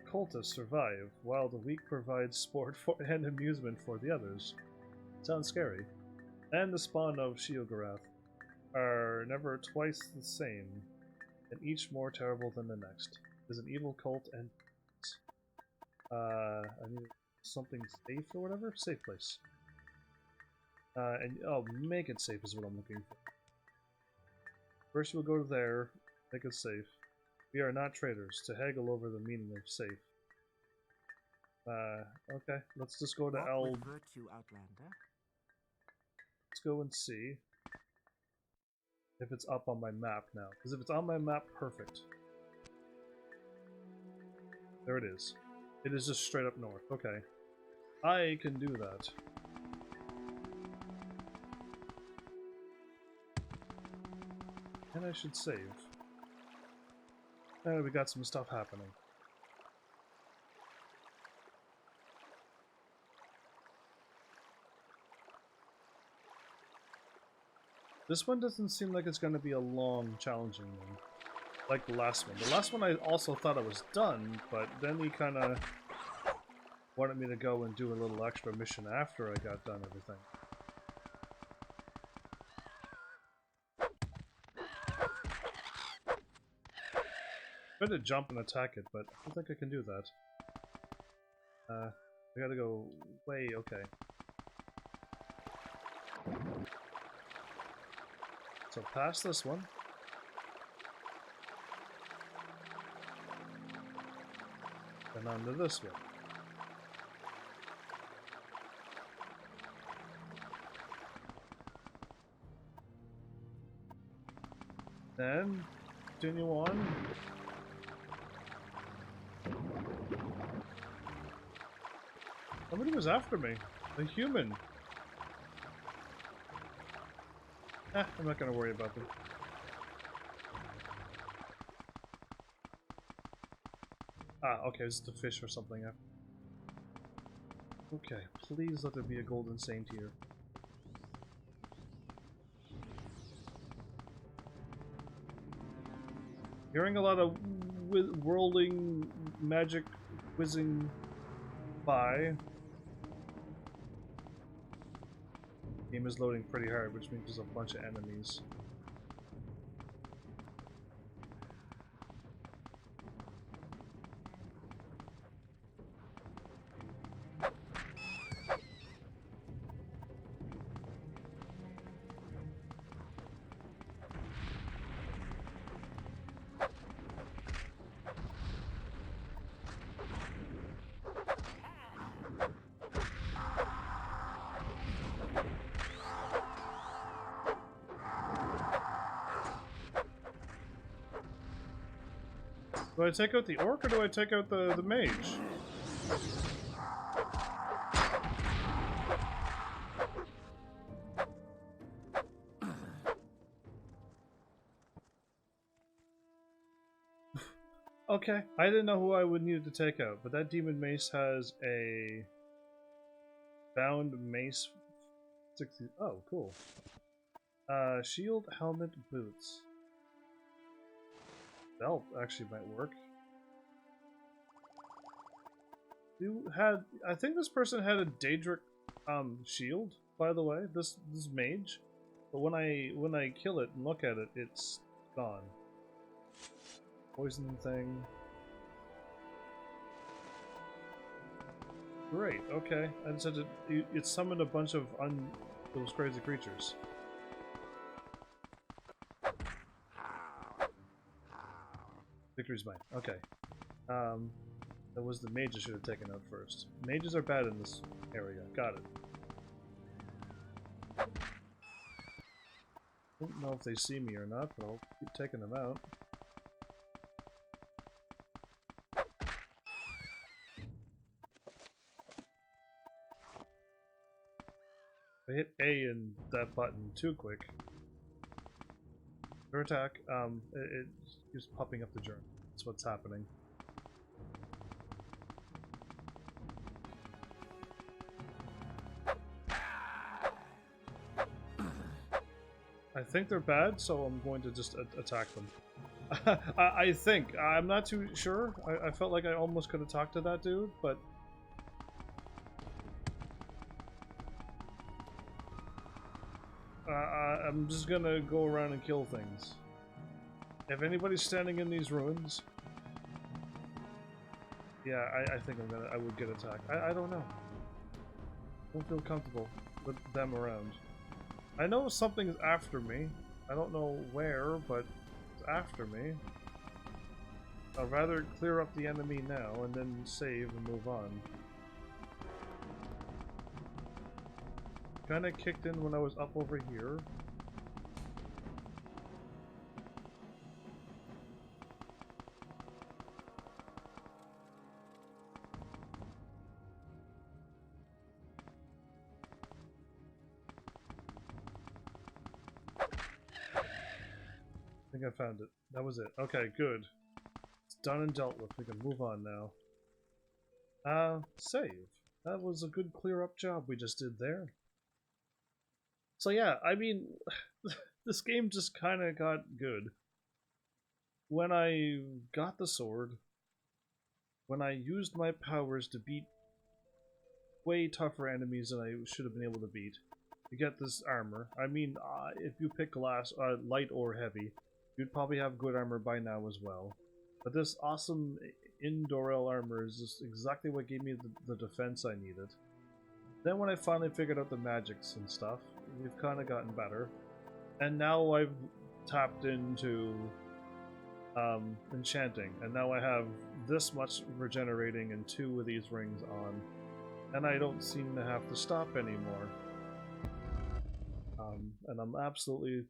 cultists survive, while the weak provide sport and amusement for the others. Sounds scary. And the spawn of Sheogorath are never twice the same, and each more terrible than the next. Is an evil cult and I need something safe or whatever? Safe place. Oh, make it safe is what I'm looking for. First we'll go there, make it safe. We are not traitors, to haggle over the meaning of safe. Okay, let's just go to What Al... would virtue, Outlander? Let's go and see if it's up on my map now. Because if it's on my map, perfect. There it is. It is just straight up north. Okay. I can do that. And I should save. We got some stuff happening. This one doesn't seem like it's going to be a long, challenging one. Like the last one. The last one I also thought I was done, but then he kind of wanted me to go and do a little extra mission after I got done everything. I'm going to jump and attack it, but I don't think I can do that. I gotta go way, okay. So past this one. And onto this one. Then continue on. Somebody was after me. A human. I'm not gonna worry about them. Ah, okay, it's the fish or something. Okay, please let there be a golden saint here. Hearing a lot of whirling magic whizzing by. Game is loading pretty hard, which means there's a bunch of enemies. Do I take out the orc or do I take out the mage? Okay, I didn't know who I would need to take out, but that demon mace has a bound mace 60. Oh, cool. Shield, helmet, boots. Belt actually might work. I think this person had a Daedric shield, by the way, this mage. But when I kill it and look at it, it's gone. Poison thing. Great, okay. And so it summoned a bunch of those crazy creatures. Victory's mine. Okay. That was the mage I should have taken out first. Mages are bad in this area. Got it. Don't know if they see me or not, but I'll keep taking them out. I hit A and that button too quick. Her attack, it keeps popping up the journal. That's what's happening. I think they're bad, so I'm going to just attack them. I think. I'm not too sure. I felt like I almost could have talked to that dude, but... I'm just gonna go around and kill things. If anybody's standing in these ruins... Yeah, I think I would get attacked. I don't know. I don't feel comfortable with them around. I know something's after me. I don't know where, but it's after me. I'd rather clear up the enemy now and then save and move on. kind of kicked in when I was up over here. I think I found it. That was it. Okay, good. It's done and dealt with. We can move on now. Save. That was a good clear-up job we just did there. So yeah, I mean, this game just kind of got good. When I got the sword, when I used my powers to beat way tougher enemies than I should have been able to beat, you get this armor. I mean, if you pick light or heavy, you'd probably have good armor by now as well. But this awesome Indorel armor is just exactly what gave me the defense I needed. Then when I finally figured out the magics and stuff, we've kind of gotten better. And now I've tapped into enchanting, and now I have this much regenerating and 2 of these rings on, and I don't seem to have to stop anymore. And I'm absolutely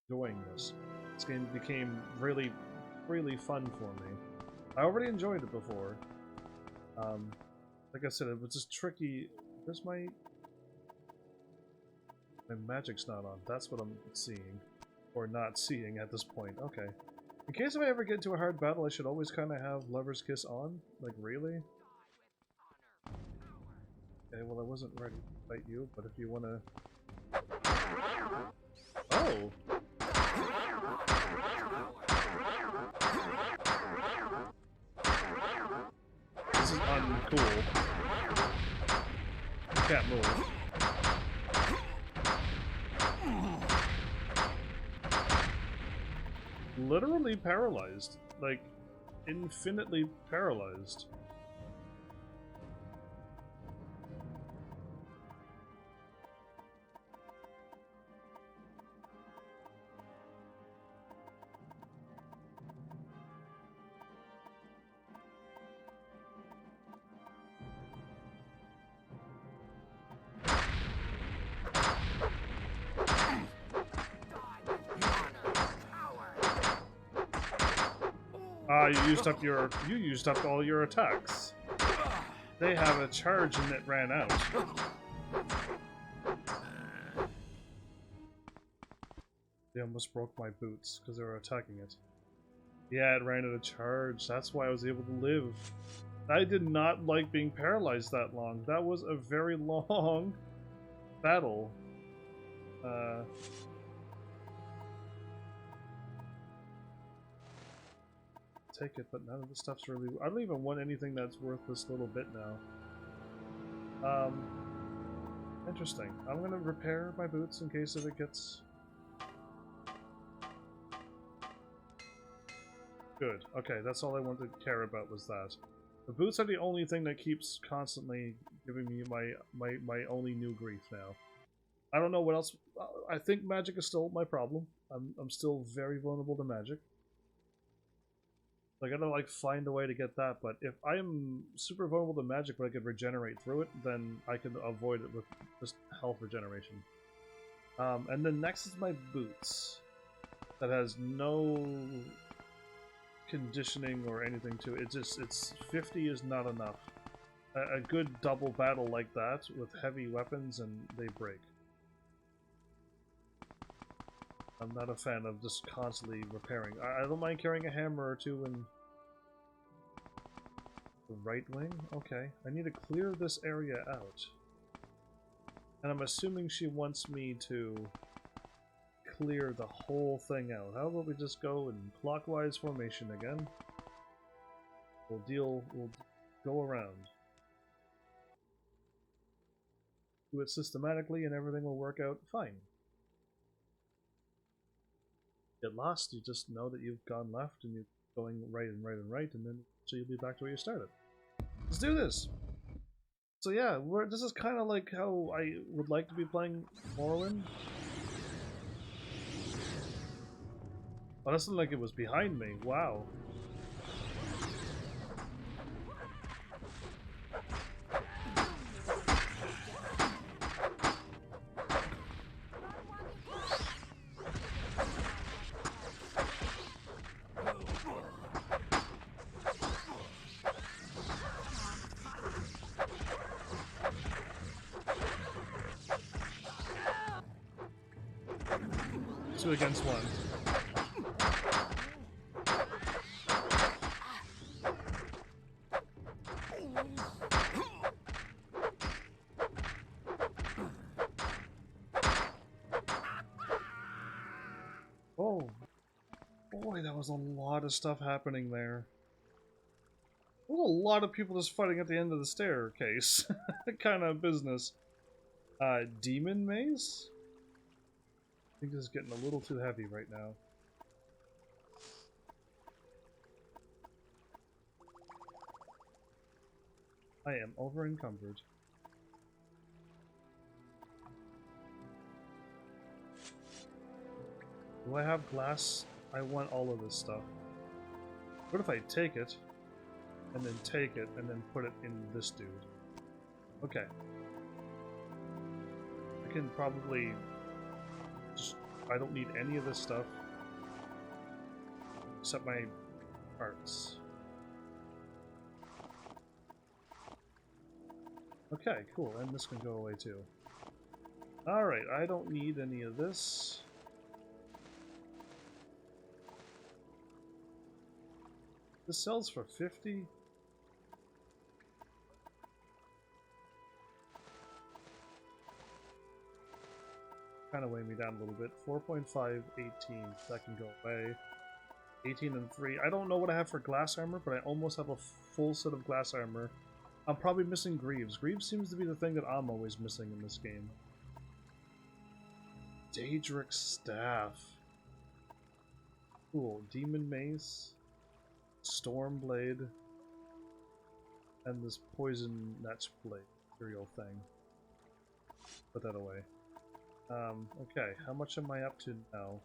enjoying this. This game became really, really fun for me. I already enjoyed it before. Like I said, it was just tricky. Where's my magic's not on. That's what I'm seeing. Or not seeing at this point. Okay. In case if I ever get into a hard battle, I should always kind of have Lover's Kiss on? Like, really? Okay, well I wasn't ready to fight you, but if you want to... Oh! This is uncool. You can't move. Literally paralyzed. Like, infinitely paralyzed. You used up all your attacks. They have a charge and it ran out. They almost broke my boots because they were attacking it. Yeah, it ran out of charge. That's why I was able to live. I did not like being paralyzed that long. That was a very long battle. Take it, but none of the stuff's really... I don't even want anything that's worth this little bit now. Interesting. I'm gonna repair my boots in case if it gets... Good. Okay, that's all I wanted to care about was that. The boots are the only thing that keeps constantly giving me my only new grief now. I don't know what else... I think magic is still my problem. I'm still very vulnerable to magic. I gotta like find a way to get that, but if I am super vulnerable to magic but I could regenerate through it, then I can avoid it with just health regeneration. And then next is my boots. That has no conditioning or anything to it. It's 50 is not enough. A good double battle like that with heavy weapons and they break. I'm not a fan of just constantly repairing. I don't mind carrying a hammer or two in the right wing. Okay, I need to clear this area out. And I'm assuming she wants me to clear the whole thing out. How about we just go in clockwise formation again? We'll go around. Do it systematically and everything will work out fine. Get lost, you just know that you've gone left and you're going right and right and right, and then so you'll be back to where you started. Let's do this! So yeah, this is kind of like how I would like to be playing Morrowind. Oh, that sounded like it was behind me. Wow. 2 against 1. Oh, boy, that was a lot of stuff happening there. There was a lot of people just fighting at the end of the staircase. Kind of business. Demon maze? I think this is getting a little too heavy right now. I am over encumbered. Do I have glass? I want all of this stuff. What if I take it, and then take it, and then put it in this dude? Okay. I can probably just... I don't need any of this stuff. Except my parts. Okay, cool, and this can go away too. Alright, I don't need any of this. This sells for 50? Kind of weighing me down a little bit. 4.5, 18. That can go away. 18 and 3. I don't know what I have for glass armor, but I almost have a full set of glass armor. I'm probably missing Greaves. Greaves seems to be the thing that I'm always missing in this game. Daedric Staff. Cool. Demon Mace. Stormblade. And this Poison Netch Blade. Material thing. Put that away. Okay, how much am I up to now?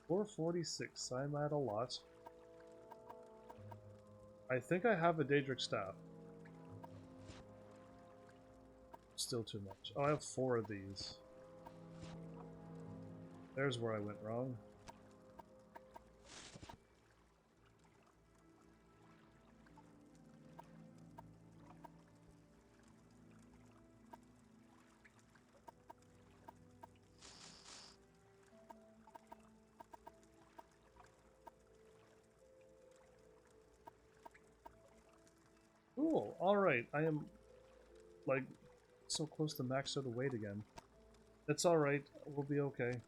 446. I'm at a lot. I think I have a Daedric Staff. Still too much. Oh, I have 4 of these. There's where I went wrong. Cool. Alright, I am, like, so close to max out of weight again. It's alright, we'll be okay. I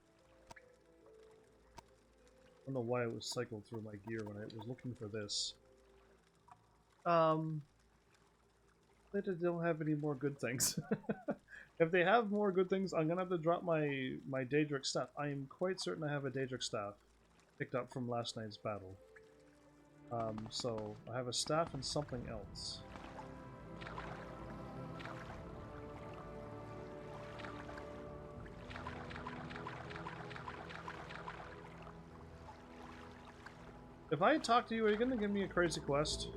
don't know why it was cycled through my gear when I was looking for this. They don't have any more good things. If they have more good things, I'm gonna have to drop my Daedric Staff. I am quite certain I have a Daedric Staff picked up from last night's battle. So I have a staff and something else. If I talk to you, are you going to give me a crazy quest?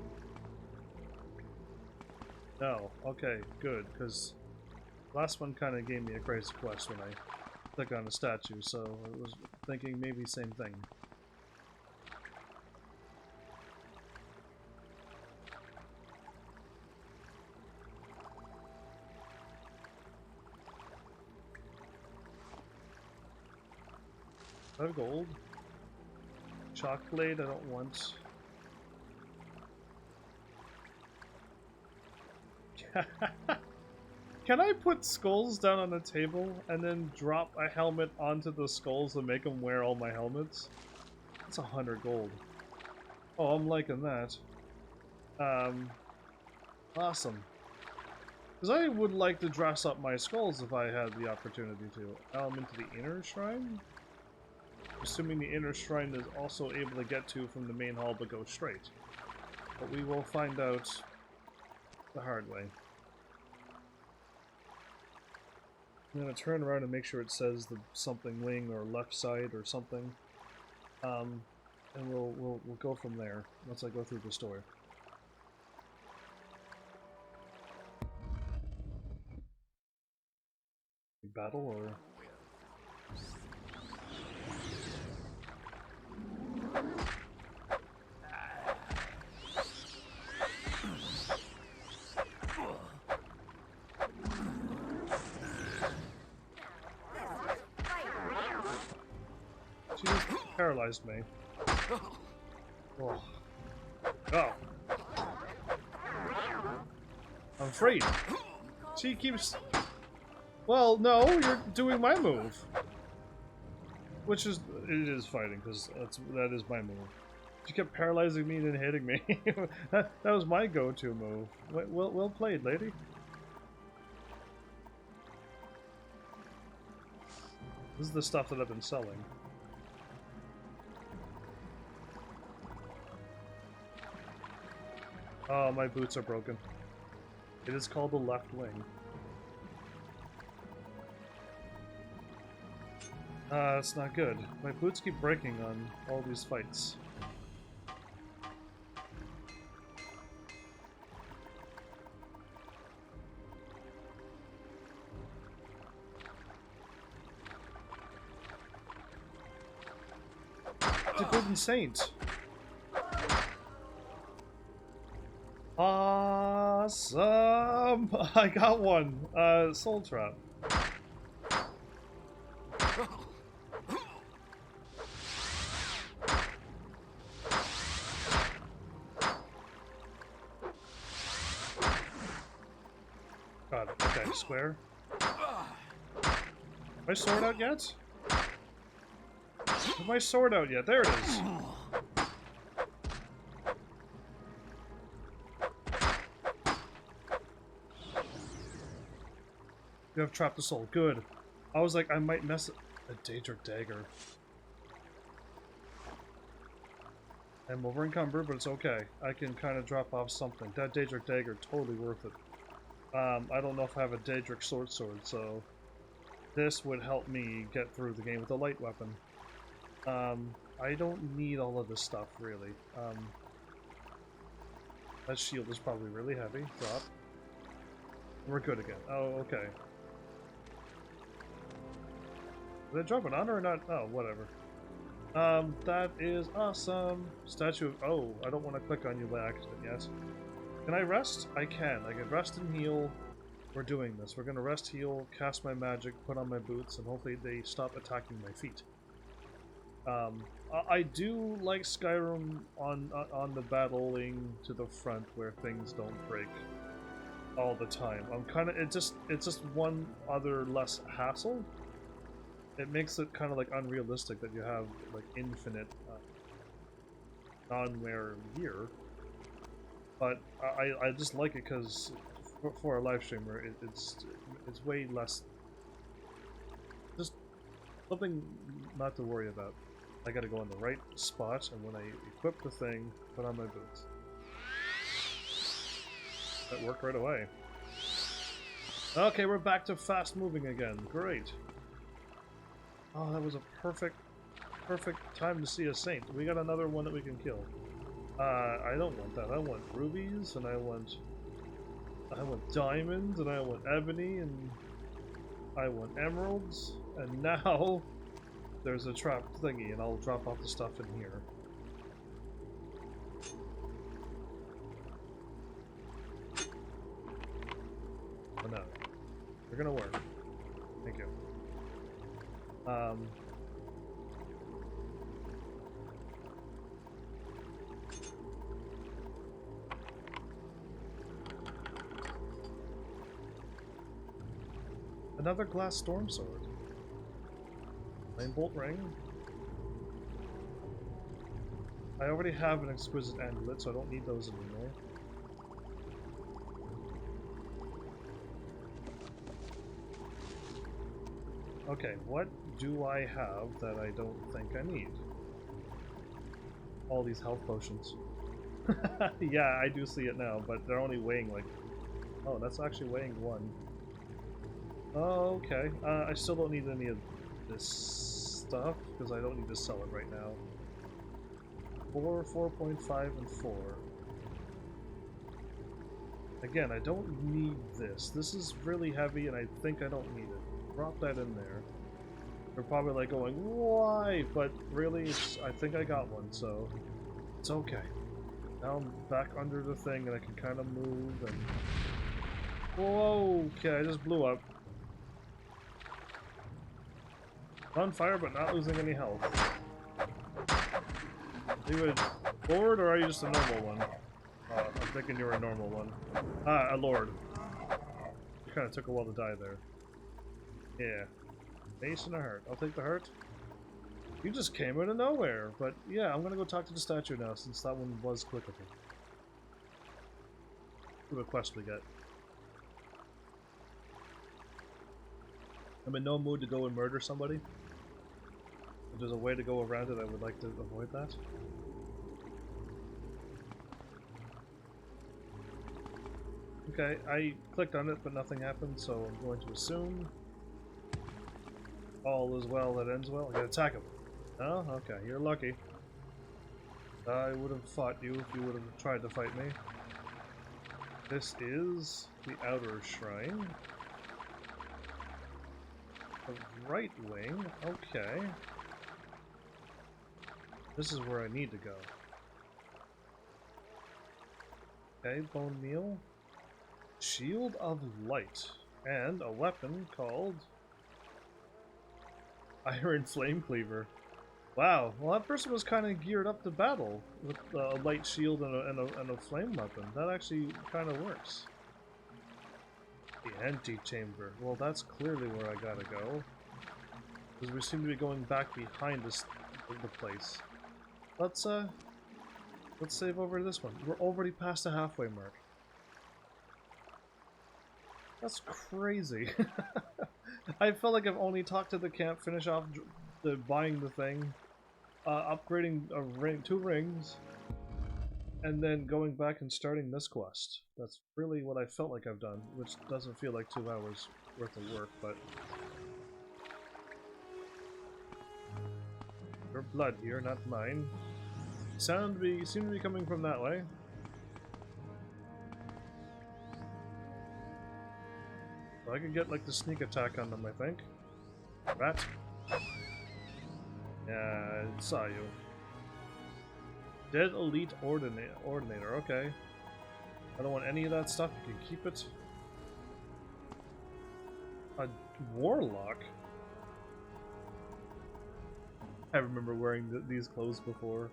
No. Okay, good, because last one kind of gave me a crazy quest when I click on a statue, so I was thinking maybe same thing. I have gold. Chalk blade I don't want. Can I put skulls down on a table and then drop a helmet onto the skulls and make them wear all my helmets? That's 100 gold. Oh, I'm liking that. Awesome. Because I would like to dress up my skulls if I had the opportunity to. Now I'm into the inner shrine? Assuming the inner shrine is also able to get to from the main hall but go straight. But we will find out the hard way. I'm going to turn around and make sure it says the something wing or left side or something. And we'll go from there once I go through this door. Battle or... paralyzed me. Oh. Oh. I'm afraid. She keeps... Well, no, you're doing my move. Which is... It is fighting, because that is my move. She kept paralyzing me and then hitting me. that was my go-to move. Well played, lady. This is the stuff that I've been selling. Oh, my boots are broken. It is called the left wing. That's not good. My boots keep breaking on all these fights. The Golden Saint! Awesome! I got one! Soul Trap. Got it. Okay, square. My sword out yet? Is my sword out yet? There it is! You have trapped the soul. Good. I was like, I might mess it. A Daedric dagger. I'm over encumbered, but it's okay. I can kind of drop off something. That Daedric dagger, totally worth it. I don't know if I have a Daedric sword, so this would help me get through the game with a light weapon. I don't need all of this stuff, really. That shield is probably really heavy. Drop. We're good again. Oh, okay. Did I drop an honor or not? Oh, whatever. That is awesome. Statue of... Oh, I don't want to click on you by accident, yes. Can I rest? I can. I can rest and heal. We're doing this. We're going to rest, heal, cast my magic, put on my boots, and hopefully they stop attacking my feet. I do like Skyrim on the battling to the front where things don't break all the time. I'm kind of... It's just one other less hassle. It makes it kind of like unrealistic that you have like infinite non-wear gear, but I just like it because for a live streamer it's way less, just something not to worry about. I gotta go in the right spot, and when I equip the thing, put on my boots. That worked right away. Okay, we're back to fast moving again. Great. Oh, that was a perfect time to see a saint. We got another one that we can kill. I don't want that. I want rubies, and I want diamonds, and I want ebony, and I want emeralds, and now there's a trap thingy, and I'll drop off the stuff in here. Oh no. They're gonna work. Thank you. Another glass storm sword. Flame bolt ring. I already have an exquisite amulet, so I don't need those anymore. Okay, what do I have that I don't think I need? All these health potions. Yeah, I do see it now, but they're only weighing like... Oh, that's actually weighing 1. Oh, okay. I still don't need any of this stuff, because I don't need to sell it right now. 4, 4.5, and 4. Again, I don't need this. This is really heavy, and I think I don't need it. Drop that in there. They're probably like going, why? But really, I think I got one, so it's okay. Now I'm back under the thing, and I can kind of move, and... Whoa, okay, I just blew up. On fire, but not losing any health. Are you a lord or are you just a normal one? I'm thinking you're a normal one. Ah, a lord. You kind of took a while to die there. Yeah. Ace and a heart. I'll take the heart. You just came out of nowhere, but yeah, I'm gonna go talk to the statue now since that one was clickable. What a quest we get. I'm in no mood to go and murder somebody. If there's a way to go around it, I would like to avoid that. Okay, I clicked on it, but nothing happened, so I'm going to assume all is well that ends well. I gotta attack him. Oh, okay, you're lucky. I would have fought you if you would have tried to fight me. This is the outer shrine. The right wing, okay. This is where I need to go. Okay, bone meal. Shield of Light. And a weapon called Iron Flame Cleaver. Wow, well that person was kind of geared up to battle with a light shield and a flame weapon. That actually kind of works. The antechamber. Well, that's clearly where I gotta go. Because we seem to be going back behind this the place. Let's save over this one. We're already past the halfway mark. That's crazy. I felt like I've only talked to the camp, finish off buying the thing, upgrading a ring, 2 rings, and then going back and starting this quest. That's really what I felt like I've done, which doesn't feel like 2 hours worth of work, but... Your blood here, not mine. Seem to be coming from that way. So I could get like the sneak attack on them, I think. Rat. Yeah, I saw you. Dead Elite Ordinator, okay. I don't want any of that stuff, you can keep it. A Warlock? I remember wearing these clothes before.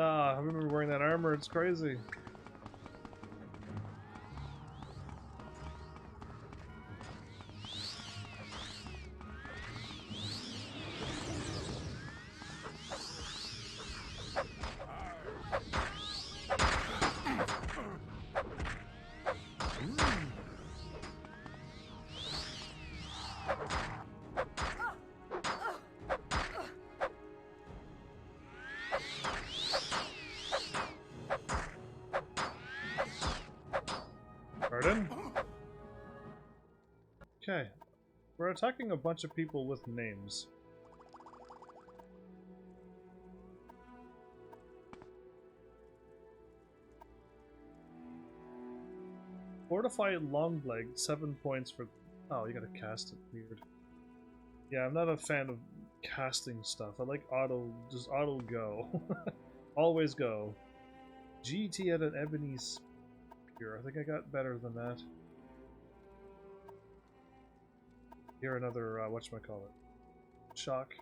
Ah, I remember wearing that armor, it's crazy. Pardon? Okay. We're attacking a bunch of people with names. Fortified Longleg, 7 points for... Oh, you gotta cast it. Weird. Yeah, I'm not a fan of casting stuff. I like just auto go. Always go. GT at an ebony spear. I think I got better than that. Here another, whatchamacallit. Shock,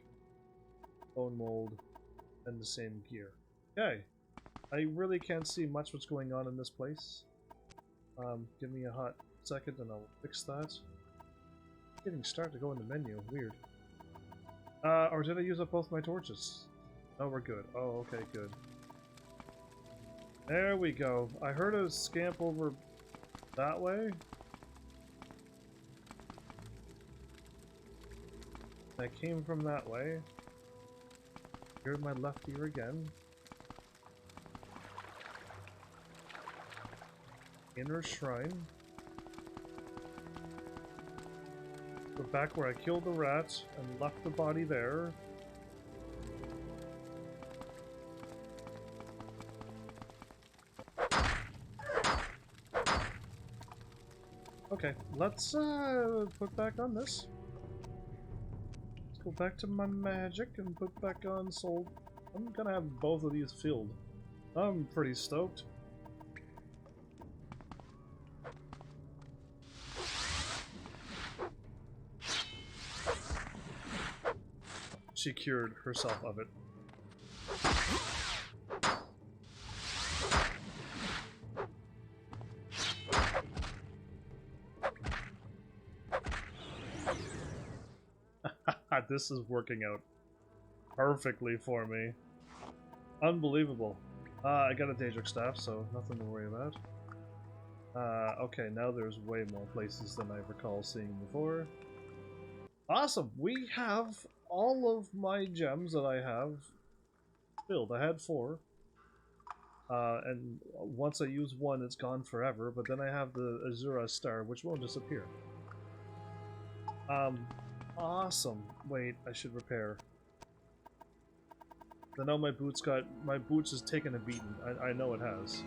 bone mold, and the same gear. Okay. I really can't see much what's going on in this place. Give me a hot second and I'll fix that. Getting start to go in the menu. Weird. Or did I use up both my torches? Oh, we're good. Oh, okay, good. There we go. I heard a scamp over that way. I came from that way. Here's my left ear again. Inner shrine. Go back where I killed the rat and left the body there. Okay, let's put back on this. Let's go back to my magic and put back on soul. I'm gonna have both of these filled. I'm pretty stoked. She cured herself of it. this is working out perfectly for me. Unbelievable. I got a Daedric staff, so nothing to worry about. Okay, now there's way more places than I recall seeing before. Awesome! We have all of my gems that I have filled. I had 4. And once I use one, it's gone forever, but then I have the Azura Star, which won't disappear. Awesome. Wait, I should repair. I know my boots has taken a beating. I know it has.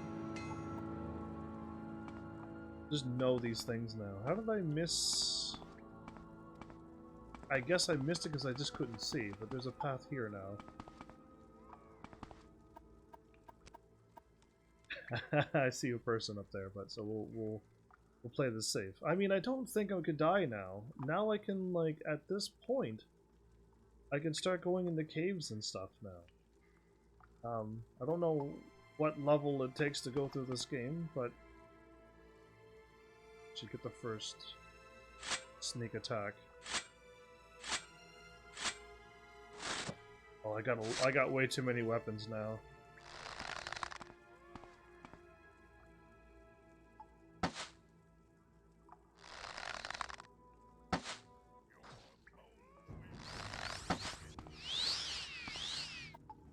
Just know these things now. How did I miss... I guess I missed it because I just couldn't see, but there's a path here now. I see a person up there, but so we'll play this safe. I mean, I don't think I could die now. Now I can, like, at this point, I can start going into caves and stuff now. I don't know what level it takes to go through this game, but should get the first sneak attack. Oh, I got way too many weapons now.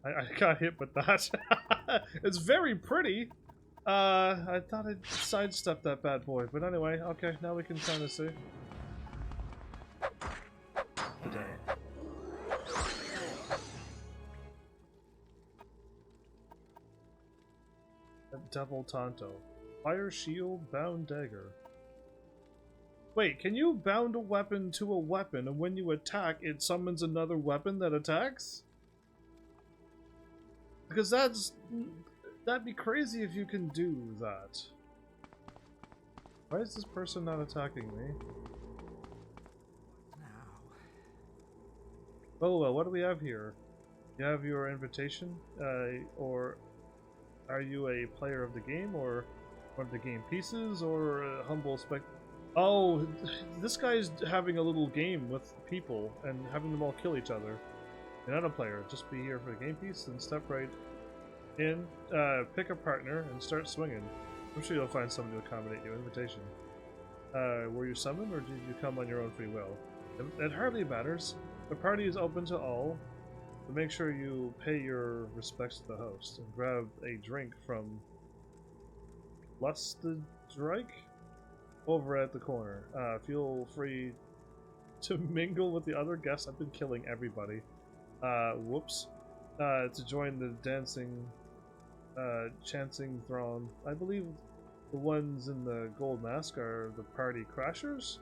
I got hit with that. It's very pretty. I thought I'd sidestep that bad boy, but anyway, okay, now we can kind of see. Devil Tonto. Fire shield, bound dagger. Wait, can you bound a weapon to a weapon, and when you attack, it summons another weapon that attacks? Because that'd be crazy if you can do that. Why is this person not attacking me? Oh well, what do we have here? You have your invitation, or are you a player of the game, or one of the game pieces, or a humble spec? Oh, this guy's having a little game with people and having them all kill each other. You're not a player, just be here for the game piece and step right in, pick a partner and start swinging. I'm sure you'll find someone to accommodate your invitation. Were you summoned or did you come on your own free will? It hardly matters. The party is open to all, but make sure you pay your respects to the host and grab a drink from Lustedrike over at the corner. Feel free to mingle with the other guests. I've been killing everybody. Whoops. To join the dancing, chancing throng. I believe the ones in the gold mask are the party crashers?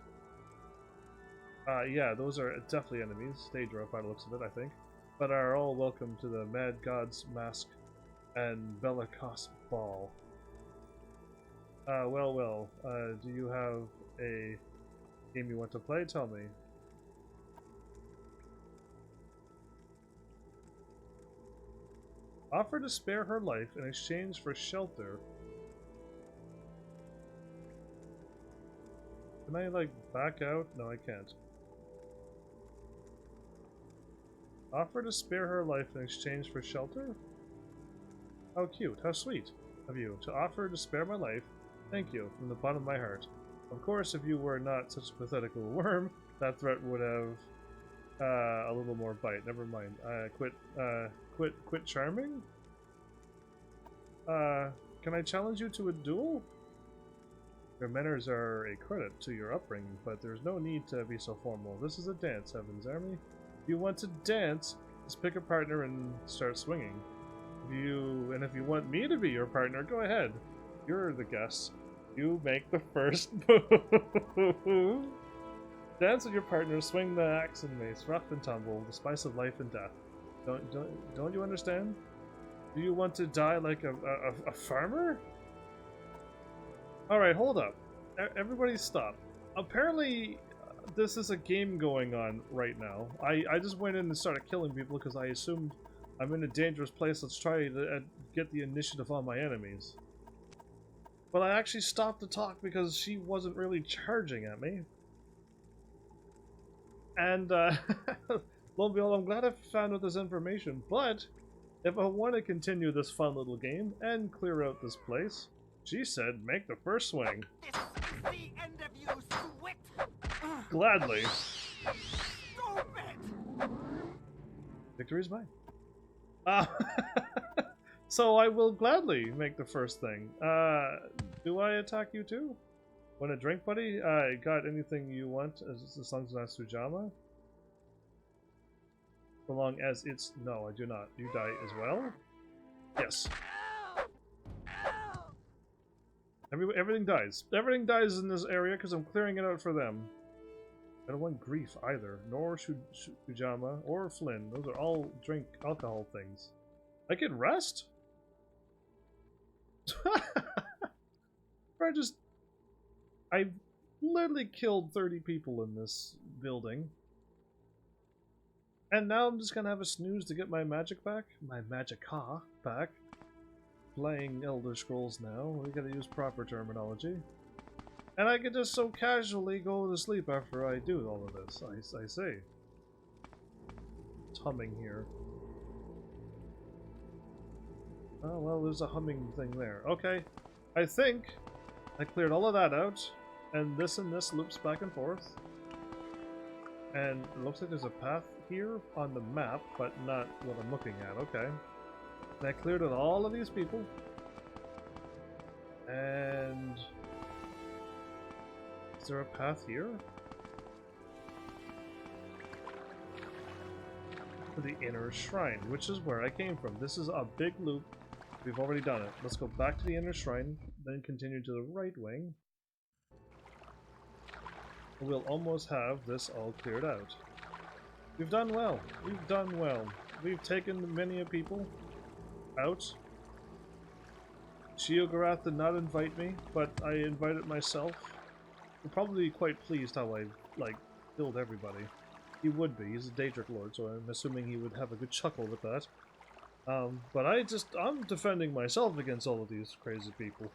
Yeah, those are definitely enemies. Daedra, by the looks of it, I think. But are all welcome to the Mad God's Mask and Bellicose Ball. Well, do you have a game you want to play? Tell me. Offer to spare her life in exchange for shelter. Can I, like, back out? No, I can't. Offer to spare her life in exchange for shelter? How cute. How sweet of you to offer to spare my life. Thank you, from the bottom of my heart. Of course, if you were not such a pathetic little worm, that threat would have a little more bite. Never mind. Quit charming? Can I challenge you to a duel? Your manners are a credit to your upbringing, but there's no need to be so formal. This is a dance, HEAVENSARMY. If you want to dance, just pick a partner and start swinging. If you want me to be your partner, go ahead. You're the guest. You make the first move. Dance with your partner, swing the axe and mace, rough and tumble, the spice of life and death. Don't you understand? Do you want to die like a farmer? Alright, hold up. Everybody stop. Apparently, this is a game going on right now. I just went in and started killing people because I assumed I'm in a dangerous place. Let's try to get the initiative on my enemies. But I actually stopped to talk because she wasn't really charging at me. And Lo and behold, I'm glad I found out this information, but if I want to continue this fun little game and clear out this place, she said make the first swing. This is the end of you, Swit! Gladly. Stupid! Victory is mine. So I will gladly make the first thing. Do I attack you too? Want a drink, buddy? I got anything you want as long as it's not Sujama? So long as it's... No, I do not. You die as well? Yes. Everything dies. Everything dies in this area because I'm clearing it out for them. I don't want grief either, nor Sujama or Flynn. Those are all drink alcohol things. I can rest? I literally killed 30 people in this building. And now I'm just gonna have a snooze to get my magic back? My magica back. Playing Elder Scrolls now. We gotta use proper terminology. And I could just so casually go to sleep after I do all of this, I see. It's humming here. Oh, well, there's a humming thing there. Okay, I think I cleared all of that out, and this loops back and forth. And it looks like there's a path here on the map, but not what I'm looking at. Okay. And I cleared out all of these people. And... is there a path here? To the inner shrine, which is where I came from. This is a big loop. We've already done it. Let's go back to the inner shrine, then continue to the right wing. We'll almost have this all cleared out. We've done well. We've done well. We've taken many people out. Sheogorath did not invite me, but I invited myself. You're probably quite pleased how I, like, killed everybody. He would be. He's a Daedric Lord, so I'm assuming he would have a good chuckle with that. But I'm defending myself against all of these crazy people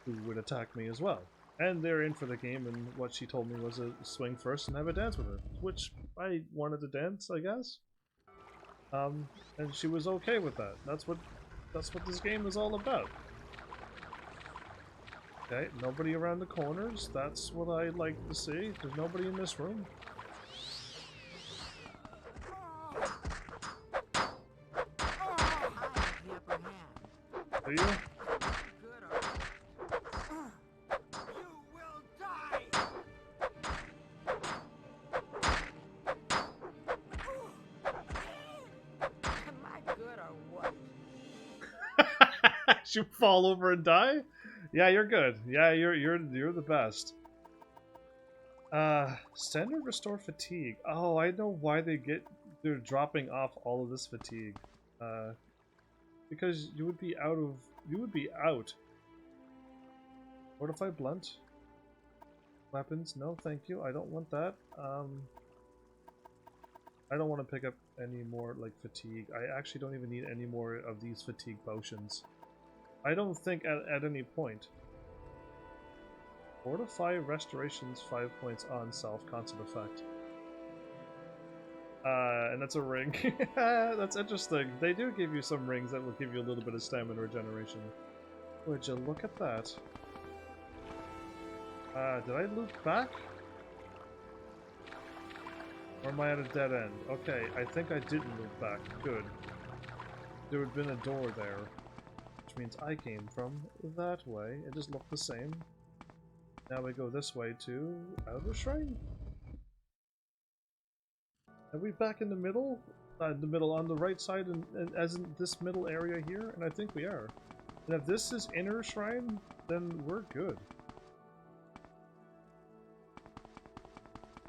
who would attack me as well. And they're in for the game, and what she told me was a swing first and have a dance with her, which I wanted to dance, I guess. And she was okay with that. That's what this game is all about. Okay, nobody around the corners. That's what I like to see. There's nobody in this room. Do you? You fall over and die? Yeah, you're good. Yeah, you're the best. Standard restore fatigue. Oh, I know why they're dropping off all of this fatigue. Because you would be out. Fortify blunt. Weapons? No, thank you. I don't want that. I don't want to pick up any more like fatigue. I actually don't even need any more of these fatigue potions. I don't think at any point. Fortify restorations 5 points on self, constant effect. And that's a ring. That's interesting. They do give you some rings that will give you a little bit of stamina regeneration. Would you look at that? Did I loop back? Or am I at a dead end? Okay, I think I didn't loop back. Good. There would have been a door there. Which means I came from that way. It just looked the same. Now we go this way to Outer Shrine. Are we back in the middle? On the right side, and as in this middle area here? And I think we are. And if this is Inner Shrine, then we're good.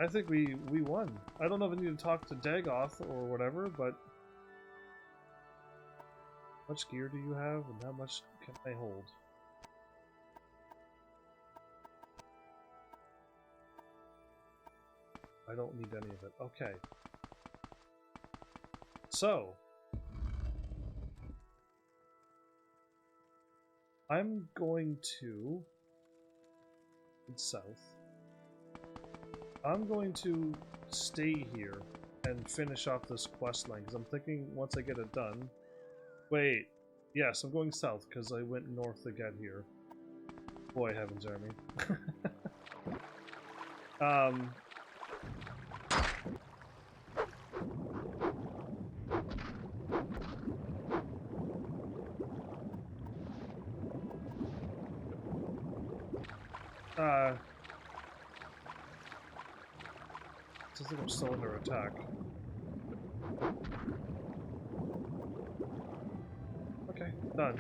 I think we won. I don't know if I need to talk to Dagoth or whatever, but... how much gear do you have, and how much can I hold? I don't need any of it. Okay. So... I'm going to... south. I'm going to stay here and finish off this quest line, because I'm thinking once I get it done... Wait, yes, I'm going south, because I went north to get here. Boy, Heaven's Army. I think I'm still under attack. Okay, done.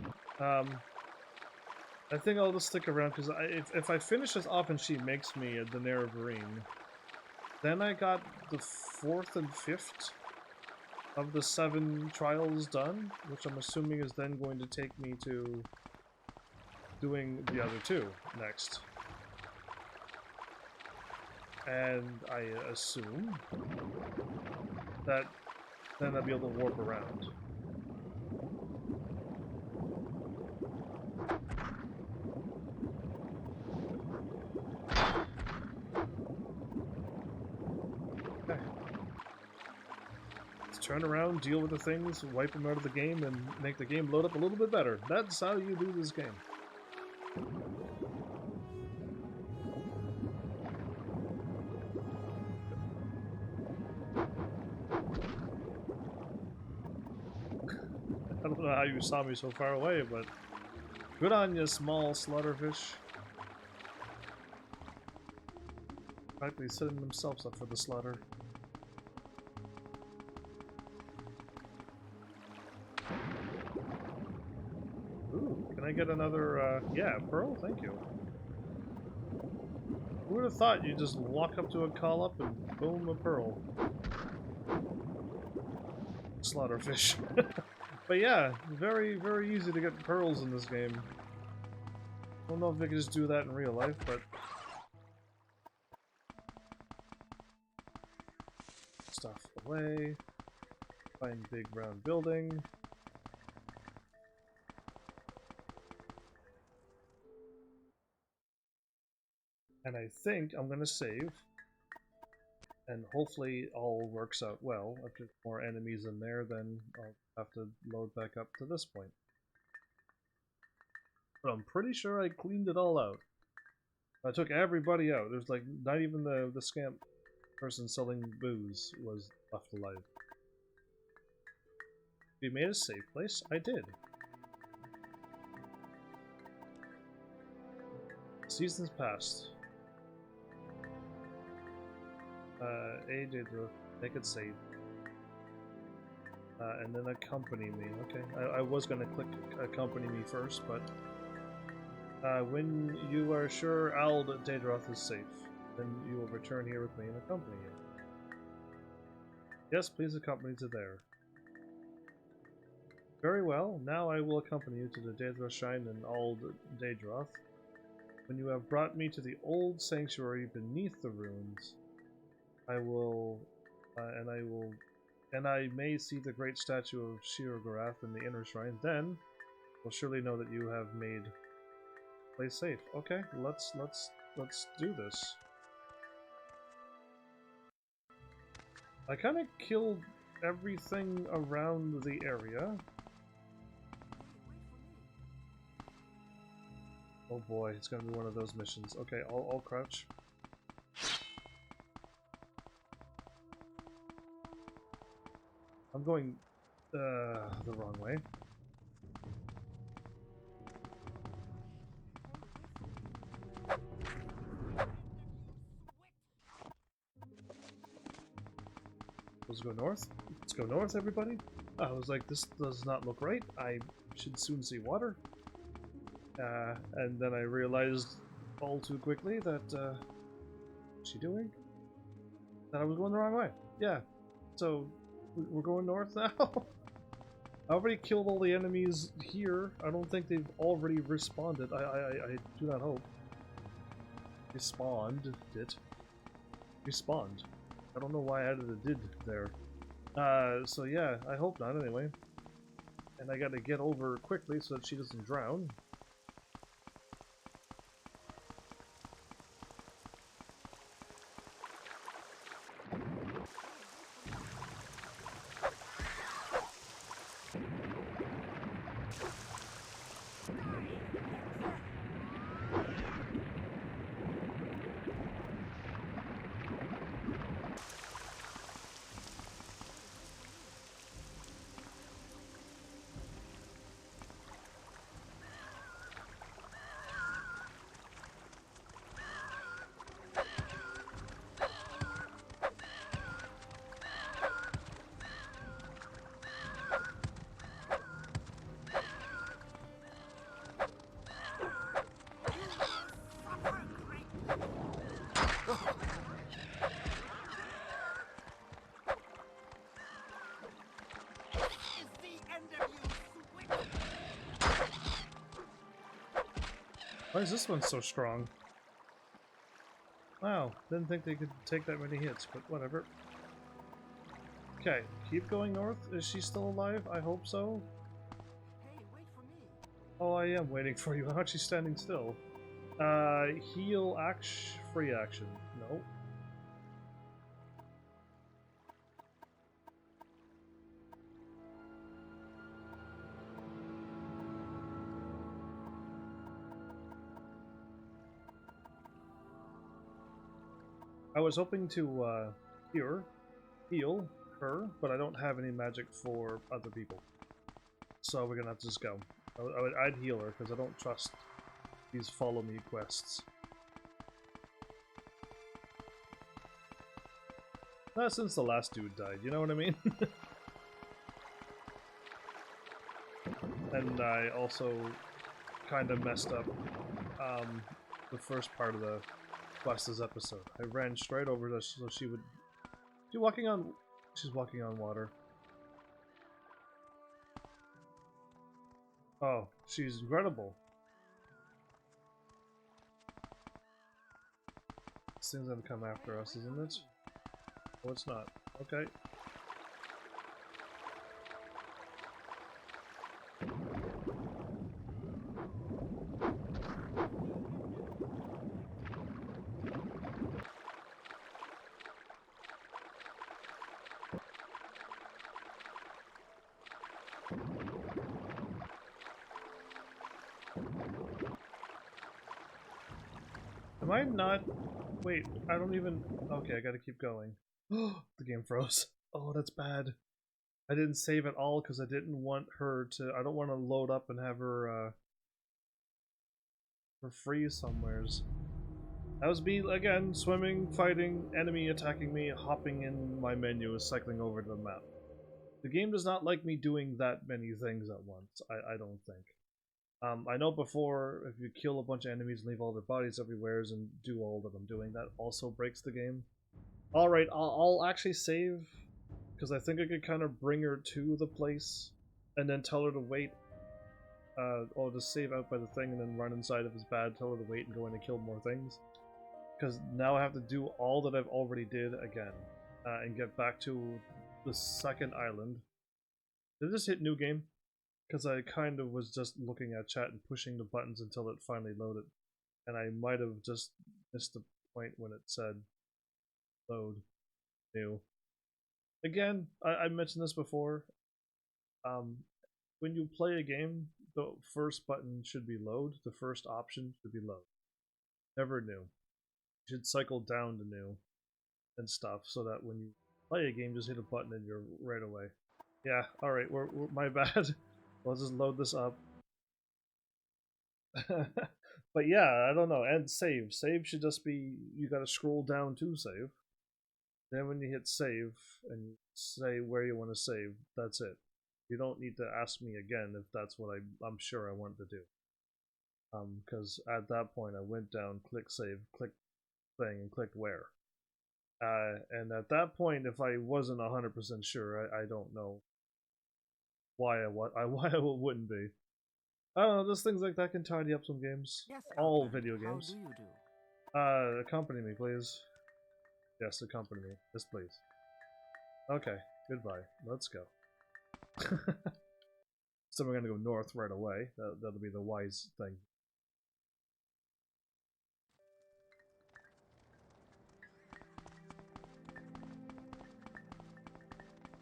I think I'll just stick around because if I finish this off and she makes me a Daenerys Vereen, then I got the 4th and 5th of the 7 trials done, which I'm assuming is then going to take me to doing the other 2 next. And I assume that then I'll be able to warp around. Okay. Let's turn around, deal with the things, wipe them out of the game, and make the game load up a little bit better. That's how you do this game. I don't know how you saw me so far away, but good on you, small slaughterfish. Practically setting themselves up for the slaughter. Ooh, can I get another, yeah, pearl? Thank you. Who would have thought you'd just walk up to a call up and boom, a pearl. Slaughterfish. But yeah, very, very easy to get pearls in this game. I don't know if they can just do that in real life, but... Stuff away. Find big round building. And I think I'm gonna save. And hopefully all works out well. If there's more enemies in there, then I'll have to load back up to this point. But I'm pretty sure I cleaned it all out. I took everybody out. There's like, not even the scamp person selling booze was left alive. We made a safe place? I did. Seasons passed. Daedra, make it safe. And then accompany me. Okay, I was gonna click accompany me first, but when you are sure Ald Daedroth is safe, then you will return here with me and accompany you. Yes, please accompany to there. Very well, now I will accompany you to the Daedra Shrine in Ald Daedroth. When you have brought me to the old sanctuary beneath the ruins, I will, and I may see the great statue of Shir-Gorath in the inner shrine. Then, we'll surely know that you have made the place safe. Okay, let's do this. I kind of killed everything around the area. Oh boy, it's gonna be one of those missions. Okay, I'll crouch. I'm going the wrong way. Let's go north. Let's go north, everybody. I was like, this does not look right. I should soon see water. And then I realized all too quickly that, what's she doing? That I was going the wrong way. Yeah. So, we're going north now? I already killed all the enemies here. I don't think they've already responded. I do not hope. Respawned it. Respawned. I don't know why I added a did there. So yeah, I hope not anyway. And I gotta get over quickly so that she doesn't drown. Why is this one so strong? Wow, didn't think they could take that many hits, but whatever. Okay, keep going north. Is she still alive? I hope so. Hey, wait for me. Oh, I am waiting for you. I'm actually standing still. Heal action, free action. No. I was hoping to heal her, but I don't have any magic for other people. So we're gonna have to just go. I'd heal her because I don't trust these follow me quests. Not since the last dude died, you know what I mean? And I also kind of messed up the first part of the quest this episode. I ran straight over to so she would... She's walking on water. Oh, she's incredible. This thing's gonna come after us, isn't it? Oh, it's not. Okay. Am I not... Wait, I don't even... Okay, I gotta keep going. The game froze. Oh, that's bad. I didn't save at all because I didn't want her to... I don't want to load up and have her, her freeze somewheres. That was me, again, swimming, fighting, enemy attacking me, hopping in my menu, cycling over to the map. The game does not like me doing that many things at once, I don't think. I know before, if you kill a bunch of enemies and leave all their bodies everywhere and do all that I'm doing, that also breaks the game. Alright, I'll actually save, because I think I could kind of bring her to the place, and then tell her to wait. Or just save out by the thing and then run inside if it's bad, tell her to wait and go in and kill more things. Because now I have to do all that I've already did again, and get back to the second island. Did I just hit new game? Because I kind of was just looking at chat and pushing the buttons until it finally loaded. And I might have just missed the point when it said load new. Again, I mentioned this before. When you play a game, the first button should be load, the first option should be load. Never new. You should cycle down to new and stuff so that when you play a game, just hit a button and you're right away. Yeah, alright, we're my bad. Let's just load this up. But yeah, I don't know. And save. Save should just be, you gotta scroll down to save. Then when you hit save and say where you want to save, that's it. You don't need to ask me again if that's what I'm sure I want to do. Because at that point I went down, click save, click thing, and clicked where. And at that point, if I wasn't 100% sure, I don't know why I wouldn't be. I don't know, just things like that can tidy up some games. Yes, All Outland. video games. How do you do? Accompany me, please. Yes, accompany me. Yes, please. Okay, goodbye. Let's go. So we're gonna go north right away. That'll be the wise thing.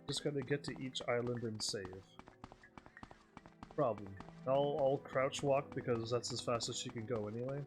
Just gotta get to each island and save. Probably. I'll crouch walk because that's as fast as she can go anyway.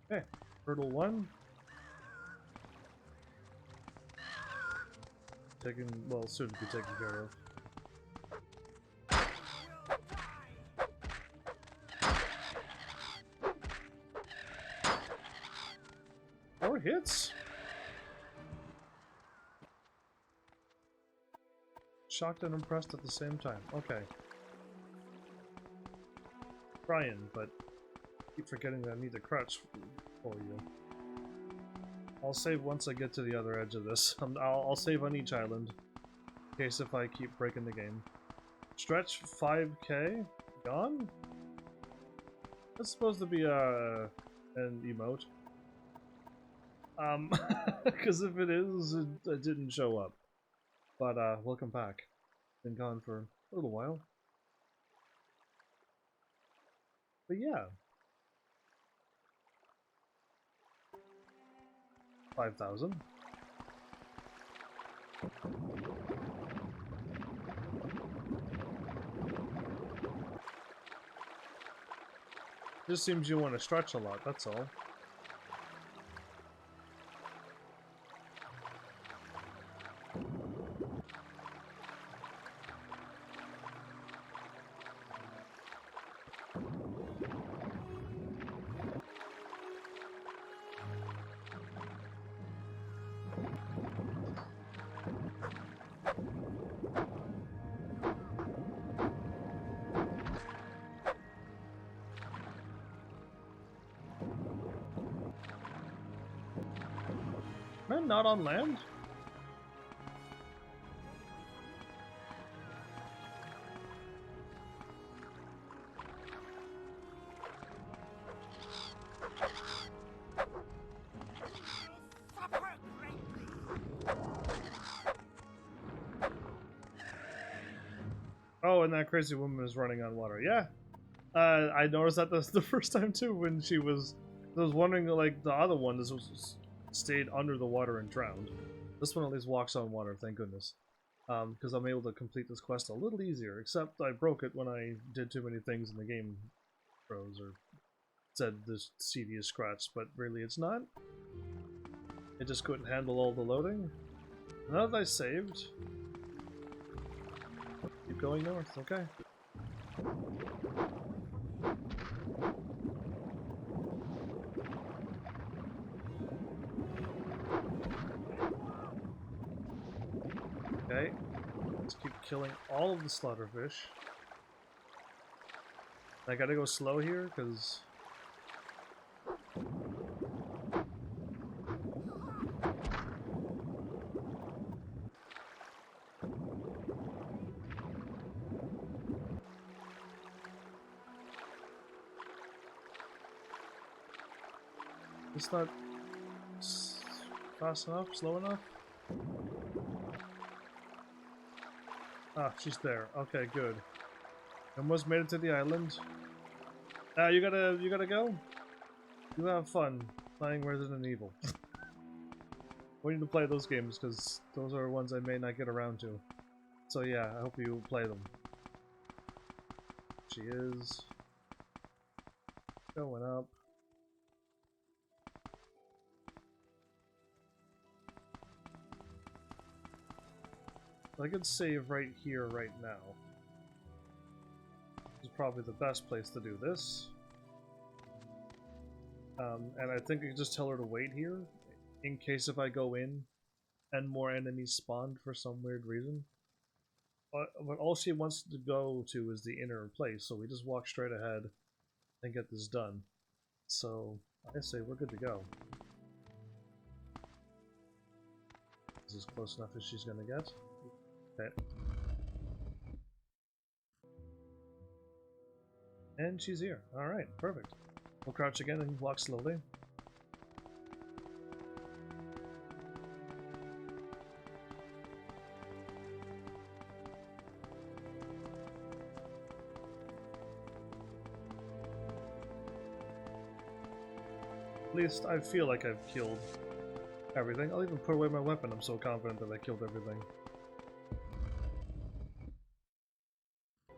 Okay, hurdle 1. Taken, well, soon to be taken care of. More hits? Shocked and impressed at the same time. Okay. Trying, but keep forgetting that I need to crouch for you. I'll save once I get to the other edge of this. I'll save on each island, in case if I keep breaking the game. Stretch 5k? Gone? That's supposed to be an emote. Because if it is, it didn't show up. But welcome back. Been gone for a little while. But yeah. 5,000. Just seems you want to stretch a lot, that's all. Man, not on land? Suffer greatly. Oh, and that crazy woman is running on water. Yeah. I noticed that the first time too when she was... I was wondering, like, the other one stayed under the water and drowned. This one at least walks on water, thank goodness. Because I'm able to complete this quest a little easier, except I broke it when I did too many things and the game froze, or said this CD is scratched, but really it's not. It just couldn't handle all the loading. Now that I saved... Keep going north, okay. Okay, let's keep killing all of the slaughterfish. I gotta go slow here, because... It's not fast enough, slow enough. Ah, she's there. Okay, good. Almost made it to the island. You gotta go. You have fun playing Resident Evil. We need to play those games because those are ones I may not get around to. So yeah, I hope you play them. She is going up. I could save right here, right now. This is probably the best place to do this. And I think I can just tell her to wait here, in case if I go in, and more enemies spawned for some weird reason. But all she wants to go to is the inner place, so we just walk straight ahead and get this done. So, I say we're good to go. Is this close enough as she's gonna get? Okay. And she's here. Alright, perfect. We'll crouch again and walk slowly. least I feel like I've killed everything. I'll even put away my weapon. I'm so confident that I killed everything.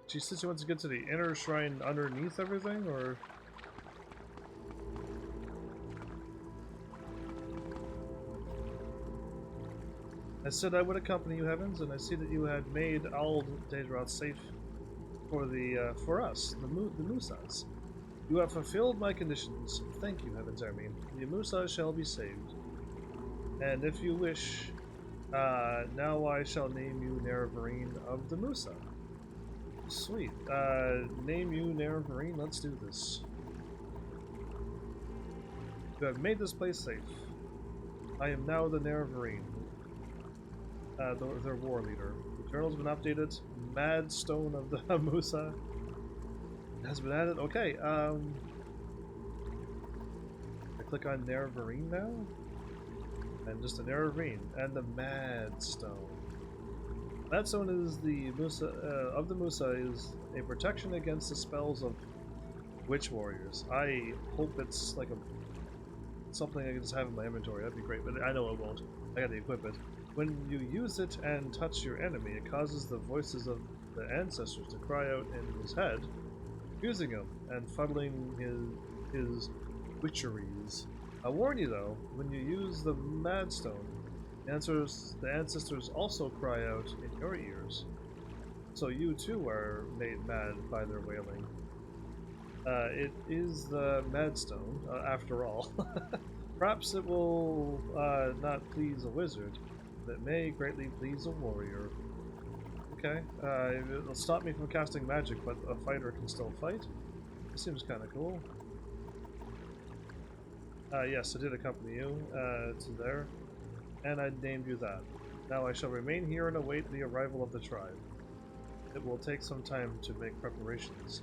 She says she wants to get to the inner shrine underneath everything, or... I said I would accompany you, Heavens, and I see that you had made Ald Daedroth safe for the for us, the Musas. You have fulfilled my conditions. Thank you, HEAVENSARMY. The Musas shall be saved. And if you wish, now I shall name you Nerevarine of the Musa. Sweet. Name you Nerevarine. Let's do this. You have made this place safe. I am now the Nerevarine. Their war leader. The journal's been updated. Mad Stone of the Musa has been added. Okay, I click on Nerevarine now. And just a Nerevarine. And the Mad Stone. Mad Stone is the Musa, of the Musa is a protection against the spells of witch warriors. I hope it's like something I can just have in my inventory. That'd be great, but I know it won't. I gotta equip it. When you use it and touch your enemy, it causes the voices of the ancestors to cry out in his head, accusing him and fuddling his witcheries. I warn you though, when you use the Mad Stone, the ancestors also cry out in your ears. So you too are made mad by their wailing. It is the Mad Stone, after all. Perhaps it will not please a wizard, but it may greatly please a warrior. Okay, it'll stop me from casting magic, but a fighter can still fight. This seems kind of cool. Yes, I did accompany you to there, and I named you that. Now I shall remain here and await the arrival of the tribe. It will take some time to make preparations.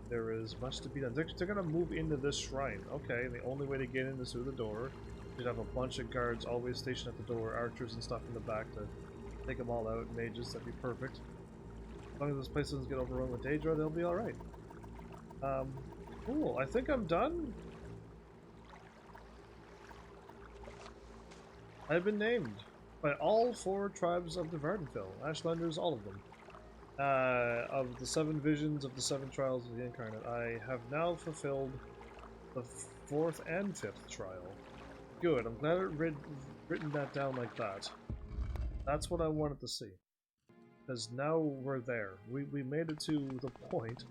There is much to be done. They're going to move into this shrine. Okay, the only way to get in is through the door. You'd have a bunch of guards always stationed at the door, archers and stuff in the back to take them all out, mages, that'd be perfect. As long as this place doesn't get overrun with Daedra, they'll be alright. Cool, I think I'm done. I've been named by all 4 tribes of the Vardenfell, Ashlanders, all of them. Of the 7 visions of the 7 trials of the Incarnate, I have now fulfilled the 4th and 5th trial. Good, I'm glad it written that down like that. That's what I wanted to see. Because now we're there. We made it to the point.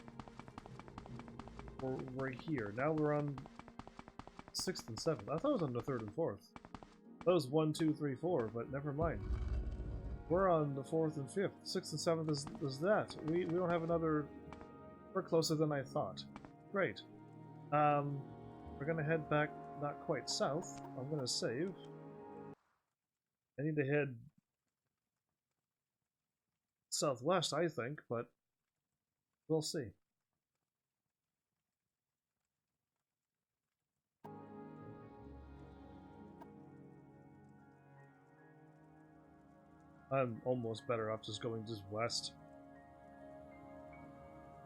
We're here. Now we're on 6th and 7th. I thought it was on the 3rd and 4th. That was 1, 2, 3, 4, but never mind. We're on the 4th and 5th. 6th and 7th is that. We don't have another... We're closer than I thought. Great. We're gonna head back not quite south. I'm gonna save. I need to head southwest, I think, but we'll see. I'm almost better off just going just west.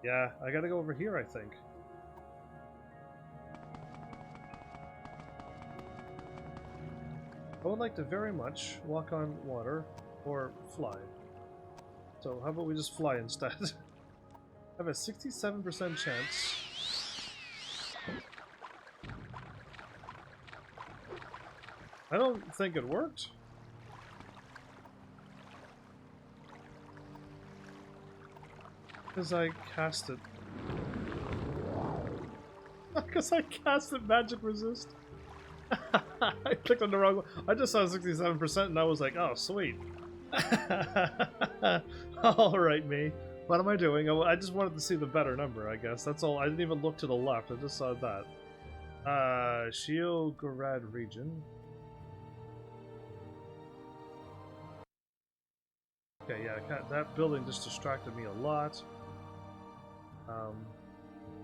Yeah, I gotta go over here, I think. I would like to very much walk on water or fly. So how about we just fly instead? I have a 67% chance. I don't think it worked. Because I cast it. Because I cast it magic resist. I clicked on the wrong one. I just saw 67% and I was like, oh, sweet. Alright, me. What am I doing? I just wanted to see the better number, I guess. That's all. I didn't even look to the left. I just saw that. Shiogorad region. Okay, yeah, that building just distracted me a lot.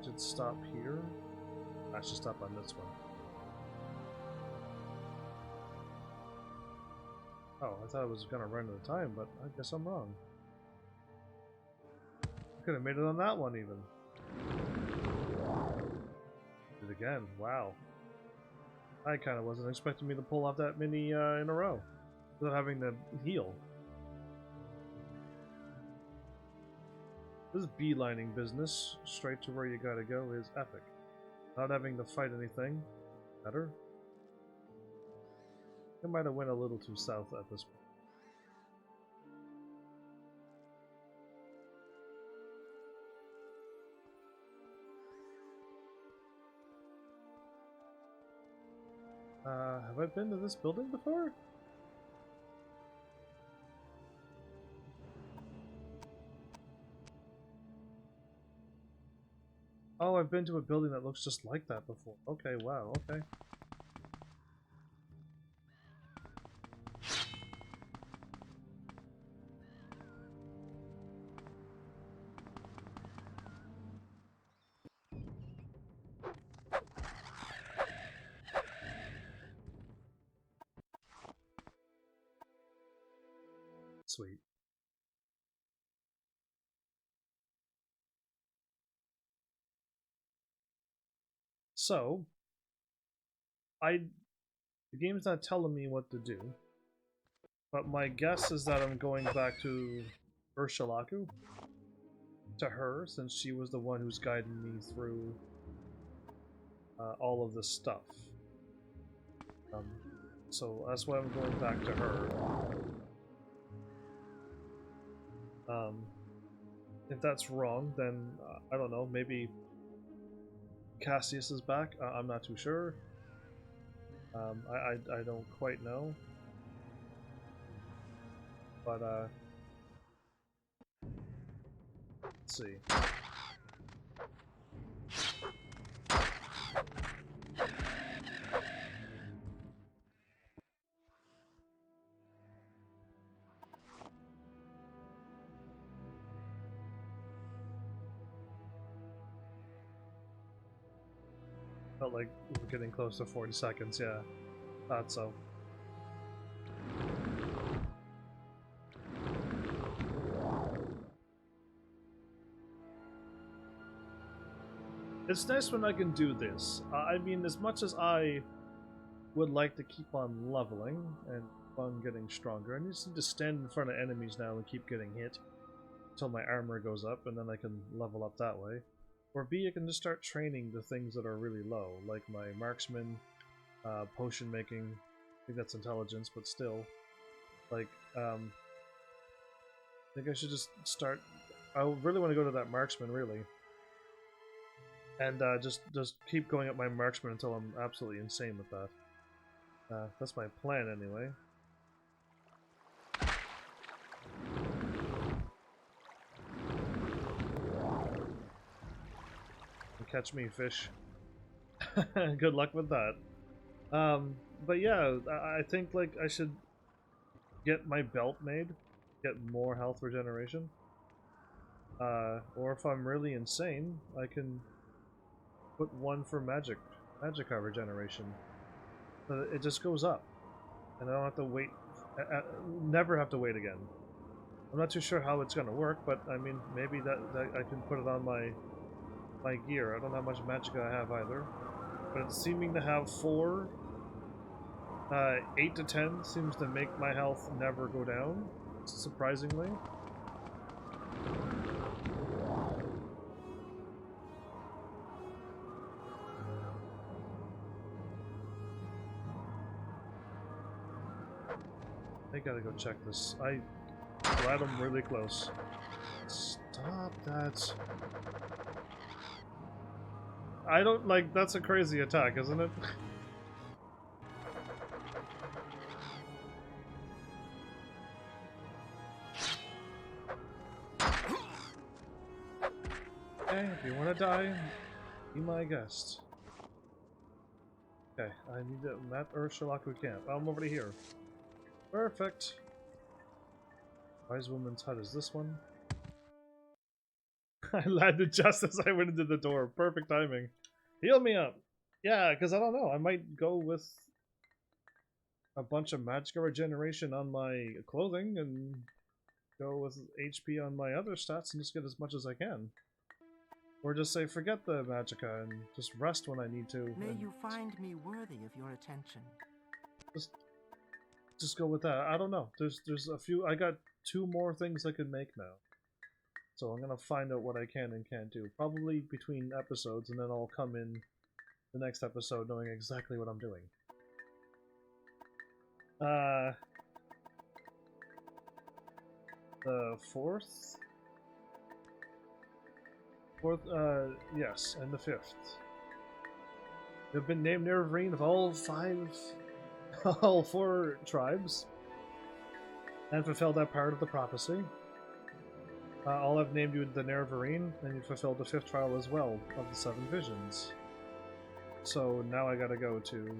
Should stop here. I should stop on this one. Oh, I thought I was gonna run out of time, but I guess I'm wrong. I could have made it on that one even. Did it again, wow. I kind of wasn't expecting me to pull off that many in a row without having to heal. This beelining business, straight to where you gotta go, is epic. Not having to fight anything. Better. I might have went a little too south at this point. Have I been to this building before? Oh, I've been to a building that looks just like that before. Okay, wow, okay. Sweet. So, the game's not telling me what to do, but my guess is that I'm going back to Ursulaku, to her, since she was the one who's guiding me through all of this stuff. So that's why I'm going back to her. If that's wrong, then I don't know, maybe Cassius is back? I'm not too sure. I don't quite know. But, let's see. Felt like we're getting close to 40 seconds, yeah. Thought so. It's nice when I can do this. I mean, as much as I would like to keep on leveling and on getting stronger, I just need to stand in front of enemies now and keep getting hit until my armor goes up, and then I can level up that way. Or B, I can just start training the things that are really low, like my marksman, potion making. I think that's intelligence, but still. Like, I think I should just start. I really want to go to that marksman, really. And just keep going up my marksman until I'm absolutely insane with that. That's my plan, anyway. Catch me, fish. Good luck with that. But yeah, I think like I should get my belt made, get more health regeneration. Or if I'm really insane, I can put one for magic regeneration. It just goes up, and I don't have to wait. Never have to wait again. I'm not too sure how it's gonna work, but I mean, maybe that I can put it on my gear. I don't know how much magicka I have either, but it's seeming to have 4. 8 to 10 seems to make my health never go down, surprisingly. I gotta go check this. I'm glad I'm really close. Stop that. I don't like, that's a crazy attack, isn't it? Okay, if you want to die, be my guest. Okay, I need to map Ursulaku camp. I'm over to here. Perfect. Wise woman's hut is this one. I landed just as I went into the door. Perfect timing. Heal me up. Yeah, because I don't know. I might go with a bunch of magicka regeneration on my clothing and go with HP on my other stats and just get as much as I can. Or just say, forget the magicka and just rest when I need to. May and you find me worthy of your attention. just go with that. I don't know. There's a few. I got 2 more things I could make now. So I'm gonna find out what I can and can't do. Probably between episodes, and then I'll come in the next episode knowing exactly what I'm doing. The fourth? Yes, and the 5th. They've been named Nervarine of all 4 tribes, and fulfilled that part of the prophecy. All have named you the Nervarine, and you fulfilled the 5th trial as well of the 7 visions. So now I gotta go to...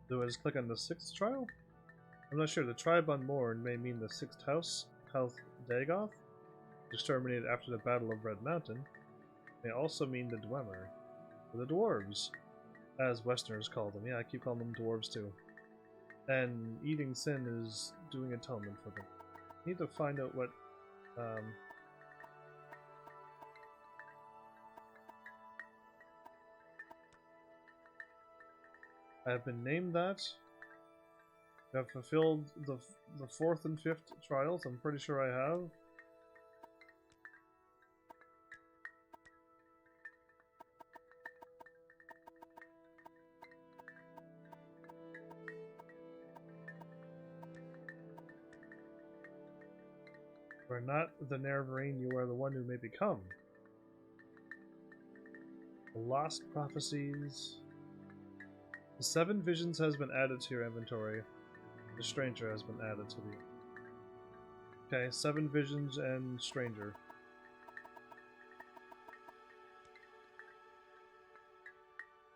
Do I just click on the 6th trial? I'm not sure. The tribe on Morn may mean the 6th house, House Dagoth, exterminated after the Battle of Red Mountain. May also mean the Dwemer, or the Dwarves, as Westerners call them. Yeah, I keep calling them Dwarves too. And eating sin is doing atonement for them. I need to find out what... I have been named that. I have fulfilled the 4th and 5th trials. I'm pretty sure I have. You are not the Nervarine, you are the one who may become. The Lost Prophecies. The 7 visions has been added to your inventory. The Stranger has been added to the... Okay, 7 visions and Stranger.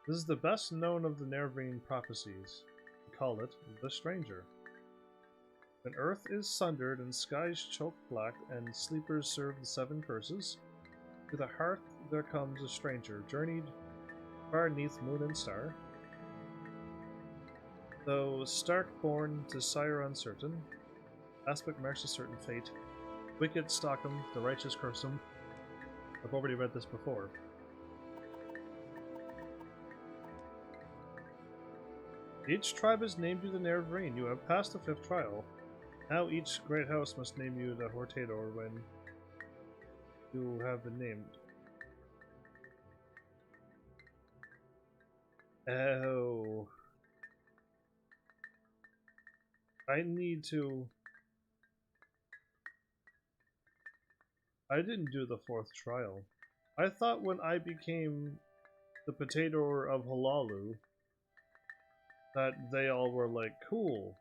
This is the best known of the Nervarine prophecies. We call it the Stranger. When earth is sundered and skies choke black and sleepers serve the 7 curses, to the hearth there comes a stranger, journeyed far neath moon and star. Though stark-born to sire uncertain, aspect marks a certain fate. Wicked stalk him, the righteous curse him. I've already read this before. Each tribe has named you the Nervarine. You have passed the 5th trial. Now each great house must name you the Hortador when you have been named. Oh. I need to... I didn't do the 4th trial. I thought when I became the Potato of Halalu that they all were like, cool.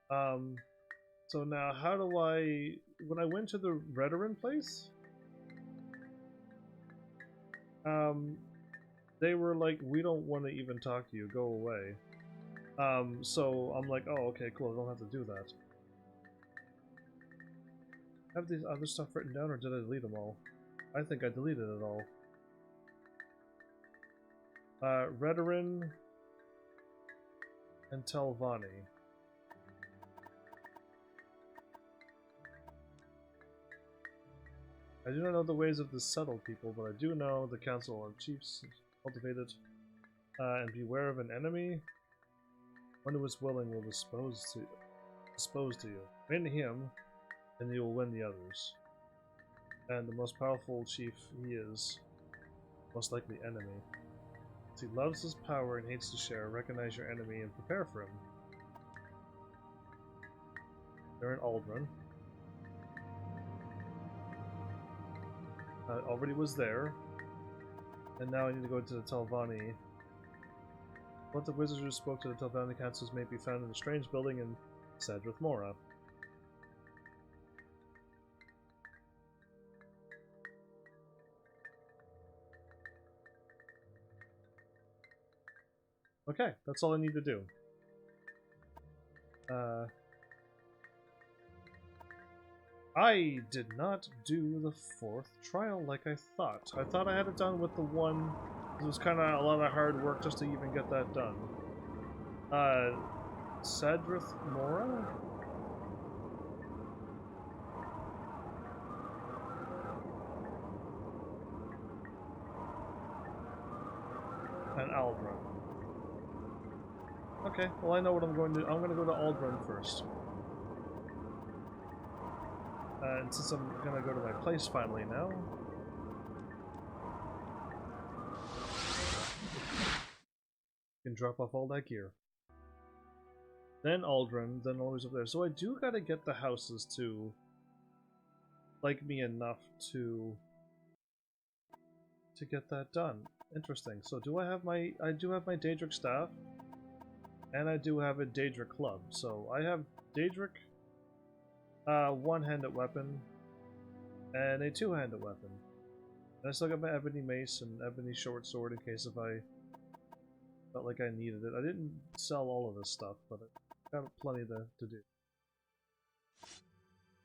So now how do I... When I went to the Regeneration place, they were like, we don't want to even talk to you, go away. So I'm like, oh, okay, cool, I don't have to do that. Have these other stuff written down, or did I delete them all? I think I deleted it all. Regeneration and Telvanni. I do not know the ways of the settled people, but I do know the Council of Chiefs cultivated. And beware of an enemy. One who is willing will dispose to you. Win him, and you will win the others. And the most powerful chief he is, most likely enemy. If he loves his power and hates to share, recognize your enemy and prepare for him. They're in Aldrin. I already was there. And now I need to go to the Telvanni. What the wizards who spoke to the Telvanni councils may be found in a strange building in Sadrith Mora. Okay, that's all I need to do. I did not do the 4th trial like I thought. I thought I had it done with the one. It was kind of a lot of hard work just to even get that done. Sadrith Mora? And Aldrun. Okay, well I know what I'm going to do. I'm going to go to Aldrun first. And since I'm going to go to my place finally now... can drop off all that gear. Then Aldrun, then always up there. So I do gotta get the houses to like me enough to get that done. Interesting. So do I have my... I do have my Daedric staff, and I do have a Daedric club. So I have Daedric one-handed weapon and a two-handed weapon. And I still got my Ebony Mace and Ebony Short Sword in case if I felt like I needed it. I didn't sell all of this stuff, but I got plenty to do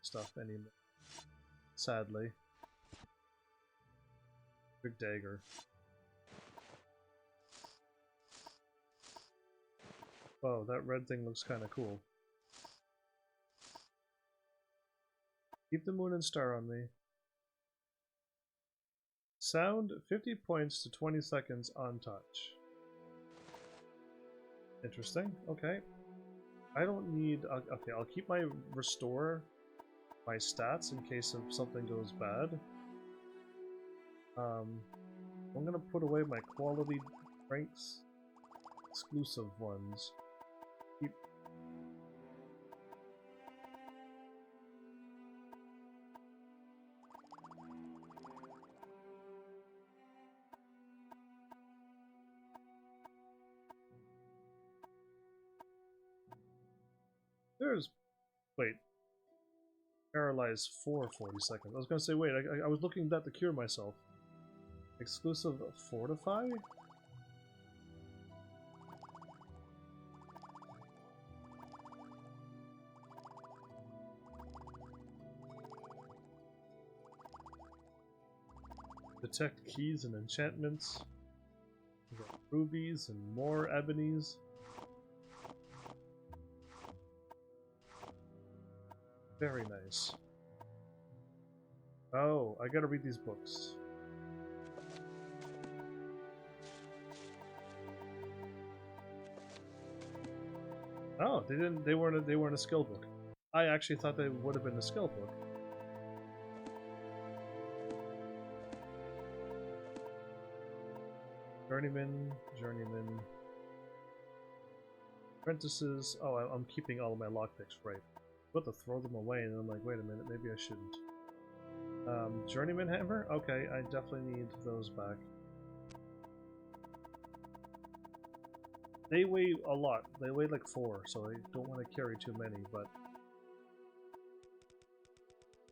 stuff anymore. Sadly. Big dagger. Oh, that red thing looks kind of cool. Keep the moon and star on me. Sound 50 points to 20 seconds on touch. Interesting. Okay. I don't need... okay, I'll keep my restore, my stats in case if something goes bad. I'm gonna put away my quality ranks, exclusive ones. Keep... There's... wait. Paralyzed for 40 seconds. I was gonna say, wait, I was looking at that to cure myself. Exclusive Fortify? Detect keys and enchantments. We got rubies and more ebonies. Very nice. Oh, I gotta read these books. Oh, they weren't a skill book. I actually thought they would have been a skill book. Journeyman. Apprentices. Oh, I'm keeping all of my lockpicks, right. I'm about to throw them away, and I'm like, wait a minute, maybe I shouldn't. Journeyman hammer? Okay, I definitely need those back. They weigh a lot. They weigh like 4, so I don't want to carry too many, but...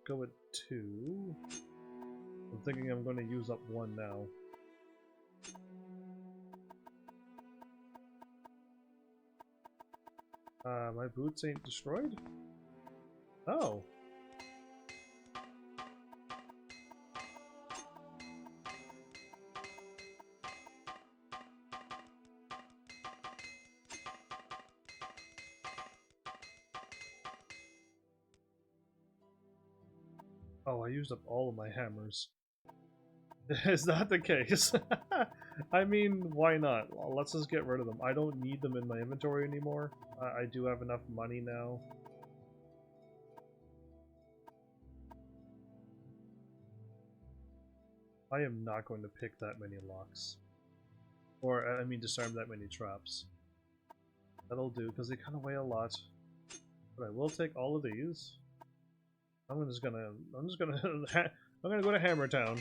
go with 2. I'm thinking I'm going to use up 1 now. My boots ain't destroyed? Oh. Oh, I used up all of my hammers. Is that the case? I mean, why not? Well, let's just get rid of them. I don't need them in my inventory anymore. I do have enough money now. I am not going to pick that many locks. Or, I mean, disarm that many traps. That'll do, because they kind of weigh a lot. But I will take all of these. I'm just gonna go to Hammer Town.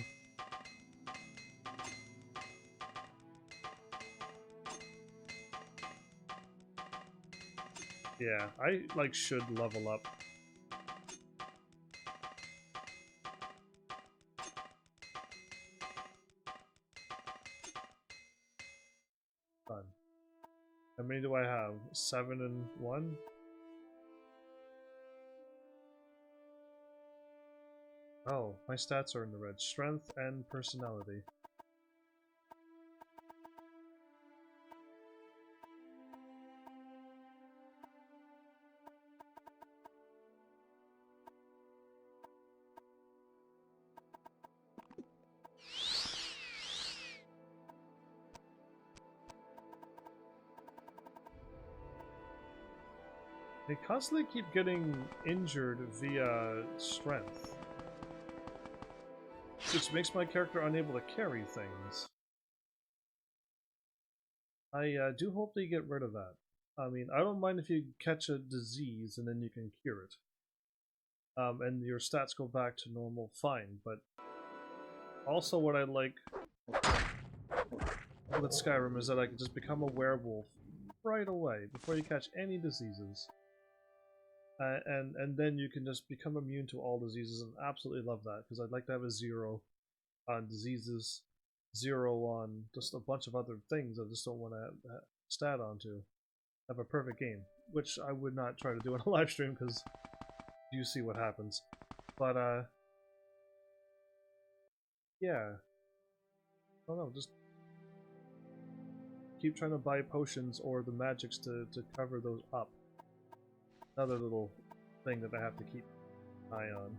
Yeah, I like should level up. Fun. How many do I have? 7 and 1? Oh, my stats are in the red. Strength and personality. They constantly keep getting injured via strength, which makes my character unable to carry things. I do hope they get rid of that. I mean, I don't mind if you catch a disease and then you can cure it. And your stats go back to normal, fine, but also what I like with Skyrim is that I can just become a werewolf right away before you catch any diseases. And then you can just become immune to all diseases, and absolutely love that, because I'd like to have a 0 on diseases, 0 on just a bunch of other things I just don't want to stat onto. Have a perfect game, which I would not try to do in a live stream, because you see what happens. But, yeah. I don't know, just keep trying to buy potions or the magics to cover those up. Another little thing that I have to keep an eye on.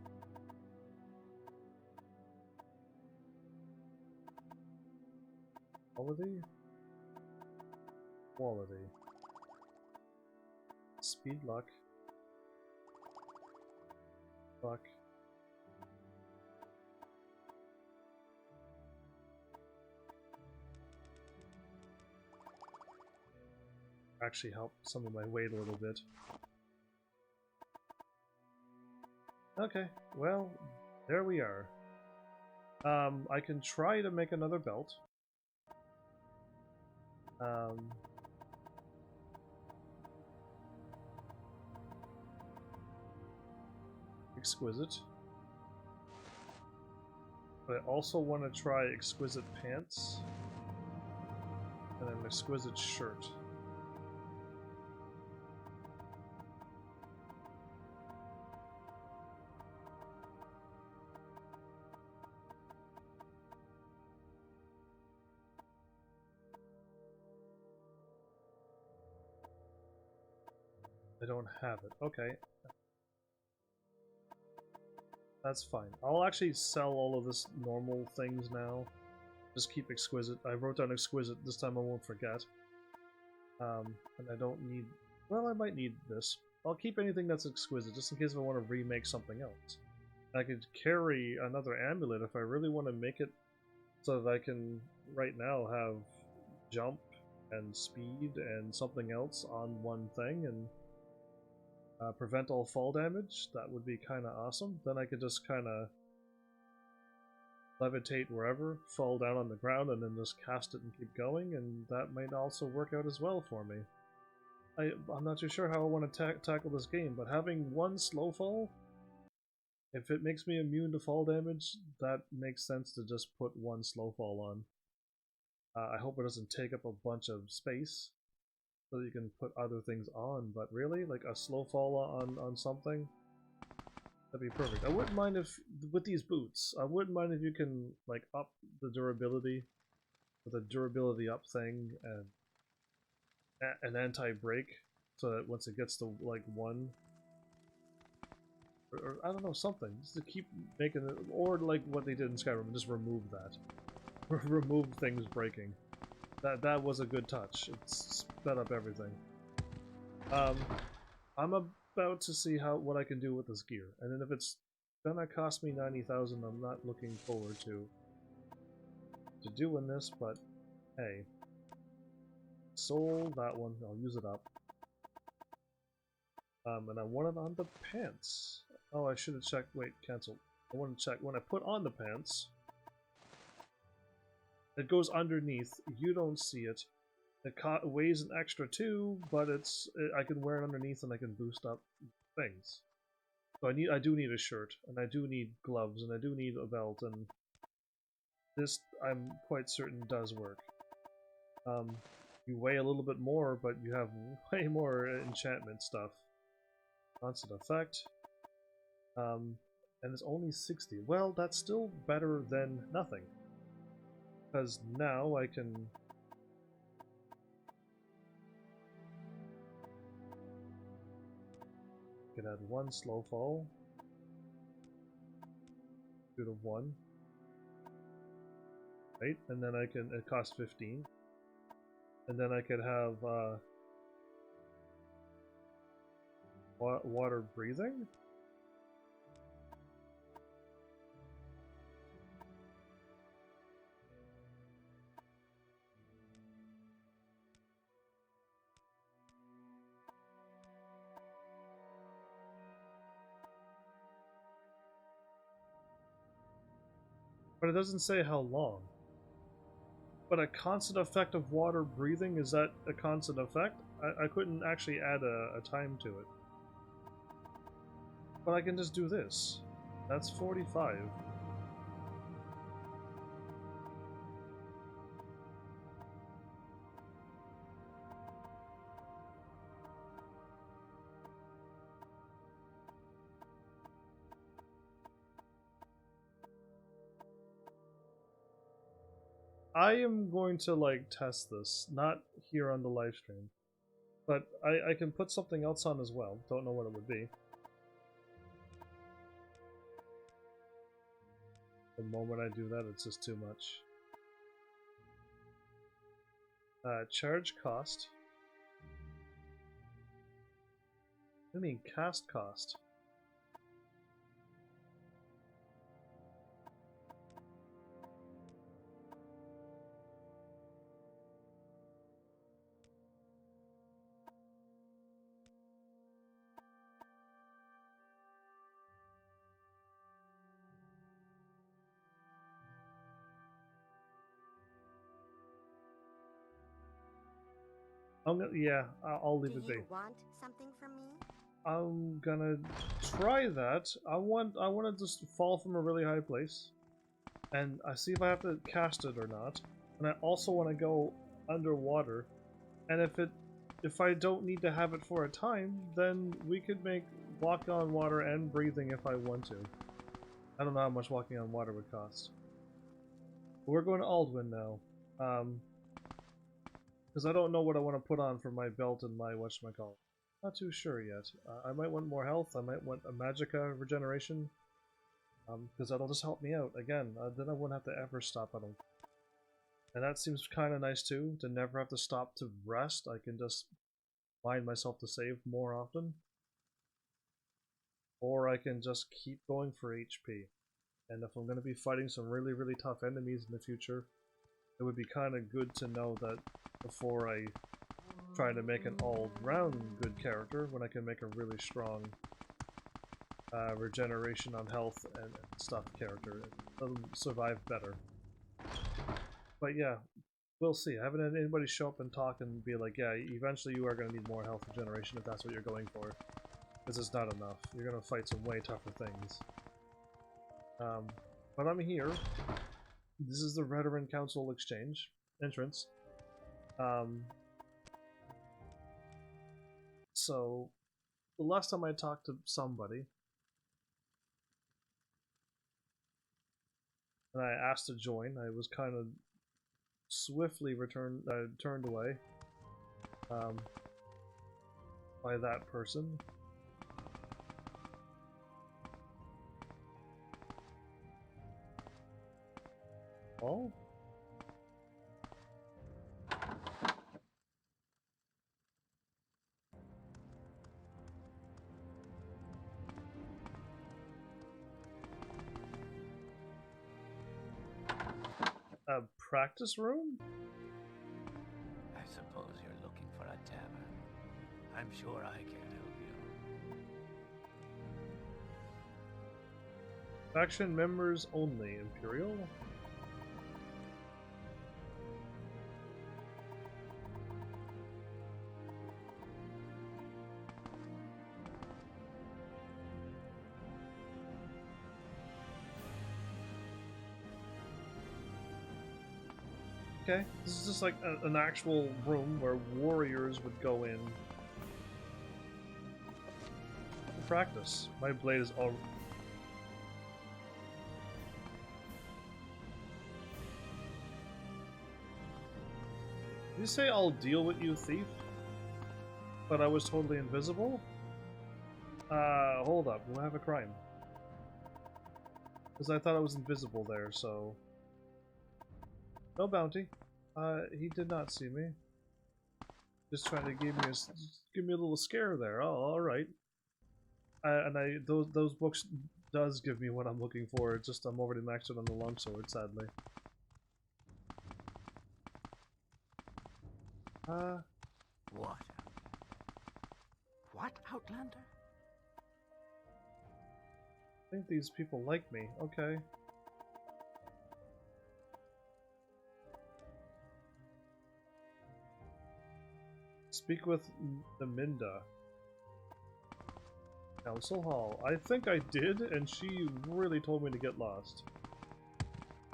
Quality? Quality. Speed, luck. Luck. Actually help some of my weight a little bit. Okay, well, there we are. I can try to make another belt. Exquisite. But I also want to try exquisite pants. And an exquisite shirt. I don't have it. Okay. That's fine. I'll actually sell all of this normal things now. Just keep exquisite. I wrote down exquisite. This time I won't forget. And I don't need... Well, I might need this. I'll keep anything that's exquisite, just in case I want to remake something else. I could carry another amulet if I really want to make it so that I can, right now, have jump and speed and something else on one thing, and prevent all fall damage. That would be kind of awesome. Then I could just kind of levitate wherever, fall down on the ground, and then just cast it and keep going, and that might also work out as well for me. I'm not too sure how I want to tackle this game, but having one slow fall, if it makes me immune to fall damage, that makes sense to just put one slow fall on. I hope it doesn't take up a bunch of space, so that you can put other things on, but really, like a slow fall on something, that'd be perfect. I wouldn't mind if, with these boots, I wouldn't mind if you can, like, up the durability with a durability up thing and an anti-break, so that once it gets to, like, 1, or I don't know, something, just to keep making it, or like what they did in Skyrim, just remove that. Remove things breaking. That was a good touch. It sped up everything. I'm about to see what I can do with this gear, and then if it's gonna cost me 90,000, I'm not looking forward to doing this. But hey, sold that one. I'll use it up. And I want it on the pants. Oh, I should have checked. Wait, cancel. I want to check when I put on the pants. It goes underneath. You don't see it. It weighs an extra 2, but I can wear it underneath and I can boost up things. So I do need a shirt, and I do need gloves, and I do need a belt, and this I'm quite certain does work. You weigh a little bit more, but you have way more enchantment stuff. Constant effect. And it's only 60. Well, that's still better than nothing. Because now I can add 1 slow fall. Shoot of 1. Right? And then I can, it costs 15. And then I could have Water breathing? But it doesn't say how long. But a constant effect of water breathing, is that a constant effect? I couldn't actually add a time to it. But I can just do this. That's 45. I am going to like test this, not here on the live stream, but I can put something else on as well. Don't know what it would be. The moment I do that, it's just too much. Charge cost. What do you mean cast cost? Yeah, I'll leave it be. Do you want something from me? I'm gonna try that. I want to just fall from a really high place, and I see if I have to cast it or not. And I also want to go underwater, and if I don't need to have it for a time, then we could make walking on water and breathing if I want to. I don't know how much walking on water would cost. But we're going to Aldwyn now. Because I don't know what I want to put on for my belt and my whatchamacallit. Not too sure yet. I might want more health, I might want a magicka regeneration. Because that'll just help me out. Again, then I wouldn't have to ever stop, I don't. And that seems kind of nice too, to never have to stop to rest. I can just find myself to save more often. Or I can just keep going for HP. And if I'm going to be fighting some really, really tough enemies in the future, it would be kind of good to know that before I try to make an all-round good character, when I can make a really strong regeneration on health and stuff character. It'll survive better. But yeah, we'll see. I haven't had anybody show up and talk and be like, yeah, eventually you are going to need more health regeneration if that's what you're going for. Because it's not enough. You're going to fight some way tougher things. But I'm here. This is the Veteran Council Exchange entrance. So, the last time I talked to somebody, and I asked to join, I was kind of swiftly turned away by that person. Oh? A practice room? I suppose you're looking for a tavern. I'm sure I can help you. Faction members only, Imperial? Okay, this is just like an actual room where warriors would go in to practice. My blade is all... Did you say I'll deal with you, thief? But I was totally invisible? Hold up, we'll have a crime. Because I thought I was invisible there, so... No bounty. He did not see me. Just trying to give me a little scare there. Oh, alright. those books does give me what I'm looking for. It's just I'm already maxed out on the longsword, sadly. What? What, Outlander? I think these people like me. Okay. Speak with the Minda. Council Hall. I think I did, and she really told me to get lost.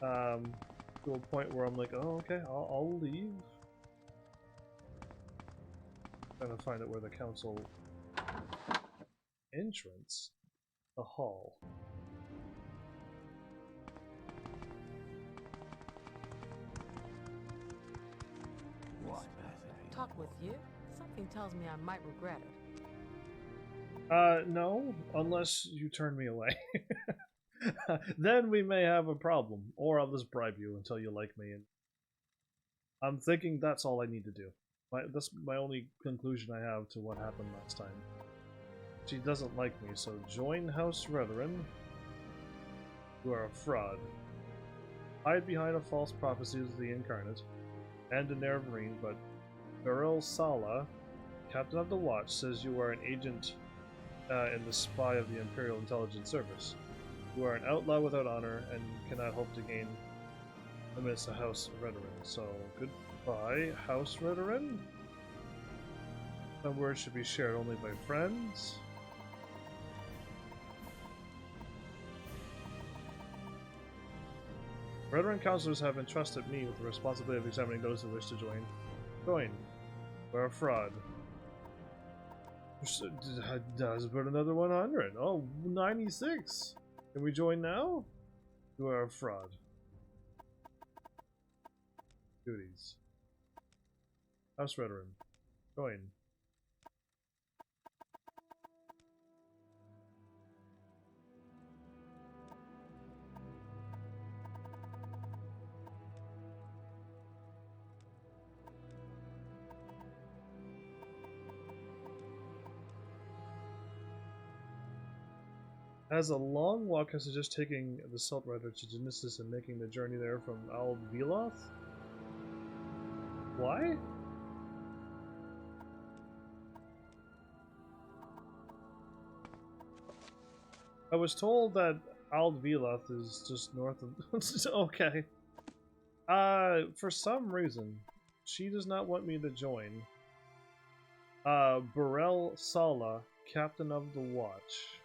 To a point where I'm like, oh, okay, I'll leave. Trying to find out where the council entrance. The hall. What? Talk with you? Something tells me I might regret it. No, unless you turn me away. Then we may have a problem, or I'll just bribe you until you like me. And I'm thinking that's all I need to do. That's my only conclusion I have to what happened last time. She doesn't like me, so join House Retherin. You are a fraud. Hide behind a false prophecy of the Incarnate and a Nerevarine, but Beryl Sala, Captain of the Watch, says you are an agent and the spy of the Imperial Intelligence Service. You are an outlaw without honor and cannot hope to gain amidst the House Retherin. So, goodbye, House Retherin. Some words should be shared only by friends. Retherin counselors have entrusted me with the responsibility of examining those who wish to join. Join. We're a fraud. Does put another 100. Oh, 96. Can we join now? You are a fraud. Duties. House Retherin. Join. As a long walk, I suggest taking the Salt Rider to Genesis and making the journey there from Al-Veloth? Why? I was told that Al-Veloth is just north of... Okay. For some reason, she does not want me to join. Beryl Sala, Captain of the Watch.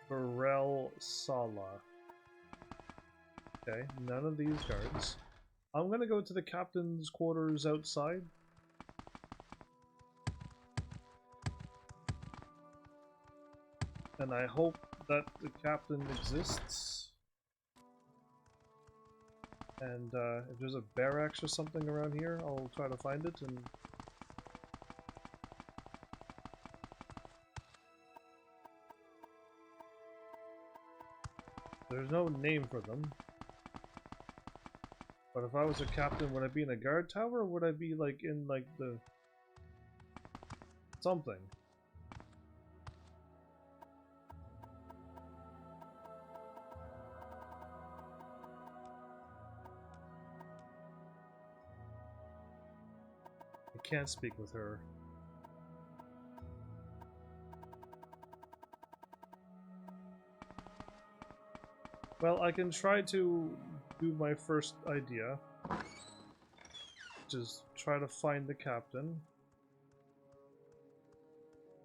Beryl Sala. Okay, none of these guards. I'm gonna go to the captain's quarters outside. And I hope that the captain exists. And if there's a barracks or something around here, I'll try to find it and... There's no name for them. But if I was a captain, would I be in a guard tower or would I be like in like the... something? I can't speak with her. Well, I can try to do my first idea. Just try to find the captain.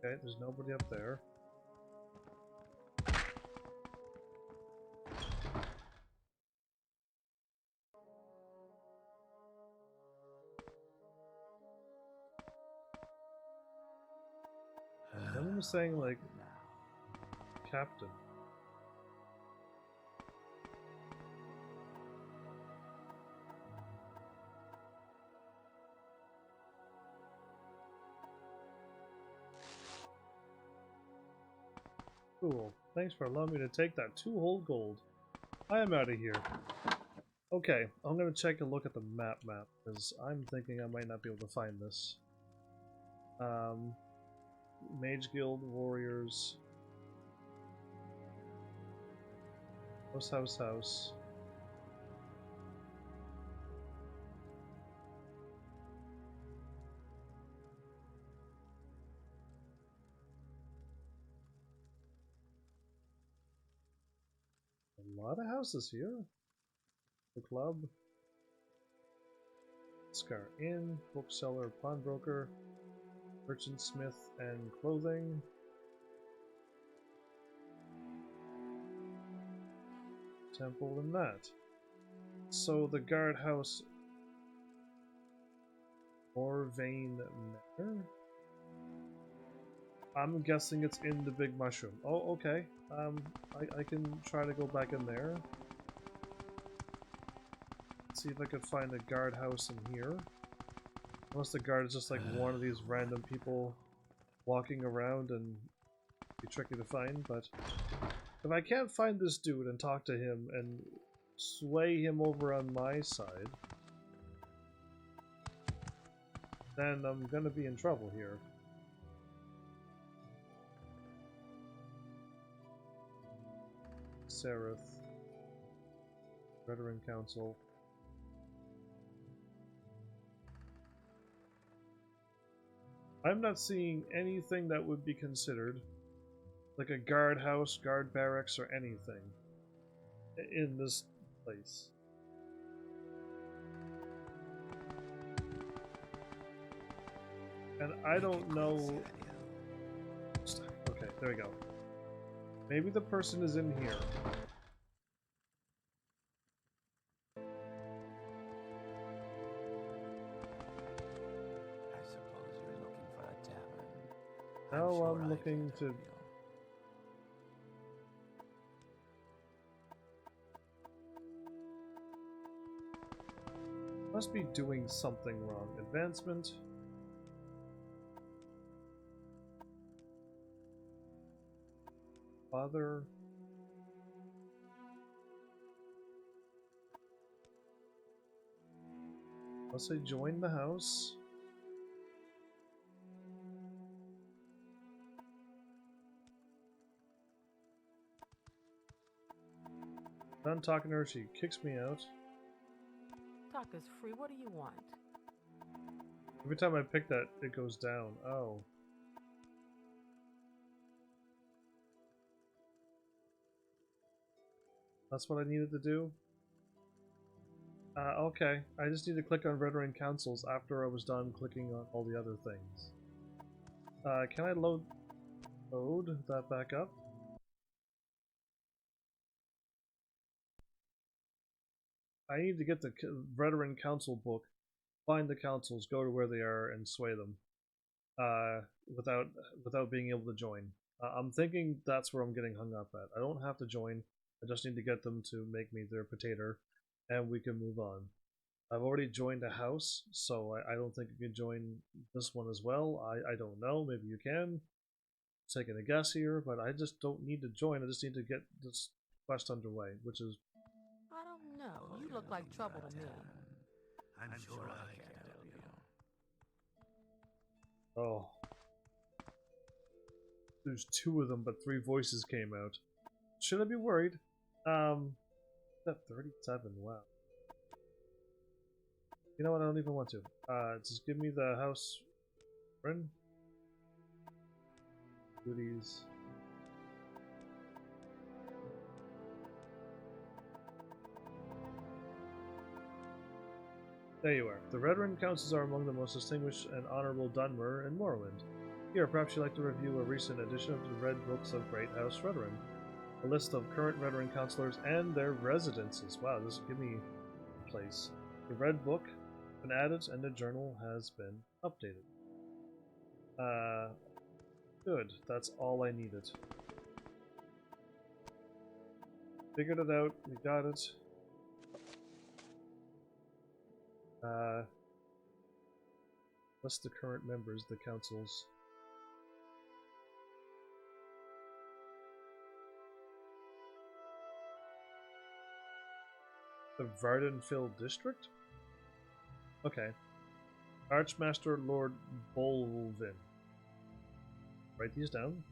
Okay, there's nobody up there. Someone was saying, like, captain. Cool. Thanks for allowing me to take that 2 whole gold. I am out of here. Okay, I'm gonna take a look at the map, because I'm thinking I might not be able to find this. Mage Guild, Warriors... House. A lot of houses here. The club. Scar Inn, bookseller, pawnbroker, merchant, smith, and clothing. Temple and that. So the guardhouse, Morrowind Manor? I'm guessing it's in the big mushroom. Oh, okay. I can try to go back in there. See if I could find a guardhouse in here. Unless the guard is just like one of these random people walking around and be tricky to find, but if I can't find this dude and talk to him and sway him over on my side, then I'm gonna be in trouble here. Seraph, Veteran Council. I'm not seeing anything that would be considered like a guard house, guard barracks, or anything in this place. And I don't know... Okay, there we go. Maybe the person is in here. I suppose you're looking for a tavern. No, sure I'm I looking can to... help you. Must be doing something wrong. Advancement. Father. Unless I join the house. Done talking to her, she kicks me out. Talk is free. What do you want? Every time I pick that, it goes down. Oh. That's what I needed to do? Okay. I just need to click on Veteran Councils after I was done clicking on all the other things. Can I load that back up? I need to get the Veteran Council book, find the councils, go to where they are, and sway them. Without being able to join. I'm thinking that's where I'm getting hung up at. I don't have to join. I just need to get them to make me their potato, and we can move on. I've already joined a house, so I don't think you can join this one as well. I don't know. Maybe you can. Taking a guess here, but I just don't need to join. I just need to get this quest underway, which is... I don't know. You look like trouble to me. I'm sure I can help you. Oh. There's two of them, but three voices came out. Should I be worried? That 37, wow. You know what, I don't even want to. Just give me the house... Friend? Goodies. There you are. The Veteran Councils are among the most distinguished and honorable Dunmer in Morrowind. Here, perhaps you'd like to review a recent edition of the Red Books of Great House Veteran. A list of current Veteran Councilors and their residences. Wow, this give me a place. The Red Book has been added and the journal has been updated. Good. That's all I needed. Figured it out. We got it. What's the current members, the councils? The Vardenfell district? Okay. Archmaster Lord Bolvin. Write these down.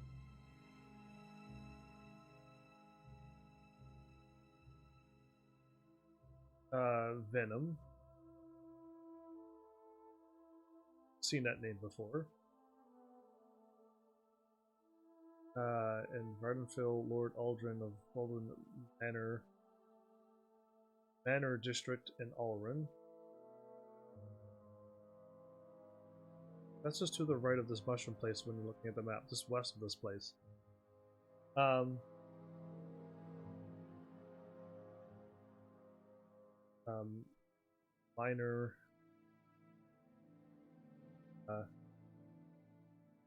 Venom. Seen that name before. And Vardenfell Lord Aldrin of Aldrin Manor District in Alrin. That's just to the right of this mushroom place when you're looking at the map, just west of this place. Minor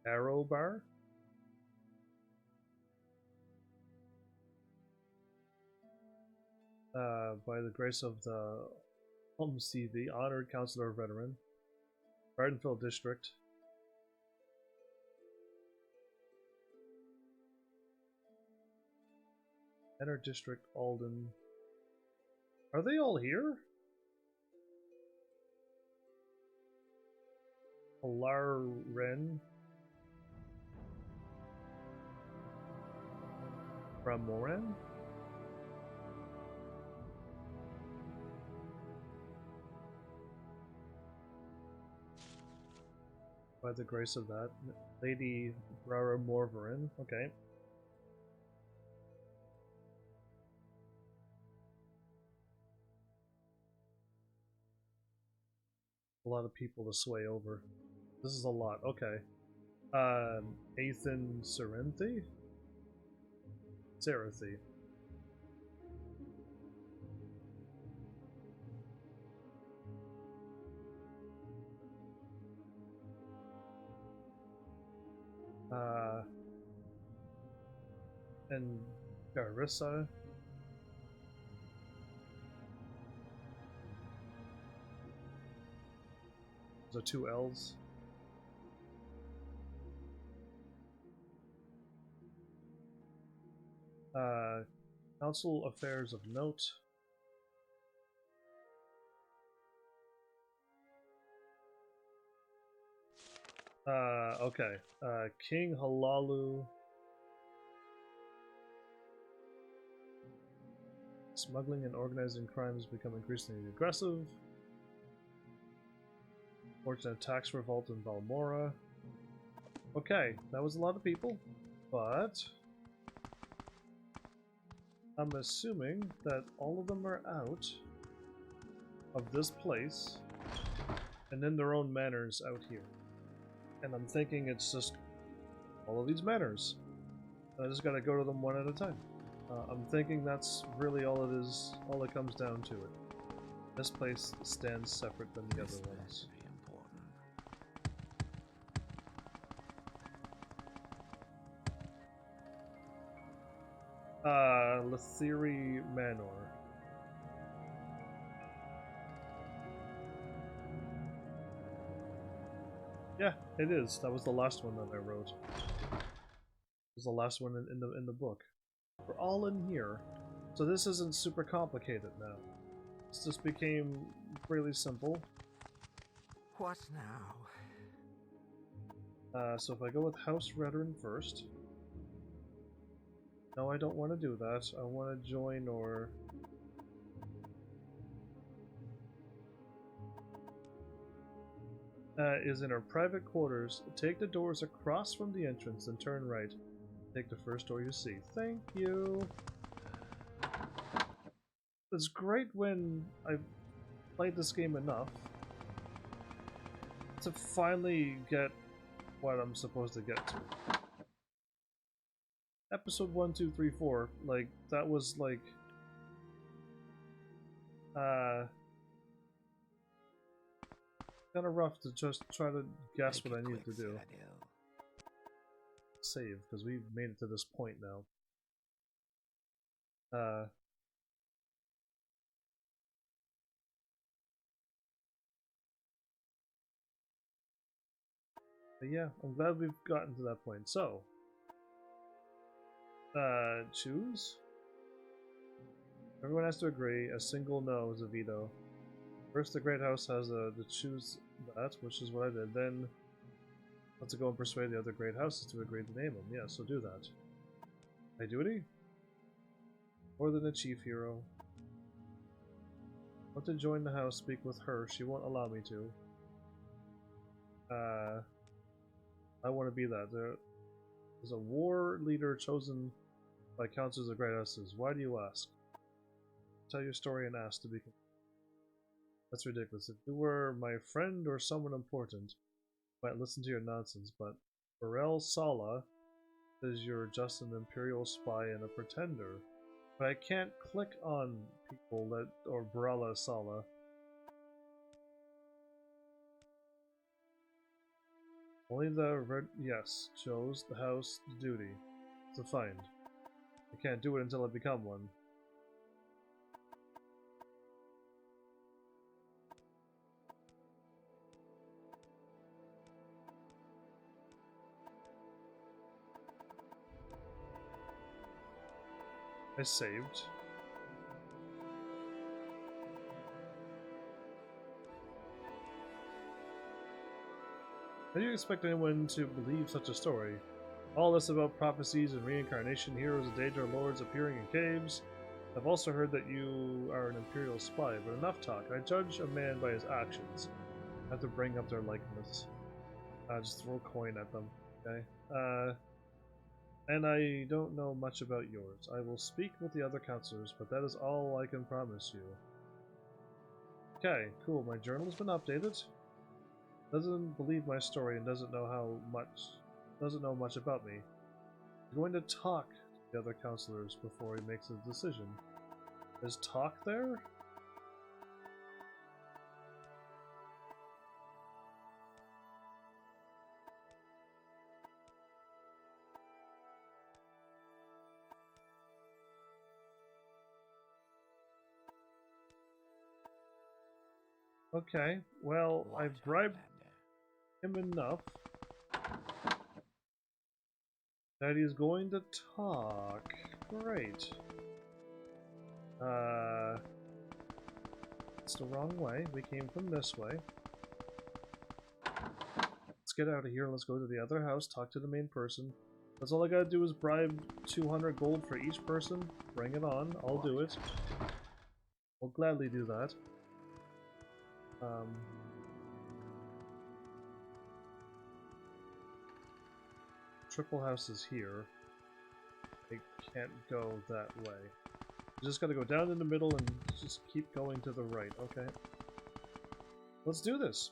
Arrow Bar. By the grace of the Humsey, the honored counselor veteran, Vardenfell District. Manor District, Alden. Are they all here? Alaren. Ramoran? By the grace of that. Lady Rara Morvarin. Okay. A lot of people to sway over. This is a lot. Okay. Athen Serenthi? Serenthi. And Garissa. The two L's. Council Affairs of Note. Okay. King Halalu. Smuggling and organizing crime has become increasingly aggressive. Fortunate tax revolt in Balmora. Okay, that was a lot of people, but I'm assuming that all of them are out of this place and in their own manors out here. And I'm thinking it's just all of these manors. I just gotta go to them one at a time. I'm thinking that's really all it is, all it comes down to it. This place stands separate than the other ones. Lethiri Manor. Yeah, it is. That was the last one that I wrote. It was the last one in the book. We're all in here, so this isn't super complicated now. This just became really simple. What now? So if I go with House Veteran first. No, I don't want to do that. I want to join or... is in our private quarters. Take the doors across from the entrance and turn right. Take the first door you see. Thank you! It's great when I've played this game enough to finally get what I'm supposed to get to. Episode 1, 2, 3, 4, like, that was like... kinda rough to just try to guess what I need to do. Save, because we've made it to this point now. But yeah, I'm glad we've gotten to that point. So, choose. Everyone has to agree. A single no is a veto. First, the Great House has to choose that, which is what I did. Then, let's go and persuade the other Great Houses to agree to name him. Yeah, so do that. My duty? More than a chief hero. I want to join the house, speak with her. She won't allow me to. I want to be that. There's a war leader chosen by councils of Great Houses. Why do you ask? Tell your story and ask to be. That's ridiculous. If you were my friend or someone important, I might listen to your nonsense, but Burrell Sala says you're just an Imperial spy and a pretender. But I can't click on people that, or Burrell Sala. Only the red, yes, chose the house duty to find. I can't do it until I become one. I saved. How do you expect anyone to believe such a story? All this about prophecies and reincarnation, heroes and danger lords appearing in caves. I've also heard that you are an Imperial spy, but enough talk. I judge a man by his actions. I have to bring up their likeness. Just throw a coin at them, okay? And I don't know much about yours. I will speak with the other counselors, but that is all I can promise you. Okay, cool. My journal has been updated. Doesn't believe my story and doesn't know much about me. I'm going to talk to the other counselors before he makes a decision. Is talk there? Okay, well, I bribed him enough that he's going to talk. Great. It's the wrong way. We came from this way. Let's get out of here. Let's go to the other house, talk to the main person. That's all I gotta do is bribe 200 gold for each person. Bring it on. I'll do it. I'll gladly do that. Triple house is here. I can't go that way. You just gotta go down in the middle and just keep going to the right, okay? Let's do this!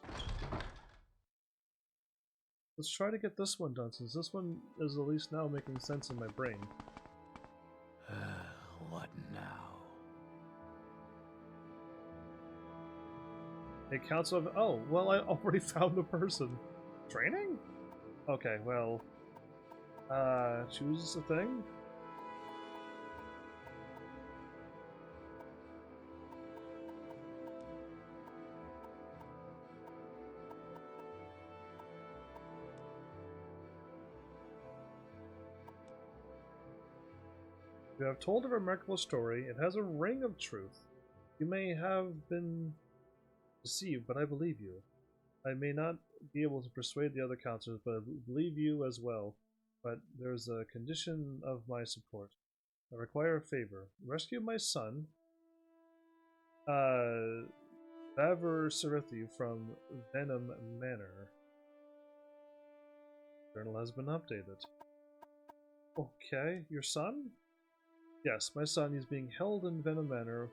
Let's try to get this one done, since this one is at least now making sense in my brain. What now? A council of... Oh, well, I already found a person. Training? Okay, well... choose a thing? You have told a remarkable story. It has a ring of truth. You may have been deceived, but I believe you. I may not be able to persuade the other counselors, but I believe you as well. But there's a condition of my support. I require a favor. Rescue my son, Vaver Sarithi, from Venom Manor. Journal has been updated. Okay, your son? Yes, my son is being held in Venom Manor,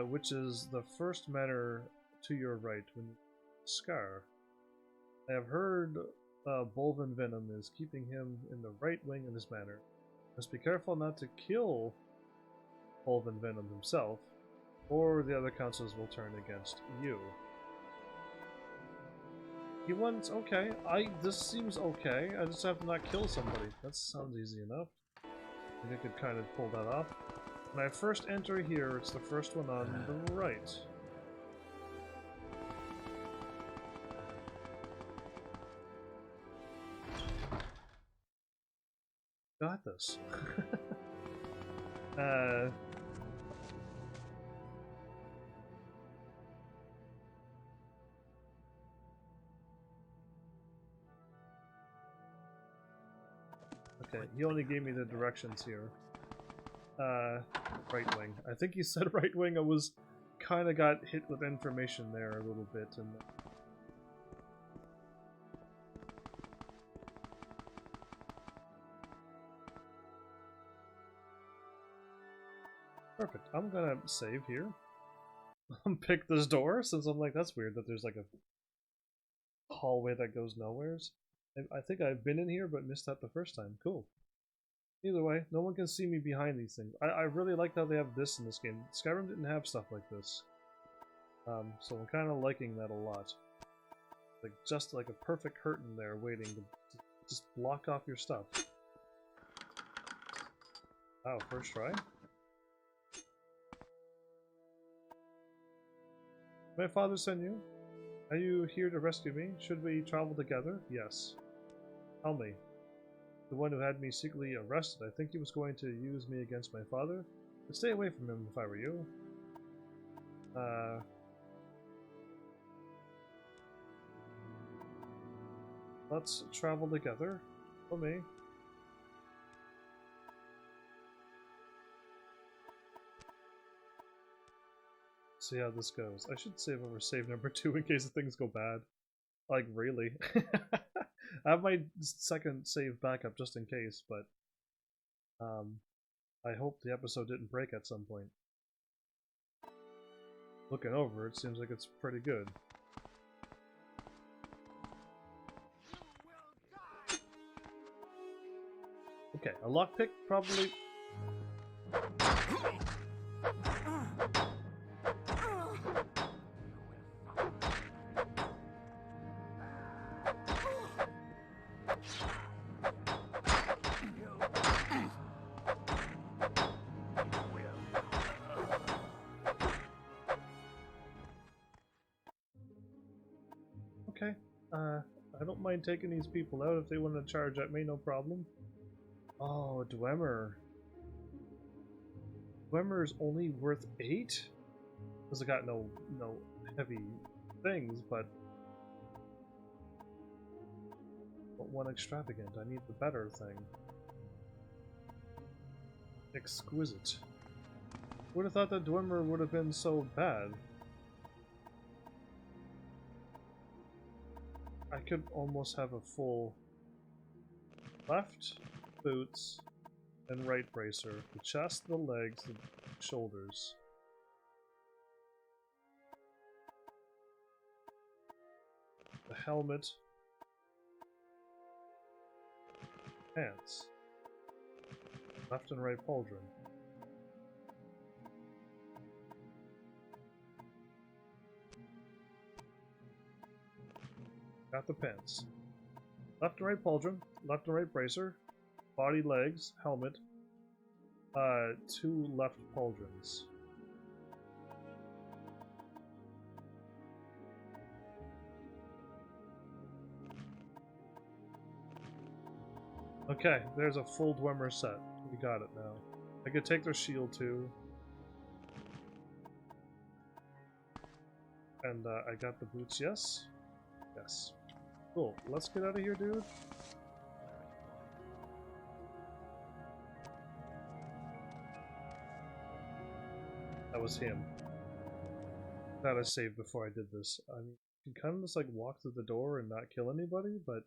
which is the first manor to your right when Scar. I have heard Bolvin Venom is keeping him in the right wing of this manor. Must be careful not to kill Bolvin Venom himself, or the other councils will turn against you. He wants... okay, this seems okay. I just have to not kill somebody. That sounds easy enough. I think I could kind of pull that off. When I first enter here, it's the first one on the right. Got this. Okay, he only gave me the directions here. Right wing. I think he said right wing. I was kind of got hit with information there a little bit, and perfect. I'm gonna save here. Pick this door since I'm like, that's weird that there's like a hallway that goes nowheres. I think I've been in here but missed that the first time. Cool. Either way, no one can see me behind these things. I really like how they have this in this game. Skyrim didn't have stuff like this. So I'm kind of liking that a lot. Like, just like a perfect curtain there waiting to just block off your stuff. Wow, first try? My father sent you? Are you here to rescue me? Should we travel together? Yes. Tell me. The one who had me secretly arrested, I think he was going to use me against my father? I'd stay away from him if I were you. Let's travel together. For me. See how this goes. I should save over save number 2 in case things go bad. Like, really. I have my second save backup just in case, but I hope the episode didn't break at some point. Looking over, it seems like it's pretty good. Okay, a lockpick probably... Okay, I don't mind taking these people out if they want to charge at me, no problem. Oh, Dwemer. Dwemer is only worth 8? Because I got no heavy things, but one extravagant. I need the better thing. Exquisite. Would have thought that Dwemer would have been so bad. I could almost have a full left boots and right bracer. The chest, the legs, the shoulders. The helmet. Pants. Left and right pauldron. Got the pants. Left and right pauldron, left and right bracer, body, legs, helmet, 2 left pauldrons. Okay, there's a full Dwemer set. We got it now. I could take their shield too. And I got the boots, yes? Yes. Cool. Let's get out of here, dude. That was him. Thought I saved before I did this. I mean, you can kind of just like walk through the door and not kill anybody, but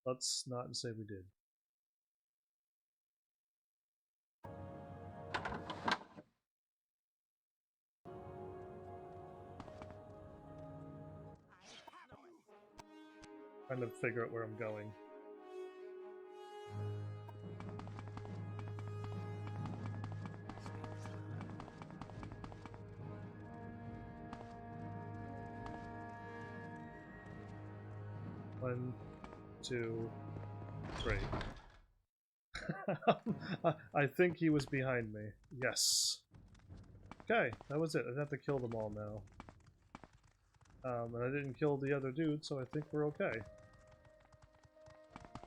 let's not say we did. Trying to figure out where I'm going. One, 2, 3. I think he was behind me. Yes. Okay, that was it. I'd have to kill them all now. And I didn't kill the other dude, so I think we're okay.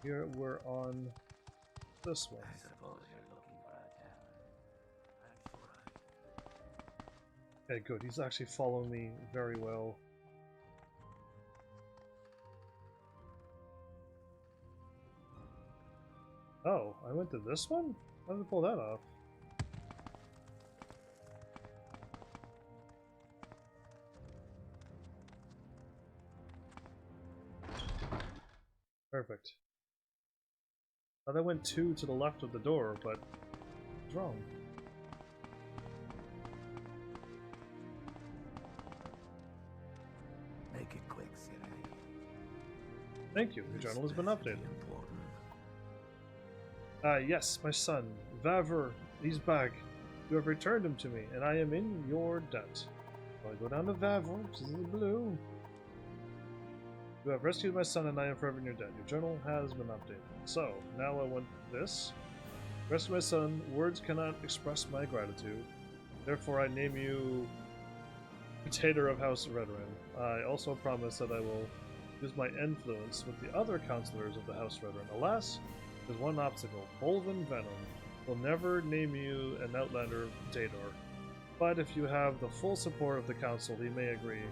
Here we're on this one. I suppose you're looking for a tavern. I'm sure Okay, good. He's actually following me very well. Oh, I went to this one? How did I pull that off? Perfect. Thought I went 2 to the left of the door, but I was wrong. Make it quick, Siri. Thank you. Your journal has been updated. Important. Yes, my son, Vavr, he's back. You have returned him to me, and I am in your debt. So I go down to Vavr, which is in the blue. You have rescued my son, and I am forever in your debt. Your journal has been updated. So, now I want this. Rescue my son. Words cannot express my gratitude. Therefore, I name you Dictator of House Redoran. I also promise that I will use my influence with the other counselors of the House Redoran. Alas, there's one obstacle. Bolvin Venom will never name you an Outlander Daedor. But if you have the full support of the council, he may agree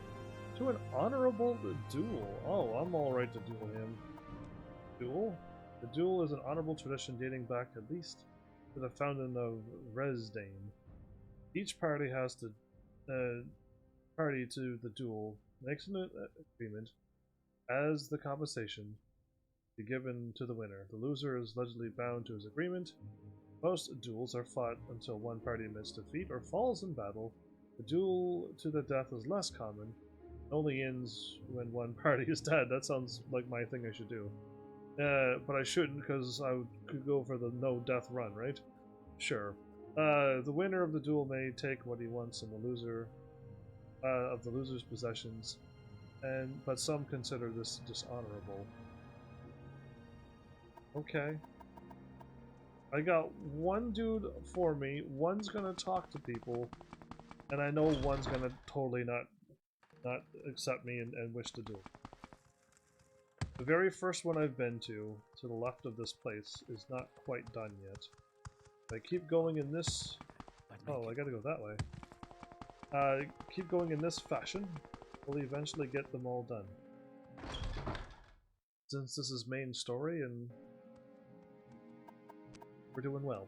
to an honorable duel. Oh, I'm alright to duel him. Duel? The duel is an honorable tradition dating back at least to the founding of Resdane. Each party has to party to the duel makes an agreement as the compensation be given to the winner. The loser is allegedly bound to his agreement. Most duels are fought until one party admits defeat or falls in battle. The duel to the death is less common. It only ends when one party is dead. That sounds like my thing I should do. But I shouldn't, because I could go for the no death run, right? Sure. The winner of the duel may take what he wants and the loser of the loser's possessions, but some consider this dishonorable. Okay. I got one dude for me, one's gonna talk to people, and I know one's gonna totally not accept me and wish to do. The very first one I've been to the left of this place, is not quite done yet. If I keep going in this... Oh, I gotta go that way. Keep going in this fashion, we'll eventually get them all done. Since this is main story, and we're doing well.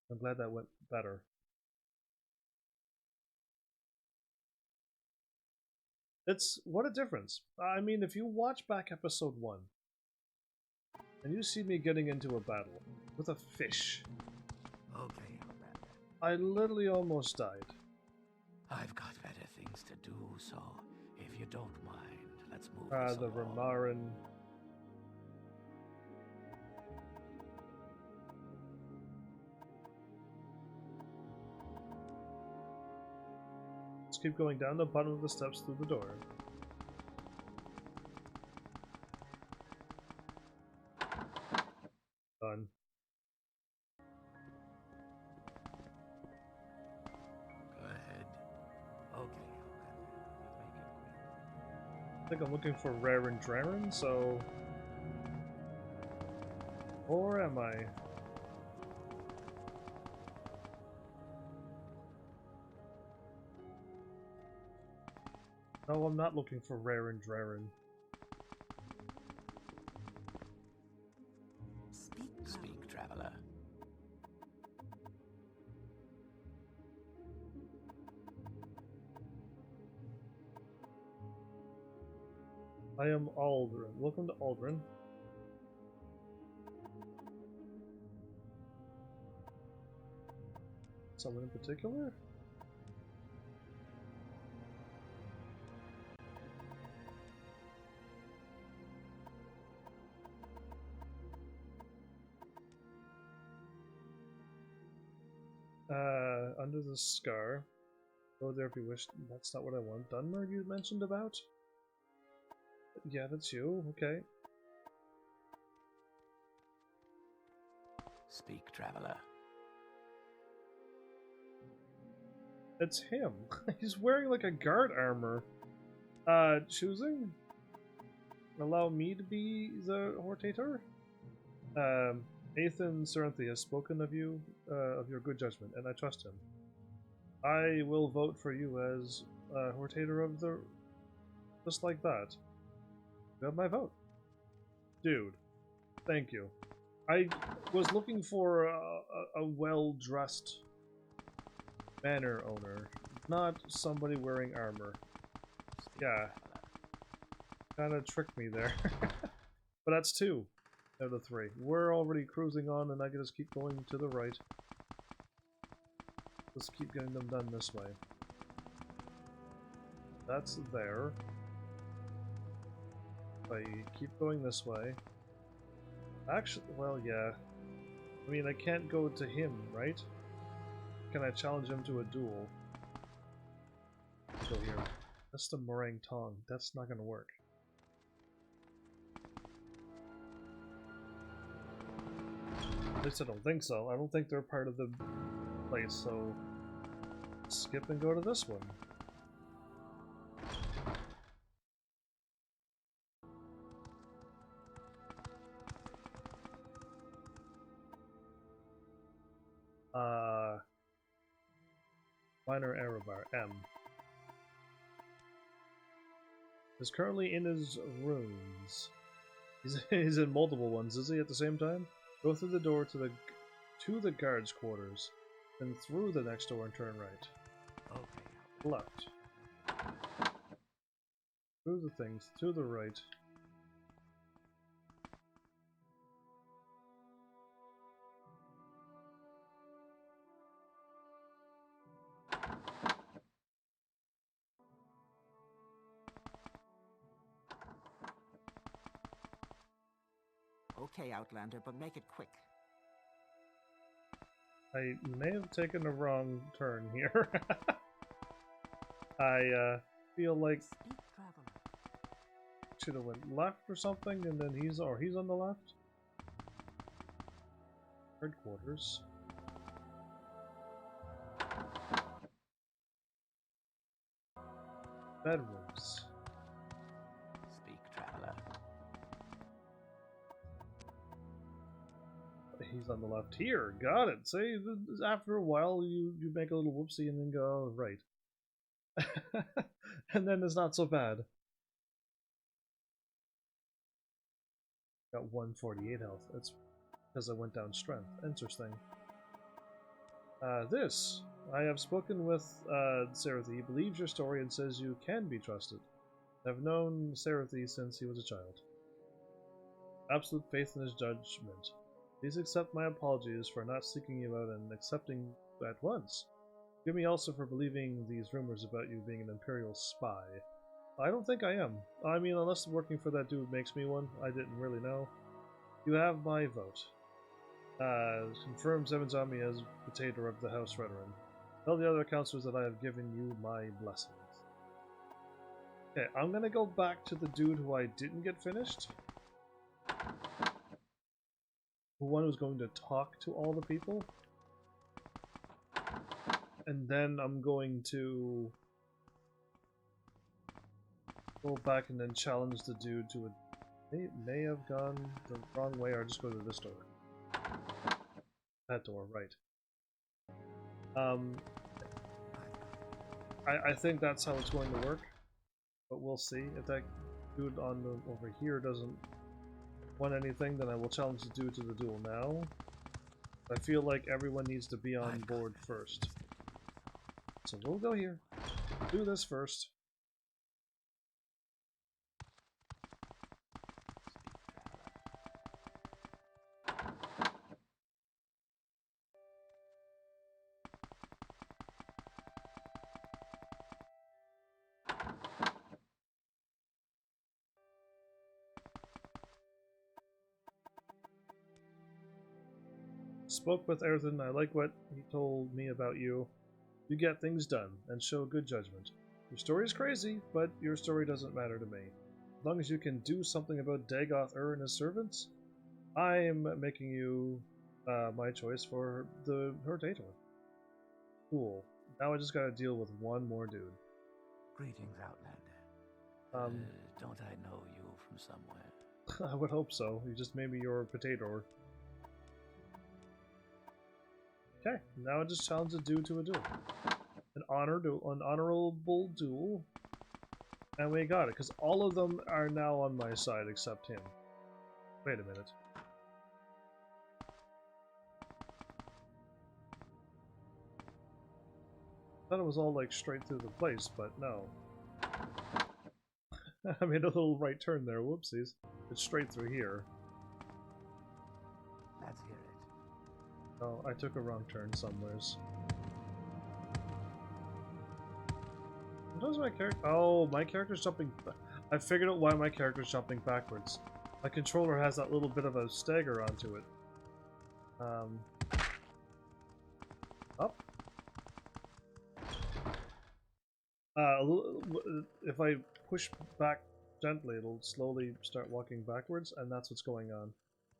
I'm glad that went better. It's... what a difference. I mean, if you watch back episode 1, and you see me getting into a battle with a fish, Okay, I literally almost died. I've got better things to do, so if you don't mind, let's move this The along. Ramaran... Let's keep going down the bottom of the steps through the door. Done. Go ahead. Okay, make it quick. I think I'm looking for Raren Draren, so... Or am I? No, I'm not looking for Raren Draren. Speak, traveler. I am Aldrin. Welcome to Aldrin. Someone in particular? Under the scar. Go there if you wish. That's not what I want. Dunmer you mentioned about? Yeah, that's you. Okay. Speak, traveler. It's him. He's wearing like a guard armor. Choosing? Allow me to be the Hortator? Ethan Ceranthe has spoken of you, of your good judgment, and I trust him. I will vote for you as Hortator of the... just like that. You have my vote. Dude. Thank you. I was looking for a well-dressed manor owner, not somebody wearing armor. Speak, Yeah, traveler. kind of tricked me there. But that's 2 out of 3. We're already cruising on, and I can just keep going to the right. Let's keep getting them done this way. That's there. If I keep going this way. Actually, well, yeah. I mean, I can't go to him, right? Can I challenge him to a duel? Go here. That's the meringue tong. That's not gonna work. At least I don't think so. I don't think they're part of the place, so skip and go to this one. Minor error bar, M. Is currently in his rooms. He's in multiple ones, is he, at the same time? Go through the door to the guards' quarters, then through the next door and turn right. Okay. Left. Through the things, to the right. Okay, Outlander, but make it quick. I may have taken a wrong turn here. I feel like Speak, traveler. should have went left or something, and then he's on the left. Headquarters. Bedrooms. Speak, traveler. He's on the left here. Got it. See, after a while, you make a little whoopsie and then go right, and then it's not so bad. Got 148 health. That's because I went down strength. Interesting. This. I have spoken with Sarathi. He believes your story and says you can be trusted. I've known Sarathi since he was a child. Absolute faith in his judgment. Please accept my apologies for not seeking you out and accepting at once. Forgive me also for believing these rumors about you being an Imperial spy. I don't think I am. I mean, unless working for that dude makes me one. I didn't really know. You have my vote. Confirms HEAVENSARMY as potato of the House Veteran. Tell the other counselors that I have given you my blessings. Okay, I'm gonna go back to the dude who I didn't get finished. The one who's going to talk to all the people. And then I'm going to go back and then challenge the dude to a... They may have gone the wrong way, or just go to this door. That door, right. I think that's how it's going to work. But we'll see. If that dude on the over here doesn't want anything, then I will challenge the dude to the duel now. I feel like everyone needs to be on board first. So we'll go here. Do this first. Spoke with Erthin. I like what he told me about you. You get things done and show good judgment. Your story is crazy, but your story doesn't matter to me. As long as you can do something about Dagoth and his servants, I am making you my choice for the Hortator. Cool. Now I just gotta deal with one more dude. Greetings, Outlander. Don't I know you from somewhere? I would hope so. You just made me your potato. Okay, now I just challenge a dude to a duel. An honorable duel. And we got it, because all of them are now on my side except him. Wait a minute. Thought it was all like straight through the place, but no. I made a little right turn there, whoopsies. It's straight through here. Let's hear it. Oh, I took a wrong turn somewheres. What does my character? Oh, my character's jumping. I figured out why my character's jumping backwards. My controller has that little bit of a stagger onto it. Up. If I push back gently, it'll slowly start walking backwards, and that's what's going on.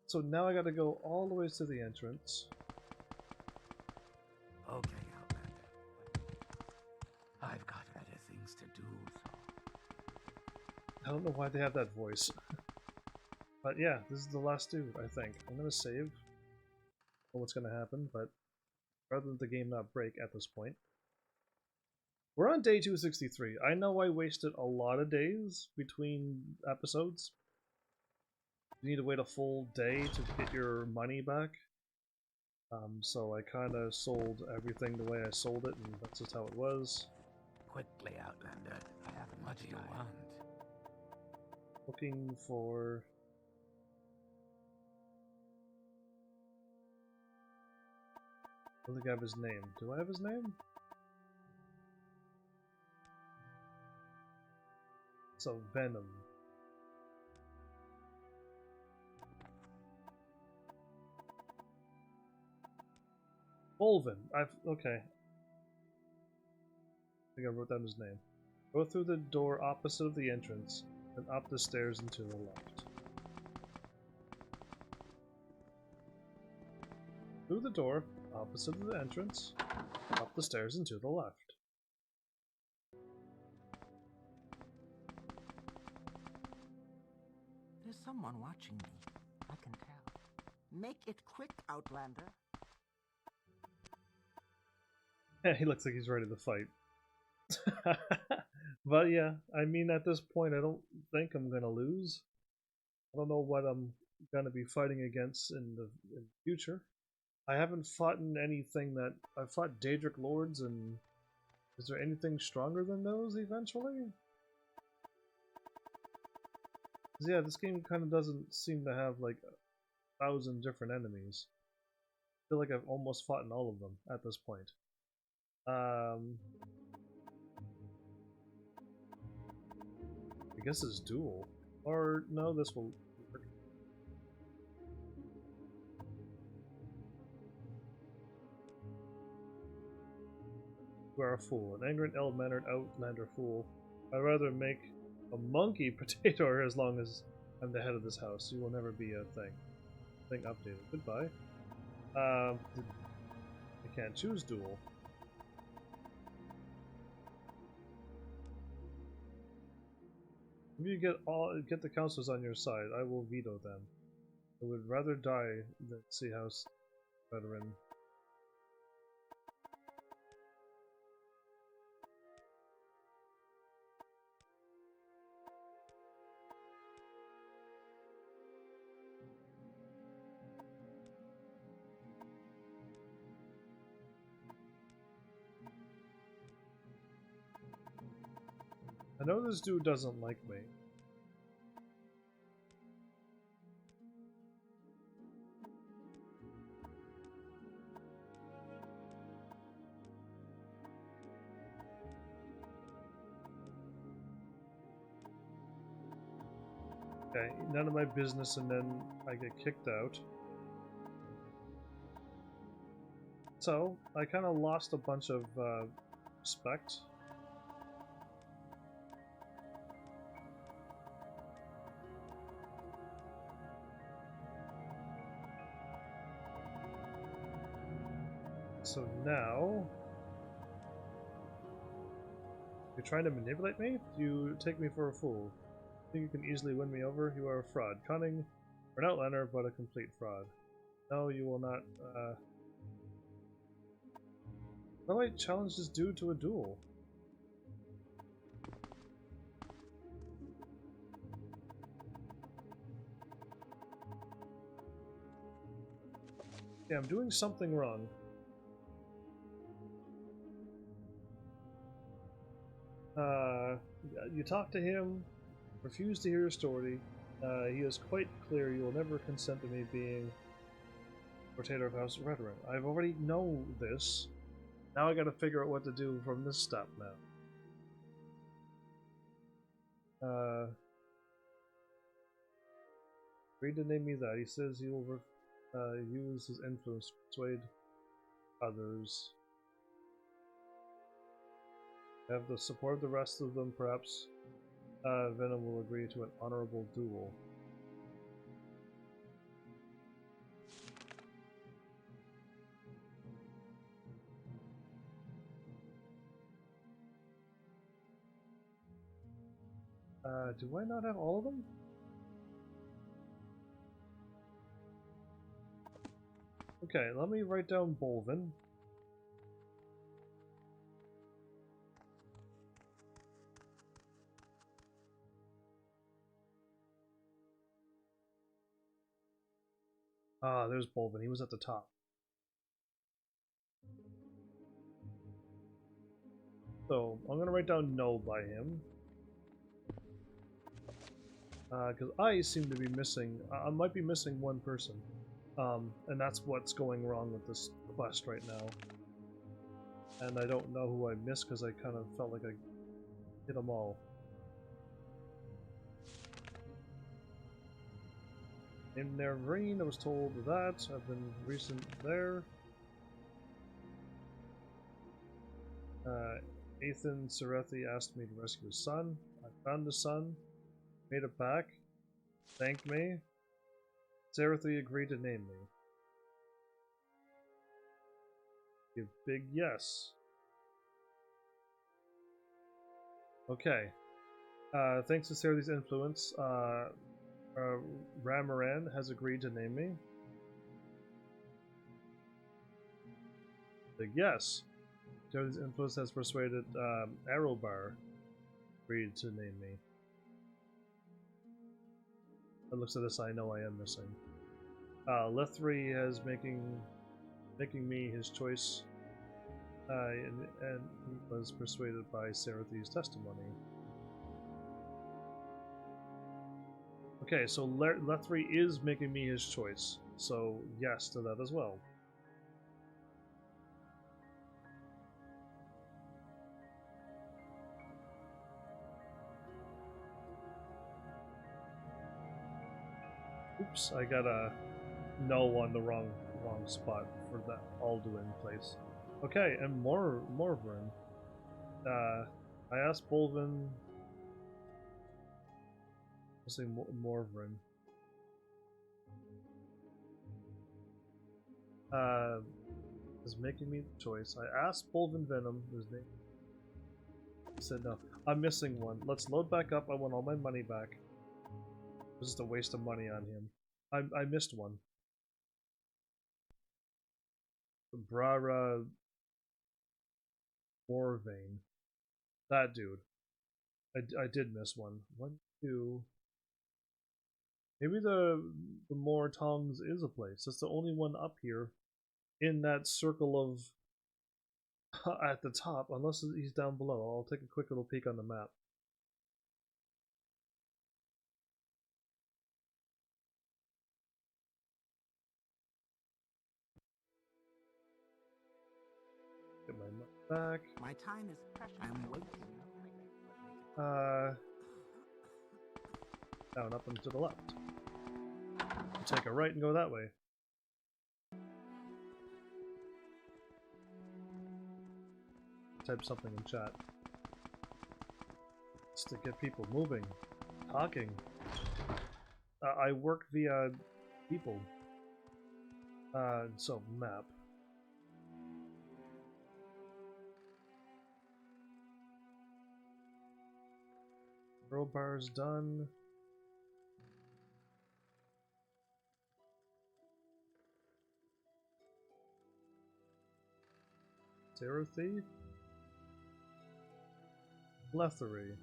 So now I gotta go all the way to the entrance. Okay, Outlander. I've got better things to do, so... I don't know why they have that voice. But yeah, this is the last dude, I think. I'm gonna save. I don't know what's gonna happen, but rather than the game not break at this point. We're on day 263. I know I wasted a lot of days between episodes. You need to wait a full day to get your money back. So I kind of sold everything the way I sold it, and that's just how it was. Quickly, Outlander. I haven't much you want. Looking for... I don't think I have his name. Do I have his name? So, Venom. Volvin. Okay. I think I wrote down his name. Go through the door opposite of the entrance, and up the stairs and to the left. Through the door opposite of the entrance, up the stairs and to the left. There's someone watching me. I can tell. Make it quick, Outlander. Yeah, he looks like he's ready to fight. But yeah, I mean, at this point, I don't think I'm gonna lose. I don't know what I'm gonna be fighting against in the future. I haven't fought in anything that... I've fought Daedric Lords, and is there anything stronger than those eventually? 'Cause yeah, this game kind of doesn't seem to have like 1,000 different enemies. I feel like I've almost fought in all of them at this point. I guess it's duel. Or, no, this will work. You are a fool. An angry, ill-mannered outlander fool. I'd rather make a monkey potato as long as I'm the head of this house. You will never be a thing. Thing updated. Goodbye. I can't choose duel. If you get the councilors on your side, I will veto them. I would rather die than see House veteran. I know this dude doesn't like me. Okay, none of my business, and then I get kicked out. So, I kind of lost a bunch of respect. So now, you're trying to manipulate me? You take me for a fool. Think you can easily win me over? You are a fraud. Cunning for an outlander, but a complete fraud. No, you will not. How do I challenge this dude to a duel? Yeah, I'm doing something wrong. You talk to him, refuse to hear your story. He is quite clear you will never consent to me being rotator of House Veteran. I've already know this. Now I gotta figure out what to do from this step now. Agreed to name me that. He says he will use his influence to persuade others. Have the support of the rest of them, perhaps Venom will agree to an honorable duel. Do I not have all of them? Okay, let me write down Bolvin. Ah, there's Bolvin. He was at the top. So, I'm gonna write down no by him. Because I seem to be missing... I might be missing one person. And that's what's going wrong with this quest right now. And I don't know who I missed because I kind of felt like I hit them all. In Nervreen, I was told that. I've been recent there. Ethan Serethi asked me to rescue his son. I found his son. Made it back. Thanked me. Serethi agreed to name me. Give big yes. Okay. Thanks to Serethi's influence, Ramaran has agreed to name me. Big yes. Serethi's influence has persuaded Arrowbar agreed to name me. It looks at this, I know I am missing. Lethri has making me his choice, and he was persuaded by Serethi's testimony. Okay, so Lethri is making me his choice, so yes to that as well. Oops, I got a no on the wrong spot for that Alduin place. Okay, and Morrowind. I asked Bolvin. I'll say Morrowind. Is making me the choice. I asked Bolvin Venom his name. He said no. I'm missing one. Let's load back up. I want all my money back. It was just a waste of money on him. I missed one. Brara Morvain. That dude. I did miss one. 1, 2. Maybe the More Tongs is a place. That's the only one up here in that circle of at the top, unless he's down below. I'll take a quick little peek on the map. Get my money back. My time is precious. I'm waiting. Down, up, and to the left. Take a right and go that way. Type something in chat. Just to get people moving, talking. I work via people. So map. Crowbar's done. Serethi? Lethri.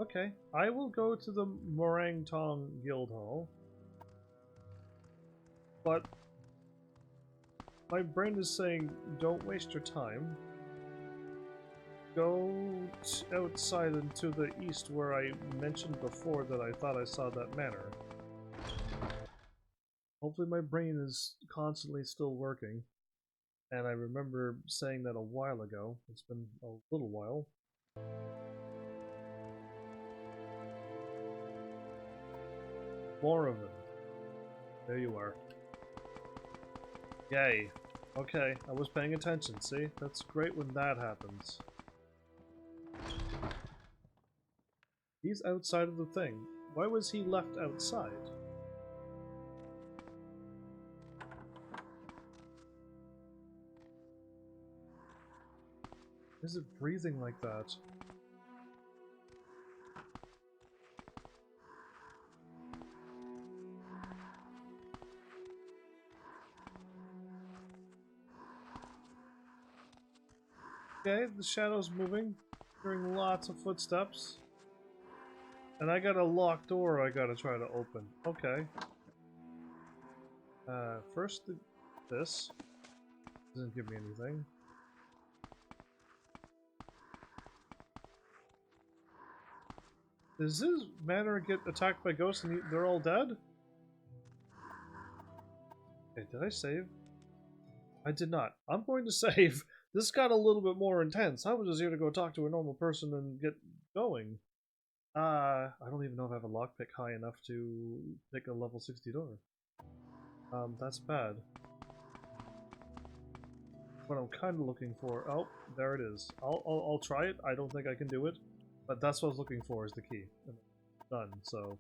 Okay, I will go to the Morang Tong Guild Hall. But my brain is saying, don't waste your time. Go outside and to the east where I mentioned before that I thought I saw that manor. Hopefully my brain is constantly still working. And I remember saying that a while ago. It's been a little while. Morrowind. There you are. Yay. Okay, I was paying attention, see? That's great when that happens. He's outside of the thing. Why was he left outside? Is it breathing like that? Okay, the shadow's moving, hearing lots of footsteps. And I got a locked door I gotta try to open. Okay. First this. Doesn't give me anything. Does this manor get attacked by ghosts and they're all dead? Okay, did I save? I did not. I'm going to save. This got a little bit more intense. I was just here to go talk to a normal person and get going. I don't even know if I have a lockpick high enough to pick a level 60 door. That's bad. What I'm kind of looking for... Oh, there it is. I'll try it. I don't think I can do it. But that's what I was looking for, is the key. Done, so...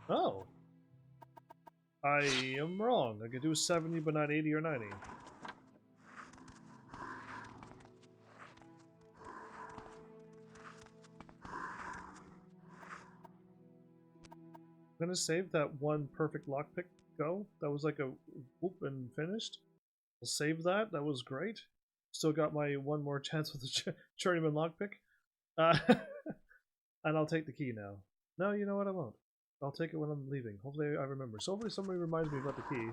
Oh! I am wrong. I could do 70 but not 80 or 90. I'm gonna save that one perfect lockpick go. That was like a whoop and finished. I'll save that. That was great. Still got my one more chance with the journeyman lockpick. And I'll take the key now. No, you know what? I won't. I'll take it when I'm leaving. Hopefully I remember. So hopefully somebody reminds me about the key.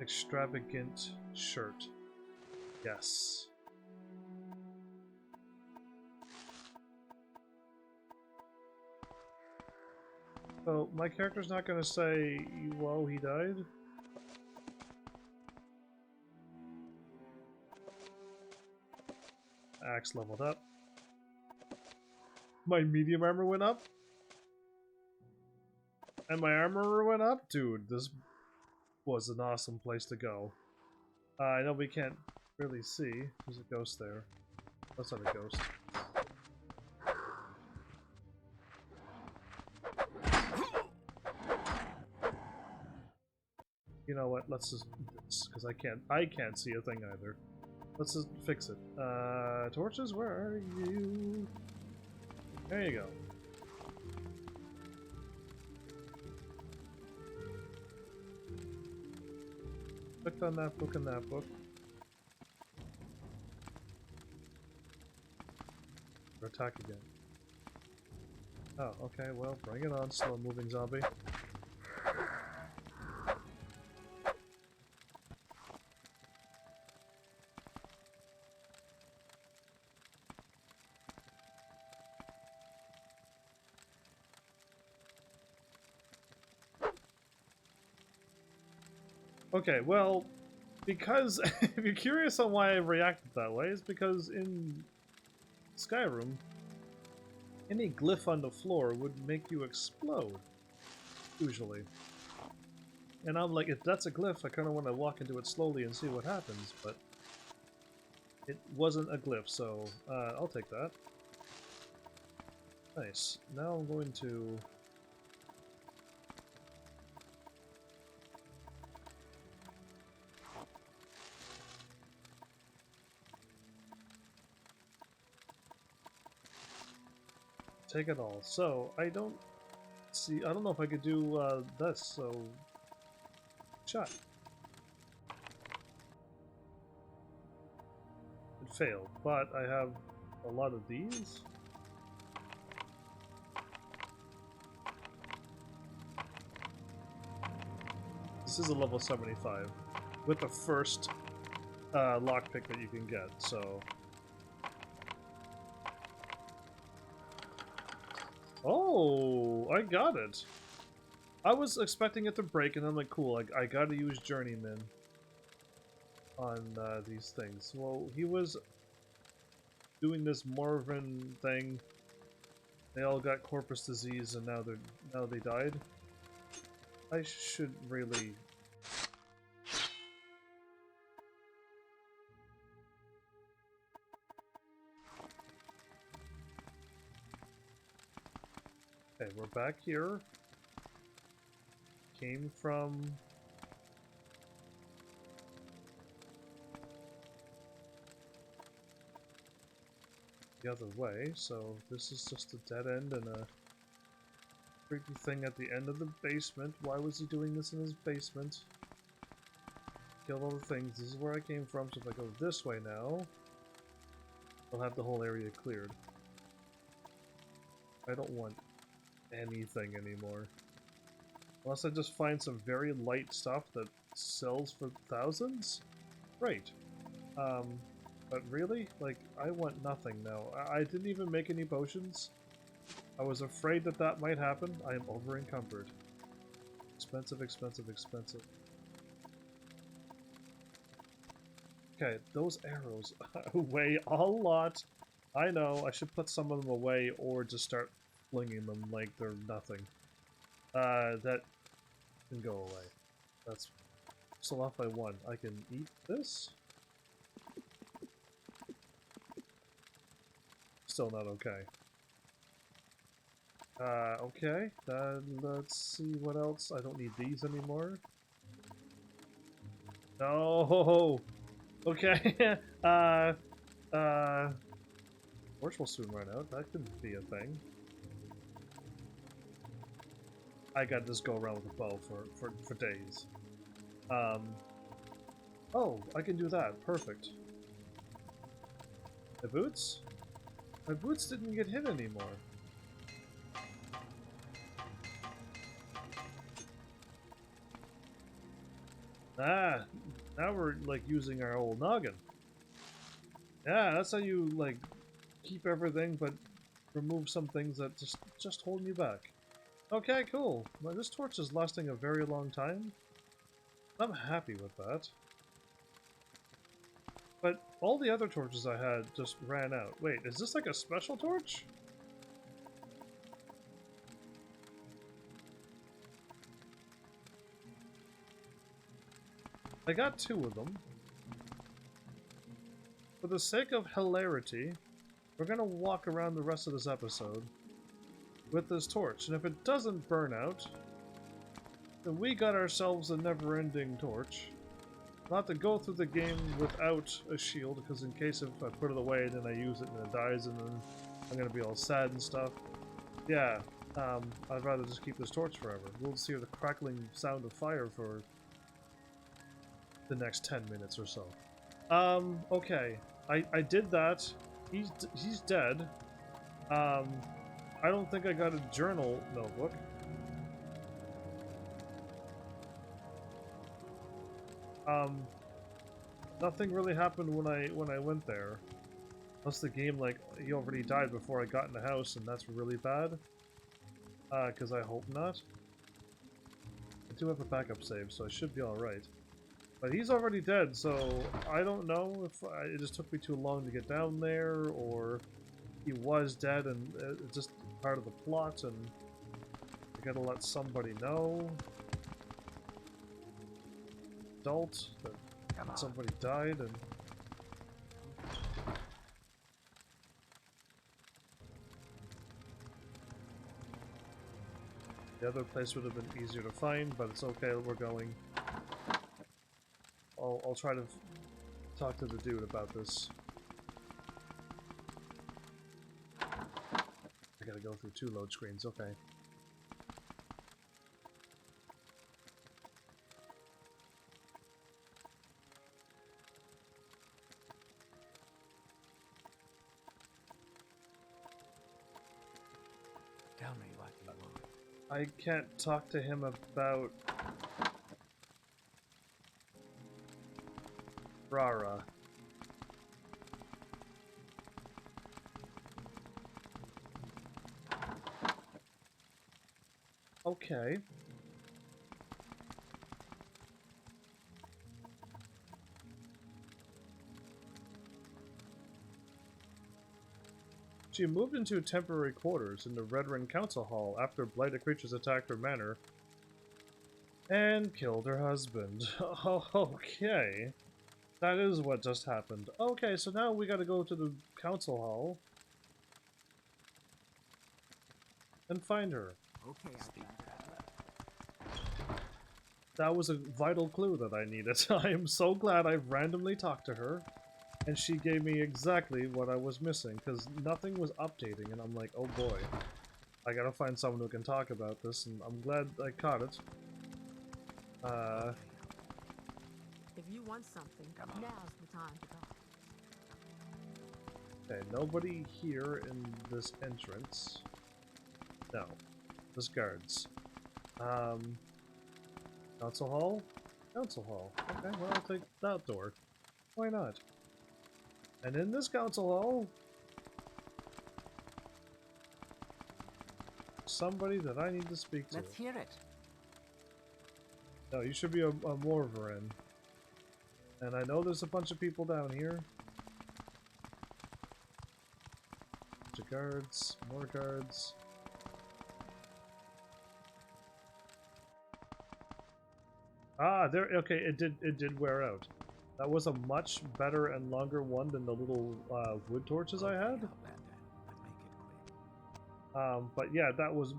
Extravagant shirt. Yes. So, my character's not gonna say, whoa, he died? Axe leveled up. My medium armor went up? And my armor went up? Dude, this was an awesome place to go. I know we can't really see. There's a ghost there. That's not a ghost. You know what? Let's just do this, because I can't see a thing either. Let's just fix it. Torches, where are you? There you go. Clicked on that book and that book. Or attack again. Oh, okay, well, bring it on, slow moving zombie. Okay, well, because if you're curious on why I reacted that way, it's because in Skyrim, any glyph on the floor would make you explode, usually. And I'm like, if that's a glyph, I kind of want to walk into it slowly and see what happens, but it wasn't a glyph, so I'll take that. Nice. Now I'm going to... take it all. So, I don't see... I don't know if I could do this, so... Shot. It failed, but I have a lot of these. This is a level 75 with the first lockpick that you can get, so... Oh, I got it! I was expecting it to break, and I'm like, cool, I gotta use Journeyman on these things. Well, he was doing this Morrowind thing. They all got corpus disease, and now they died. I should really... Okay, we're back here. Came from... the other way, so this is just a dead end and a freaky thing at the end of the basement. Why was he doing this in his basement? Killed all the things. This is where I came from, so if I go this way now, I'll have the whole area cleared. I don't want anything anymore. Unless I just find some very light stuff that sells for thousands? Great. But really? Like, I want nothing now. I didn't even make any potions. I was afraid that that might happen. I am over encumbered. Expensive, expensive, expensive. Okay, those arrows weigh a lot. I know, I should put some of them away or just start flinging them like they're nothing. That can go away. That's still off by one. I can eat this? Still not okay. Okay, let's see what else. I don't need these anymore. No! Okay, torch will soon run out. That could be a thing. I gotta just go around with a bow for days. Oh, I can do that. Perfect. The boots? My boots didn't get hit anymore. Ah, now we're like using our old noggin. Yeah, that's how you like keep everything, but remove some things that just hold you back. Okay, cool. Well, this torch is lasting a very long time. I'm happy with that. But all the other torches I had just ran out. Wait, is this like a special torch? I got 2 of them. For the sake of hilarity, we're gonna walk around the rest of this episode with this torch, and if it doesn't burn out, then we got ourselves a never-ending torch. Not to go through the game without a shield, because in case if I put it away and then I use it and it dies and then I'm gonna be all sad and stuff. Yeah, I'd rather just keep this torch forever. We'll just hear the crackling sound of fire for the next 10 minutes or so. Okay. I did that. He's dead. I don't think I got a journal notebook. Nothing really happened when I went there. Plus the game, like, he already died before I got in the house, and that's really bad. Because I hope not. I do have a backup save, so I should be alright. But he's already dead, so I don't know if it just took me too long to get down there, or he was dead and it's just part of the plot, and I gotta let somebody know. Adult, that somebody died, and... The other place would have been easier to find, but it's okay, we're going. I'll try to talk to the dude about this. I gotta go through 2 load screens, okay. Tell me what you want. I can't talk to him about Rara. Okay. She moved into temporary quarters in the Red Ring Council Hall after blighted creatures attacked her manor and killed her husband. Okay. That is what just happened. Okay, so now we gotta go to the council hall and find her. Okay, That was a vital clue that I needed. I am so glad I randomly talked to her and she gave me exactly what I was missing, because nothing was updating, and I'm like, oh boy, I gotta find someone who can talk about this, and I'm glad I caught it. If you want something, now's the time to talk. Okay, nobody here in this entrance. No. Just guards. Council hall? Council hall. Okay, well, I'll take that door. Why not? And in this council hall, somebody that I need to speak to. let's hear it. No, you should be a Morrowind. And I know there's a bunch of people down here. Bunch of guards, more guards. Ah, there. Okay, it did wear out. That was a much better and longer one than the little wood torches I had. But yeah, that was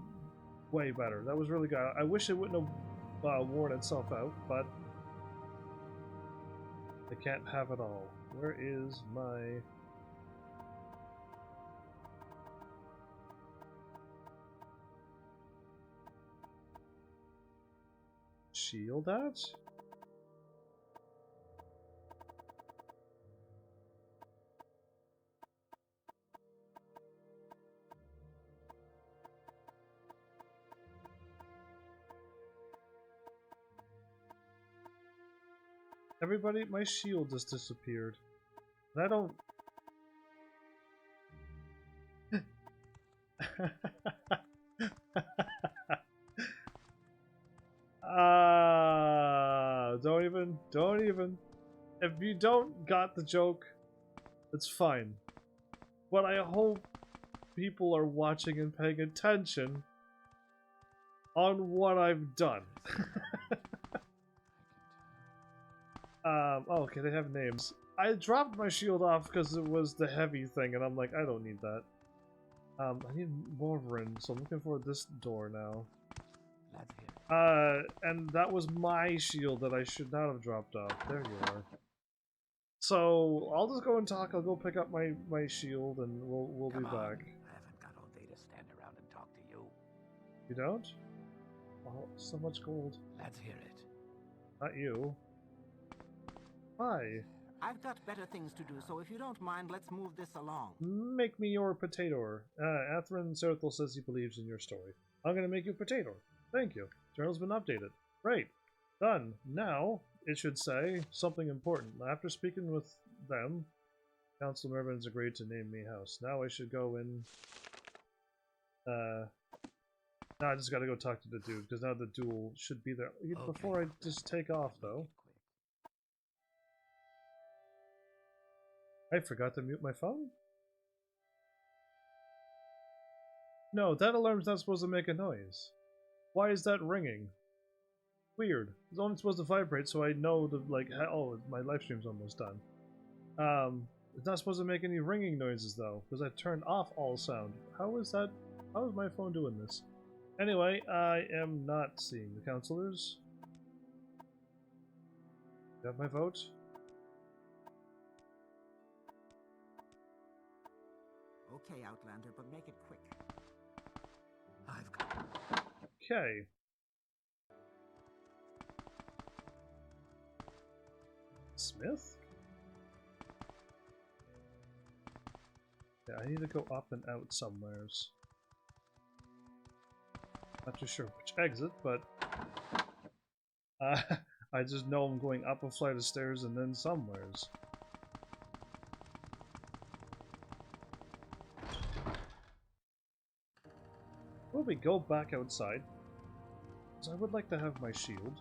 way better. That was really good. I wish it wouldn't have worn itself out, but I can't have it all. Where is my... shield at? Everybody, my shield just disappeared. And I don't... don't even. If you don't got the joke, it's fine. But I hope people are watching and paying attention on what I've done. Oh, okay, they have names. I dropped my shield off because it was the heavy thing, and I'm like, I don't need that. I need Morrowind, so I'm looking for this door now. And that was my shield that I should not have dropped off. There you are. So I'll just go and talk. I'll go pick up my shield, and we'll be back. I haven't got all day to stand around and talk to you. You don't? Oh, so much gold. Let's hear it. Not you. Hi. I've got better things to do, so if you don't mind, let's move this along. Make me your potato. Atherin Serthal says he believes in your story. I'm gonna make you a potato. Thank you. Journal's been updated. Great. Done. Now, it should say something important. After speaking with them, Council Mervin's agreed to name me house. Now I should go in... now I just gotta go talk to the dude, because now the duel should be there. Before I just take off, though. I forgot to mute my phone? No, that alarm's not supposed to make a noise. Why is that ringing? Weird. It's only supposed to vibrate so I know that, like, oh, my live stream's almost done. It's not supposed to make any ringing noises, though, because I turned off all sound. How is that? How is my phone doing this? Anyway, I am not seeing the counselors. You have my vote? Okay, Outlander, but make it quick. I've got... Okay. Smith? Yeah, I need to go up and out somewheres. Not too sure which exit, but I just know I'm going up a flight of stairs and then somewheres. Will we go back outside? Because I would like to have my shield.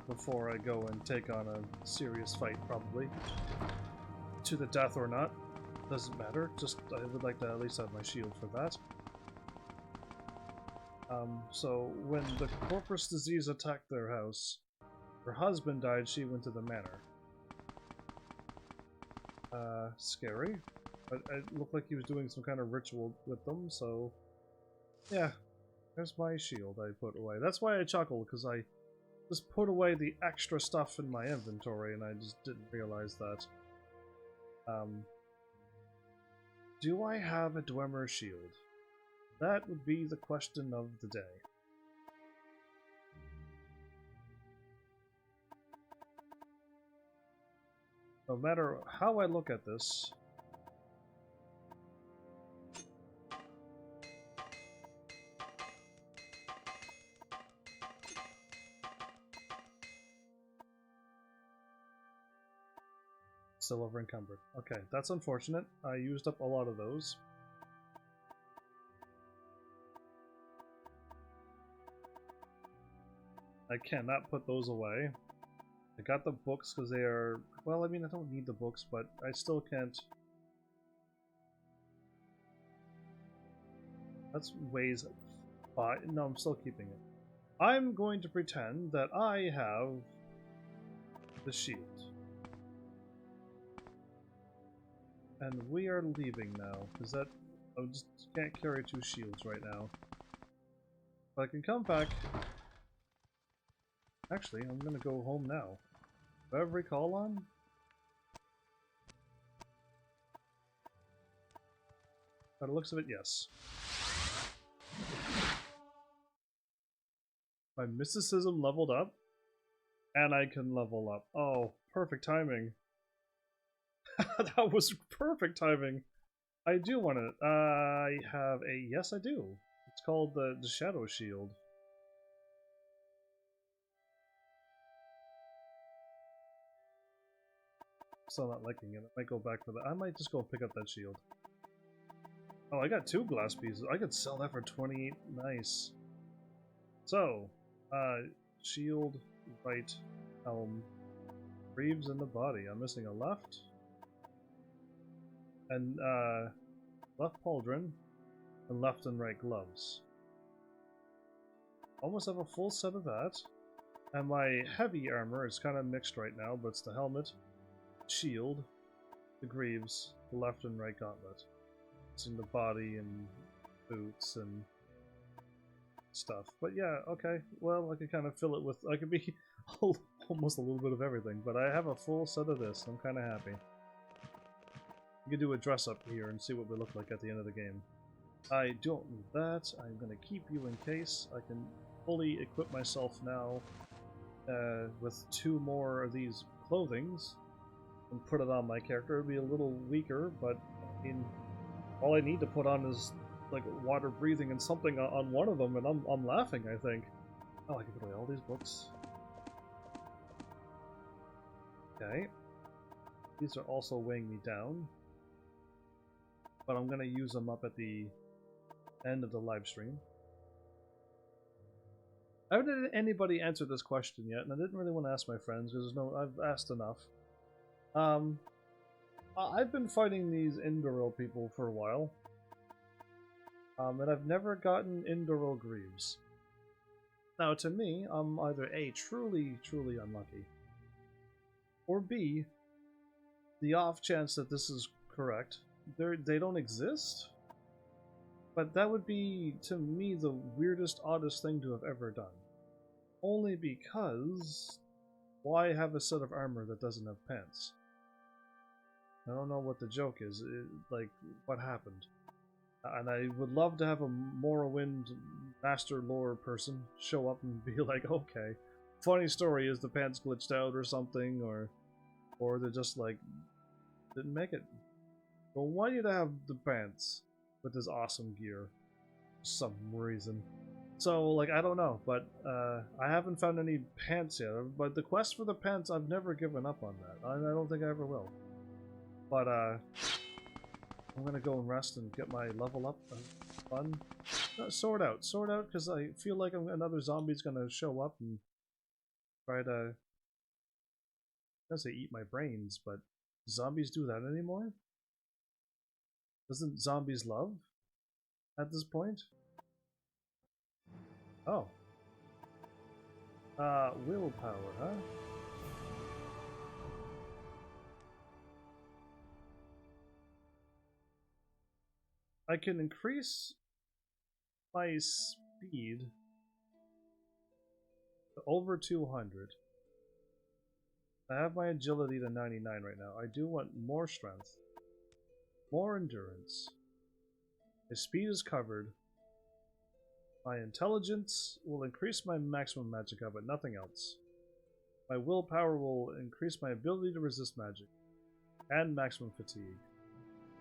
Before I go and take on a serious fight, probably. To the death or not. Doesn't matter, just I would like to at least have my shield for that. So when the Corpus disease attacked their house, her husband died, she went to the manor. Scary. But it looked like he was doing some kind of ritual with them, so... Yeah, there's my shield I put away. That's why I chuckle, because I just put away the extra stuff in my inventory and I just didn't realize that. Do I have a Dwemer shield? That would be the question of the day. No matter how I look at this, still over encumbered. Okay, that's unfortunate. I used up a lot of those. I cannot put those away. I got the books because they are... Well, I mean, I don't need the books, but I still can't... That's weighs 5. No, I'm still keeping it. I'm going to pretend that I have the shield. And we are leaving now, because that... I just can't carry 2 shields right now. But I can come back... Actually, I'm gonna go home now. Do I have recall on? By the looks of it, yes. My mysticism leveled up, and I can level up. Oh, perfect timing. That was perfect timing. I do want it. I have a... Yes, I do. It's called the Shadow Shield. Still not liking it. I might go back for that. I might just go pick up that shield. Oh, I got 2 glass pieces. I could sell that for 28. Nice. So, shield, right, helm, greaves in the body. I'm missing a left. And, left pauldron, and left and right gloves. Almost have a full set of that. And my heavy armor is kind of mixed right now, but it's the helmet, shield, the greaves, the left and right gauntlet. It's in the body and boots and stuff. But yeah, okay. Well, I could kind of fill it with... I could be almost a little bit of everything, but I have a full set of this. I'm kind of happy. We can do a dress up here and see what we look like at the end of the game. I don't need that. I'm going to keep you in case. I can fully equip myself now with 2 more of these clothings and put it on my character. It'll be a little weaker, but I mean, all I need to put on is like water breathing and something on one of them, and I'm laughing, I think. Oh, I can put away all these books. Okay. These are also weighing me down. But I'm going to use them up at the end of the live stream. I haven't had anybody answer this question yet, and I didn't really want to ask my friends because I've asked enough. I've been fighting these Indoril people for a while, and I've never gotten Indoril Greaves. Now, to me, I'm either A, truly unlucky, or B, the off chance that this is correct, they don't exist? But that would be, to me, the weirdest, oddest thing to have ever done. Only because, why have a set of armor that doesn't have pants? I don't know what the joke is, like, what happened. And I would love to have a Morrowind master lore person show up and be like, okay, funny story is the pants glitched out or something, or they're just like, didn't make it. Well, why do you have the pants with this awesome gear? For some reason. So, like, I don't know, but I haven't found any pants yet. But the quest for the pants, I've never given up on that. I don't think I ever will. But, I'm gonna go and rest and get my level up. Fun. Sword out, because I feel like another zombie's gonna show up and try to... I don't say eat my brains, but zombies do that anymore? Doesn't zombies love at this point? Oh. Willpower, huh? I can increase my speed to over 200. I have my agility to 99 right now. I do want more strength, more endurance. My speed is covered. My intelligence will increase my maximum magicka, but nothing else. My willpower will increase my ability to resist magic, and maximum fatigue.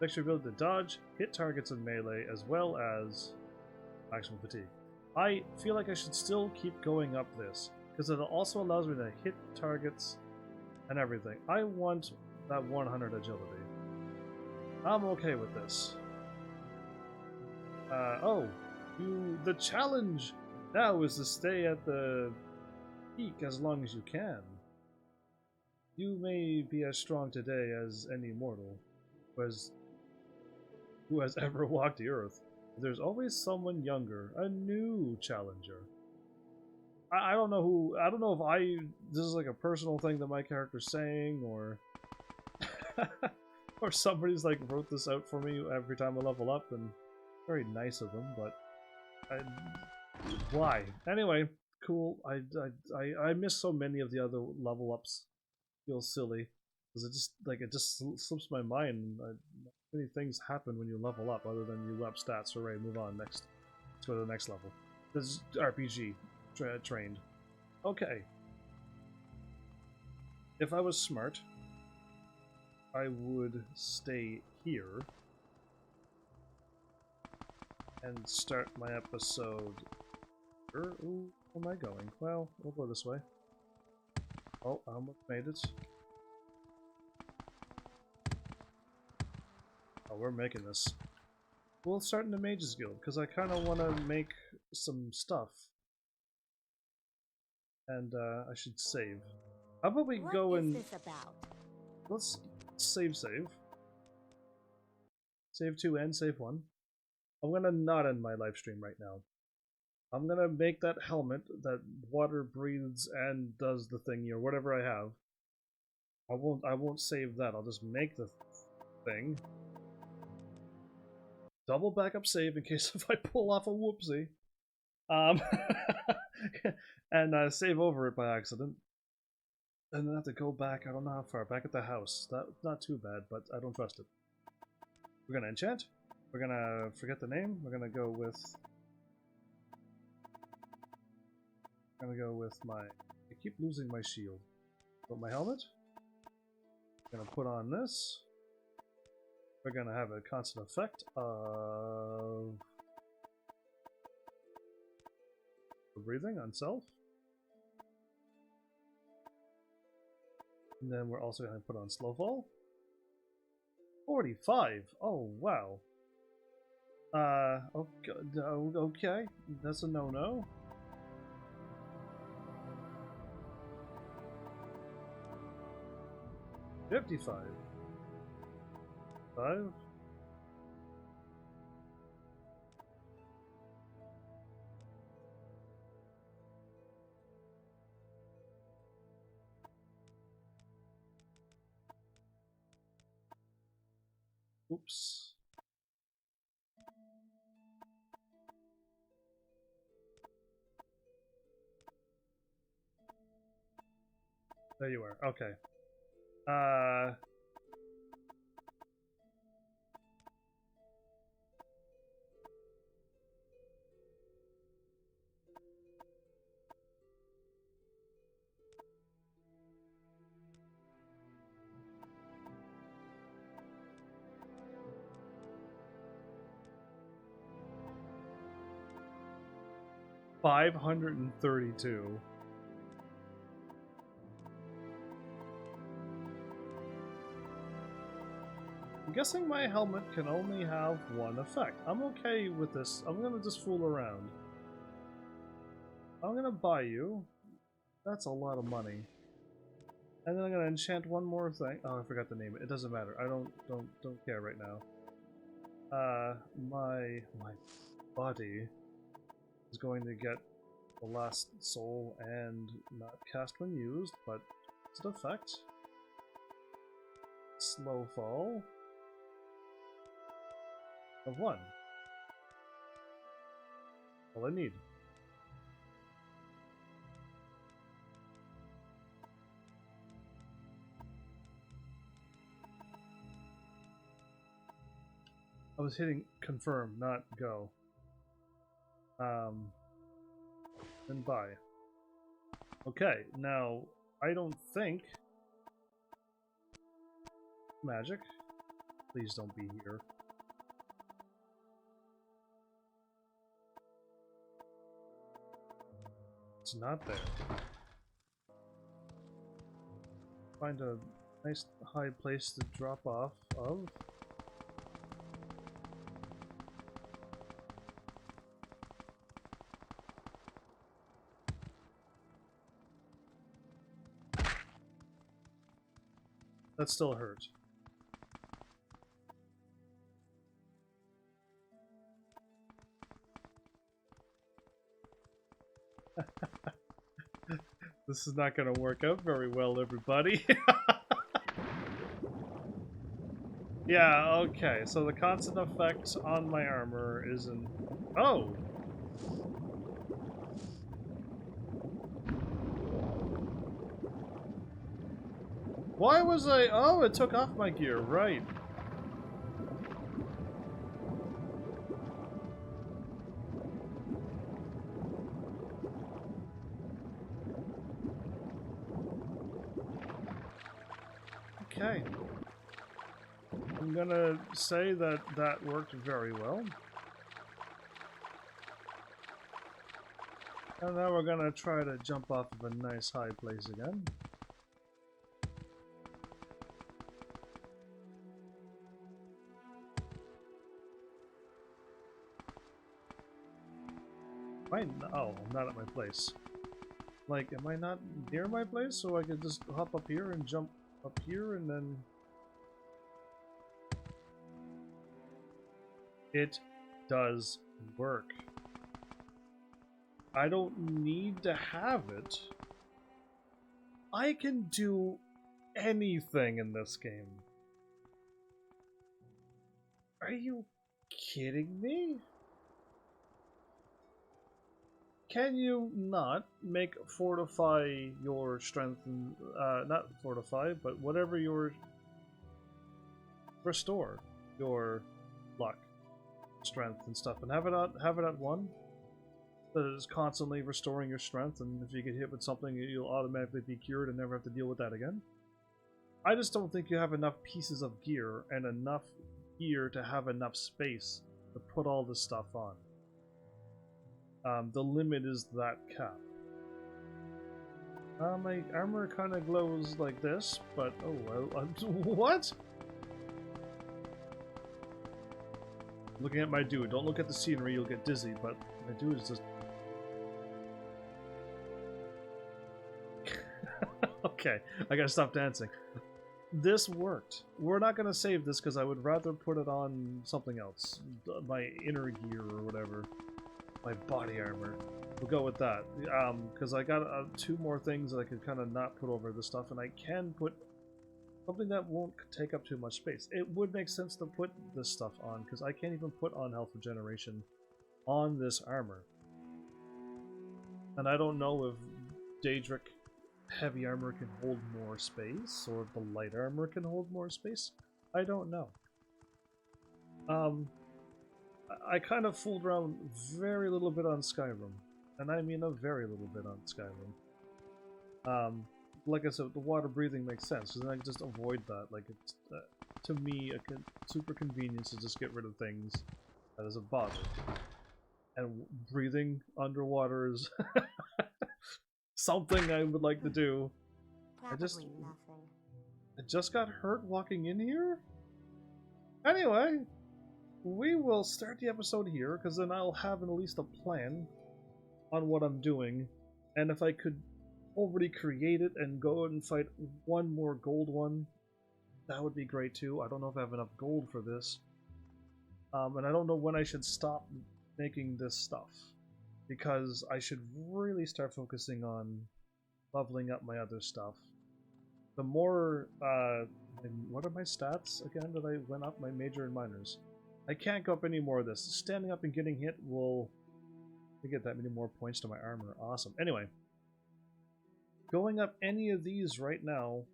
Extra ability to dodge, hit targets in melee, as well as maximum fatigue. I feel like I should still keep going up this, because it also allows me to hit targets and everything. I want that 100 agility. I'm okay with this. The challenge now is to stay at the peak as long as you can. You may be as strong today as any mortal who has ever walked the earth. There's always someone younger, a new challenger. I don't know who. I don't know if this is like a personal thing that my character's saying, or or somebody's like wrote this out for me every time I level up, and very nice of them, but why? Anyway, cool. I miss so many of the other level ups. Feels silly because it just slips my mind. Many things happen when you level up other than you up stats. Hooray! Move on next. Let's go to the next level. This is RPG trained. Okay. If I was smart, I would stay here and start my episode. Ooh, where am I going? Well, we'll go this way. Oh, I almost made it. Oh, we're making this. We'll start in the Mages Guild, because I kind of want to make some stuff. And, I should save. How about we go and... What is this about? Let's save. Save 2 and save 1. I'm gonna not end my live stream right now. I'm gonna make that helmet that water breathes and does the thingy or whatever I have. I won't save that. I'll just make the thing. Double backup save in case if I pull off a whoopsie. And save over it by accident. And then have to go back, I don't know how far, back at the house. That's not too bad, but I don't trust it. We're gonna enchant. We're gonna forget the name. We're gonna go with my... I keep losing my shield. Put my helmet. Gonna put on this. We're gonna have a constant effect of breathing on self. And then we're also gonna put on slowfall. 45. Oh wow. Okay. That's a no-no. $55. 5. Oops. There you are. Okay. 532. I'm guessing my helmet can only have one effect. I'm okay with this. I'm gonna just fool around. I'm gonna buy you. That's a lot of money. And then I'm gonna enchant one more thing. Oh, I forgot to name it. It doesn't matter. I don't care right now. My body is going to get the last soul and not cast when used, but it's an effect. Slowfall of 1. All I need. I was hitting confirm, not go. And buy. Okay, now I don't think magic. Please don't be here. It's not there. Find a nice high place to drop off of. That still hurt. This is not going to work out very well, everybody. Yeah, okay, so the constant effect on my armor isn't... Oh! Why was I... Oh, it took off my gear, right. Okay. I'm gonna say that that worked very well. And now we're gonna try to jump off of a nice high place again. Oh, I'm not at my place. Like, am I not near my place? So I could just hop up here and jump up here and then... It does work. I don't need to have it. I can do anything in this game. Are you kidding me? Can you not make fortify your strength, and, not fortify, but whatever your... Restore your luck, strength, and stuff, and have it at 1? That is constantly restoring your strength, and if you get hit with something, you'll automatically be cured and never have to deal with that again. I just don't think you have enough pieces of gear, and enough gear to have enough space to put all this stuff on. The limit is that cap. My armor kind of glows like this, but oh well. What? Looking at my dude. Don't look at the scenery, you'll get dizzy, but my dude is just... Okay, I gotta stop dancing. This worked. We're not gonna save this because I would rather put it on something else. My inner gear or whatever. My body armor. We'll go with that. Because I got 2 more things that I could kind of not put over this stuff, and I can put something that won't take up too much space. It would make sense to put this stuff on, because I can't even put on health regeneration on this armor. And I don't know if Daedric heavy armor can hold more space, or if the light armor can hold more space. I don't know. I kind of fooled around very little bit on Skyrim, and I mean a very little bit on Skyrim. Like I said, the water breathing makes sense, because then I can just avoid that. Like, it's, to me, super convenience to just get rid of things that doesn't bother. And breathing underwater is something I would like to do. Probably nothing. I just got hurt walking in here? Anyway, we will start the episode here, because then I'll have at least a plan on what I'm doing. And if I could already create it and go and fight one more gold one, that would be great too. I don't know if I have enough gold for this. And I don't know when I should stop making this stuff, because I should really start focusing on leveling up my other stuff. The more, what are my stats again that I went up? My major and minors. I can't go up any more of this. Standing up and getting hit will get that many more points to my armor. Awesome. Anyway, going up any of these right now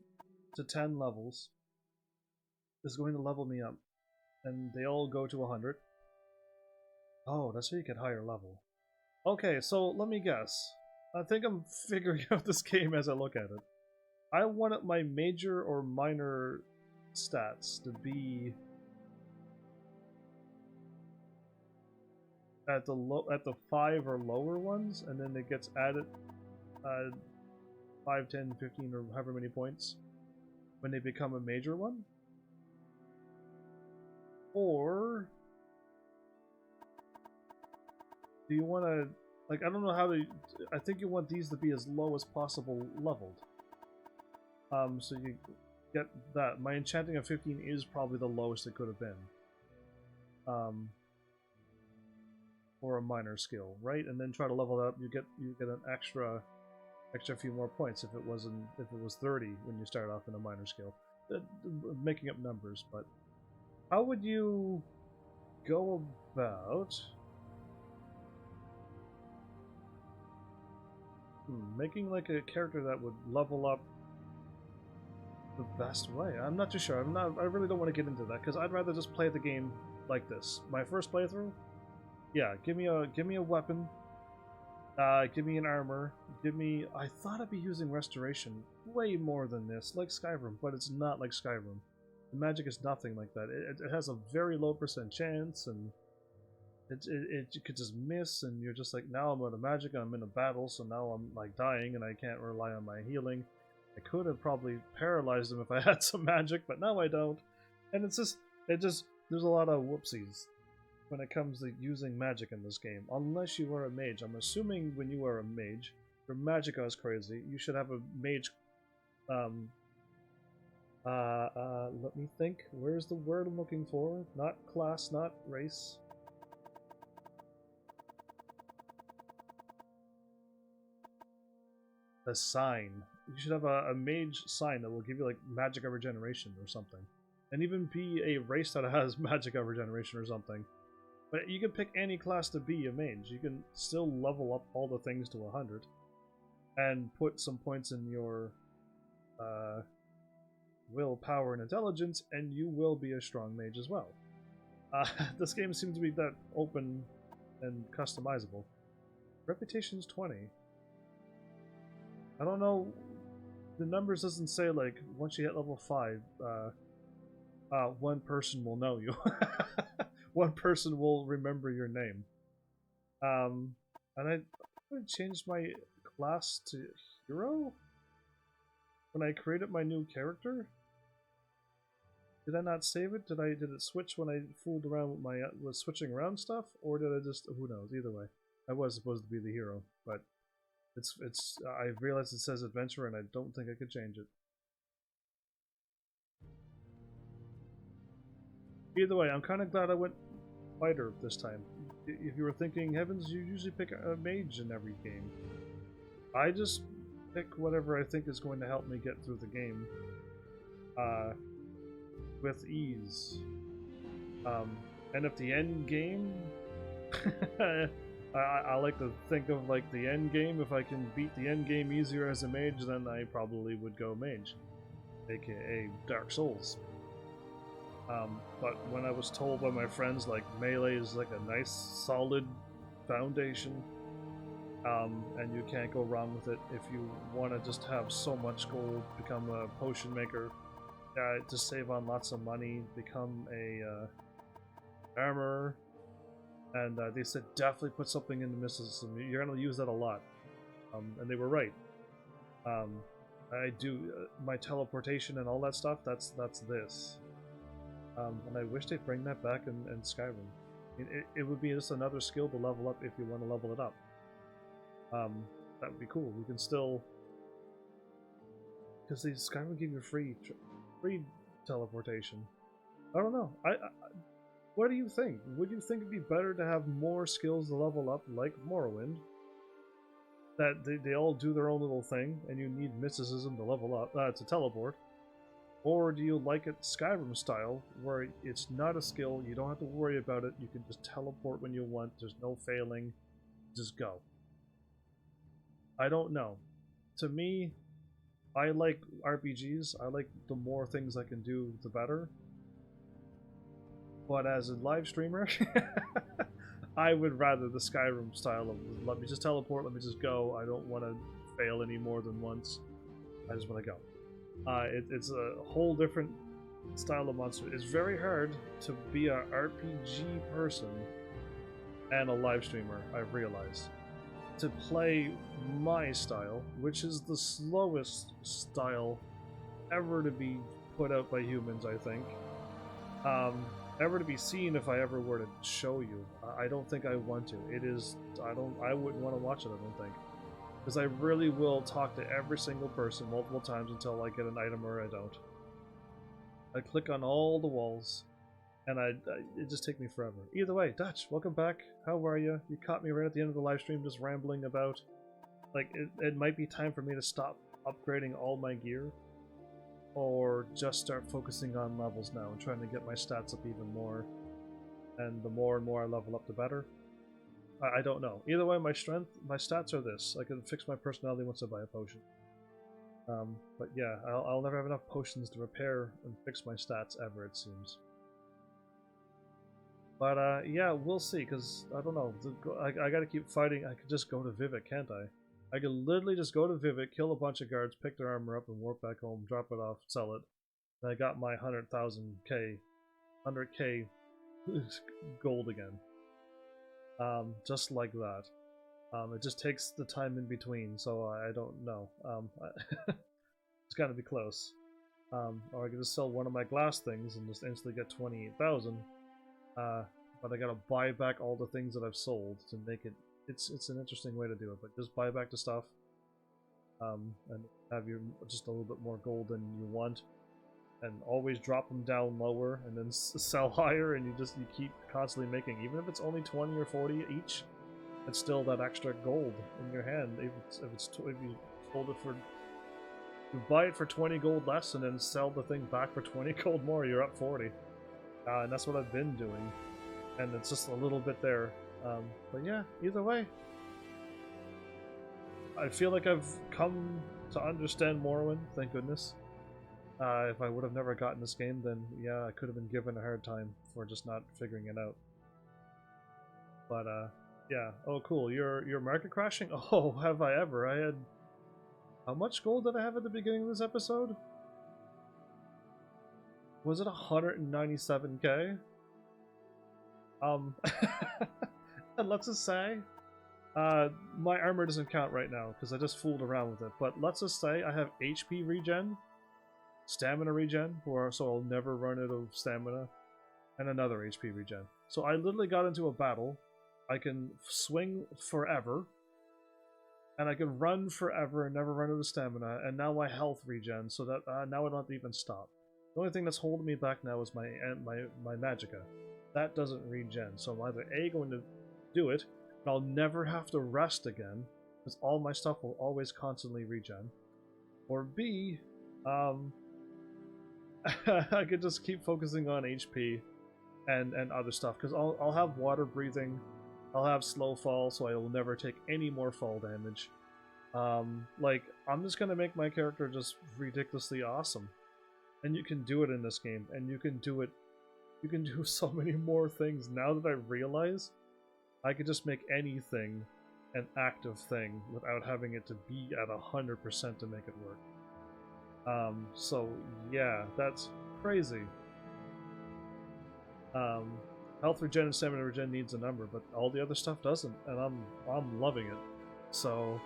to 10 levels is going to level me up. And they all go to 100. Oh, that's how you get higher level. Okay, so let me guess. I think I'm figuring out this game as I look at it. I wanted my major or minor stats to be at the 5 or lower ones, and then it gets added 5, 10, 15, or however many points when they become a major one. Or do you want to, like, I don't know how to, I think you want these to be as low as possible leveled. So you get that. My enchanting of 15 is probably the lowest it could have been. For a minor skill, right? And then try to level it up. You get an extra few more points if it was 30 when you start off in a minor skill. Making up numbers, but how would you go about making like a character that would level up the best way? I'm not too sure. I really don't want to get into that, because I'd rather just play the game like this. My first playthrough, yeah, give me a weapon, give me an armor, I thought I'd be using Restoration way more than this, like Skyrim, but it's not like Skyrim. The magic is nothing like that. It has a very low % chance, and you could just miss, and you're just like, now I'm out of magic, and I'm in a battle, so now I'm like dying, and I can't rely on my healing. I could have probably paralyzed him if I had some magic, but now I don't. And there's a lot of whoopsies when it comes to using magic in this game, unless you are a mage. I'm assuming when you are a mage, your magic is crazy. You should have a mage, let me think. Where's the word I'm looking for? Not class, not race. A sign. You should have a mage sign that will give you like magic of regeneration or something. And even be a race that has magic of regeneration or something. But you can pick any class to be a mage. You can still level up all the things to 100. And put some points in your will, power, and intelligence, and you will be a strong mage as well. This game seems to be that open and customizable. Reputation's 20. I don't know, the numbers doesn't say like once you hit level 5, one person will know you. One person will remember your name. And I changed my class to hero when I created my new character. Did I not save it? Did it switch when I fooled around with my was switching around stuff, or did I just, who knows? Either way, I was supposed to be the hero, but I realized it says adventurer, and I don't think I could change it. Either way, I'm kind of glad I went fighter this time. If you were thinking, heavens, you usually pick a mage in every game. I just pick whatever I think is going to help me get through the game with ease. And if the end game I like to think of like the end game. If I can beat the end game easier as a mage, then I probably would go mage, aka Dark Souls. But when I was told by my friends like melee is like a nice solid foundation, and you can't go wrong with it if you want to just have so much gold, become a potion maker, to save on lots of money, become a armorer, and they said definitely put something in the mysticism. You're going to use that a lot, and they were right. I do my teleportation and all that stuff. That's this. And I wish they'd bring that back in Skyrim. It would be just another skill to level up if you want to level it up. That would be cool. We can still... Because the Skyrim give you free teleportation. I don't know. What do you think? Would you think it'd be better to have more skills to level up, like Morrowind? That they all do their own little thing, and you need mysticism to level up, to teleport? Or do you like it Skyrim style, where it's not a skill, you don't have to worry about it, you can just teleport when you want, there's no failing, just go. I don't know. To me, I like RPGs, I like the more things I can do, the better. But as a live streamer, I would rather the Skyrim style of, let me just teleport, let me just go, I don't want to fail any more than once, I just want to go. It's a whole different style of monster. It's very hard to be an RPG person and a live streamer, I've realized. To play my style, which is the slowest style ever to be put out by humans, I think. Ever to be seen if I ever were to show you. I don't think I want to. It is, I wouldn't want to watch it, I don't think. Because I really will talk to every single person multiple times until I get an item or I don't. I click on all the walls, and it just takes me forever. Either way, Dutch, welcome back. How are you? You caught me right at the end of the live stream just rambling about... Like, it might be time for me to stop upgrading all my gear, or just start focusing on levels now and trying to get my stats up even more. And the more and more I level up, the better. I don't know. Either way, my stats are this. I can fix my personality once I buy a potion. But yeah, I'll never have enough potions to repair and fix my stats ever, it seems. But yeah, we'll see, because I don't know. I gotta keep fighting. I could just go to Vivek, can't I? I could literally just go to Vivek, kill a bunch of guards, pick their armor up, and warp back home, drop it off, sell it. And I got my 100k gold again. Just like that. It just takes the time in between, so I don't know. It's gotta be close. Or I can just sell one of my glass things and just instantly get 28,000. But I gotta buy back all the things that I've sold to make it. It's an interesting way to do it, but just buy back the stuff, and have your just a little bit more gold than you want. And always drop them down lower and then sell higher, and you keep constantly making, even if it's only 20 or 40 each, it's still that extra gold in your hand. If you hold it for, you buy it for 20 gold less and then sell the thing back for 20 gold more, you're up 40. And that's what I've been doing, and it's just a little bit there. But yeah, either way, I feel like I've come to understand Morrowind, thank goodness. If I would have never gotten this game, then yeah, I could have been given a hard time for just not figuring it out. But yeah. Oh, cool. You're market crashing? Oh, have I ever? I had... How much gold did I have at the beginning of this episode? Was it 197k? And let's just say, my armor doesn't count right now because I just fooled around with it. But let's just say I have HP regen, stamina regen, so I'll never run out of stamina, and another HP regen. So I literally got into a battle. I can swing forever, and I can run forever and never run out of stamina, and now my health regen, so that now I don't have to even stop. The only thing that's holding me back now is my magicka. That doesn't regen, so I'm either A, going to do it, and I'll never have to rest again, because all my stuff will always constantly regen, or B, I could just keep focusing on HP and other stuff, because I'll have water breathing, I'll have slow fall, so I will never take any more fall damage. Like, I'm just gonna make my character just ridiculously awesome. And you can do it in this game, and you can do so many more things. Now that I realize, I could just make anything an active thing without having it to be at 100% to make it work. So yeah, that's crazy. Health regen and stamina regen needs a number, but all the other stuff doesn't, and I'm loving it. So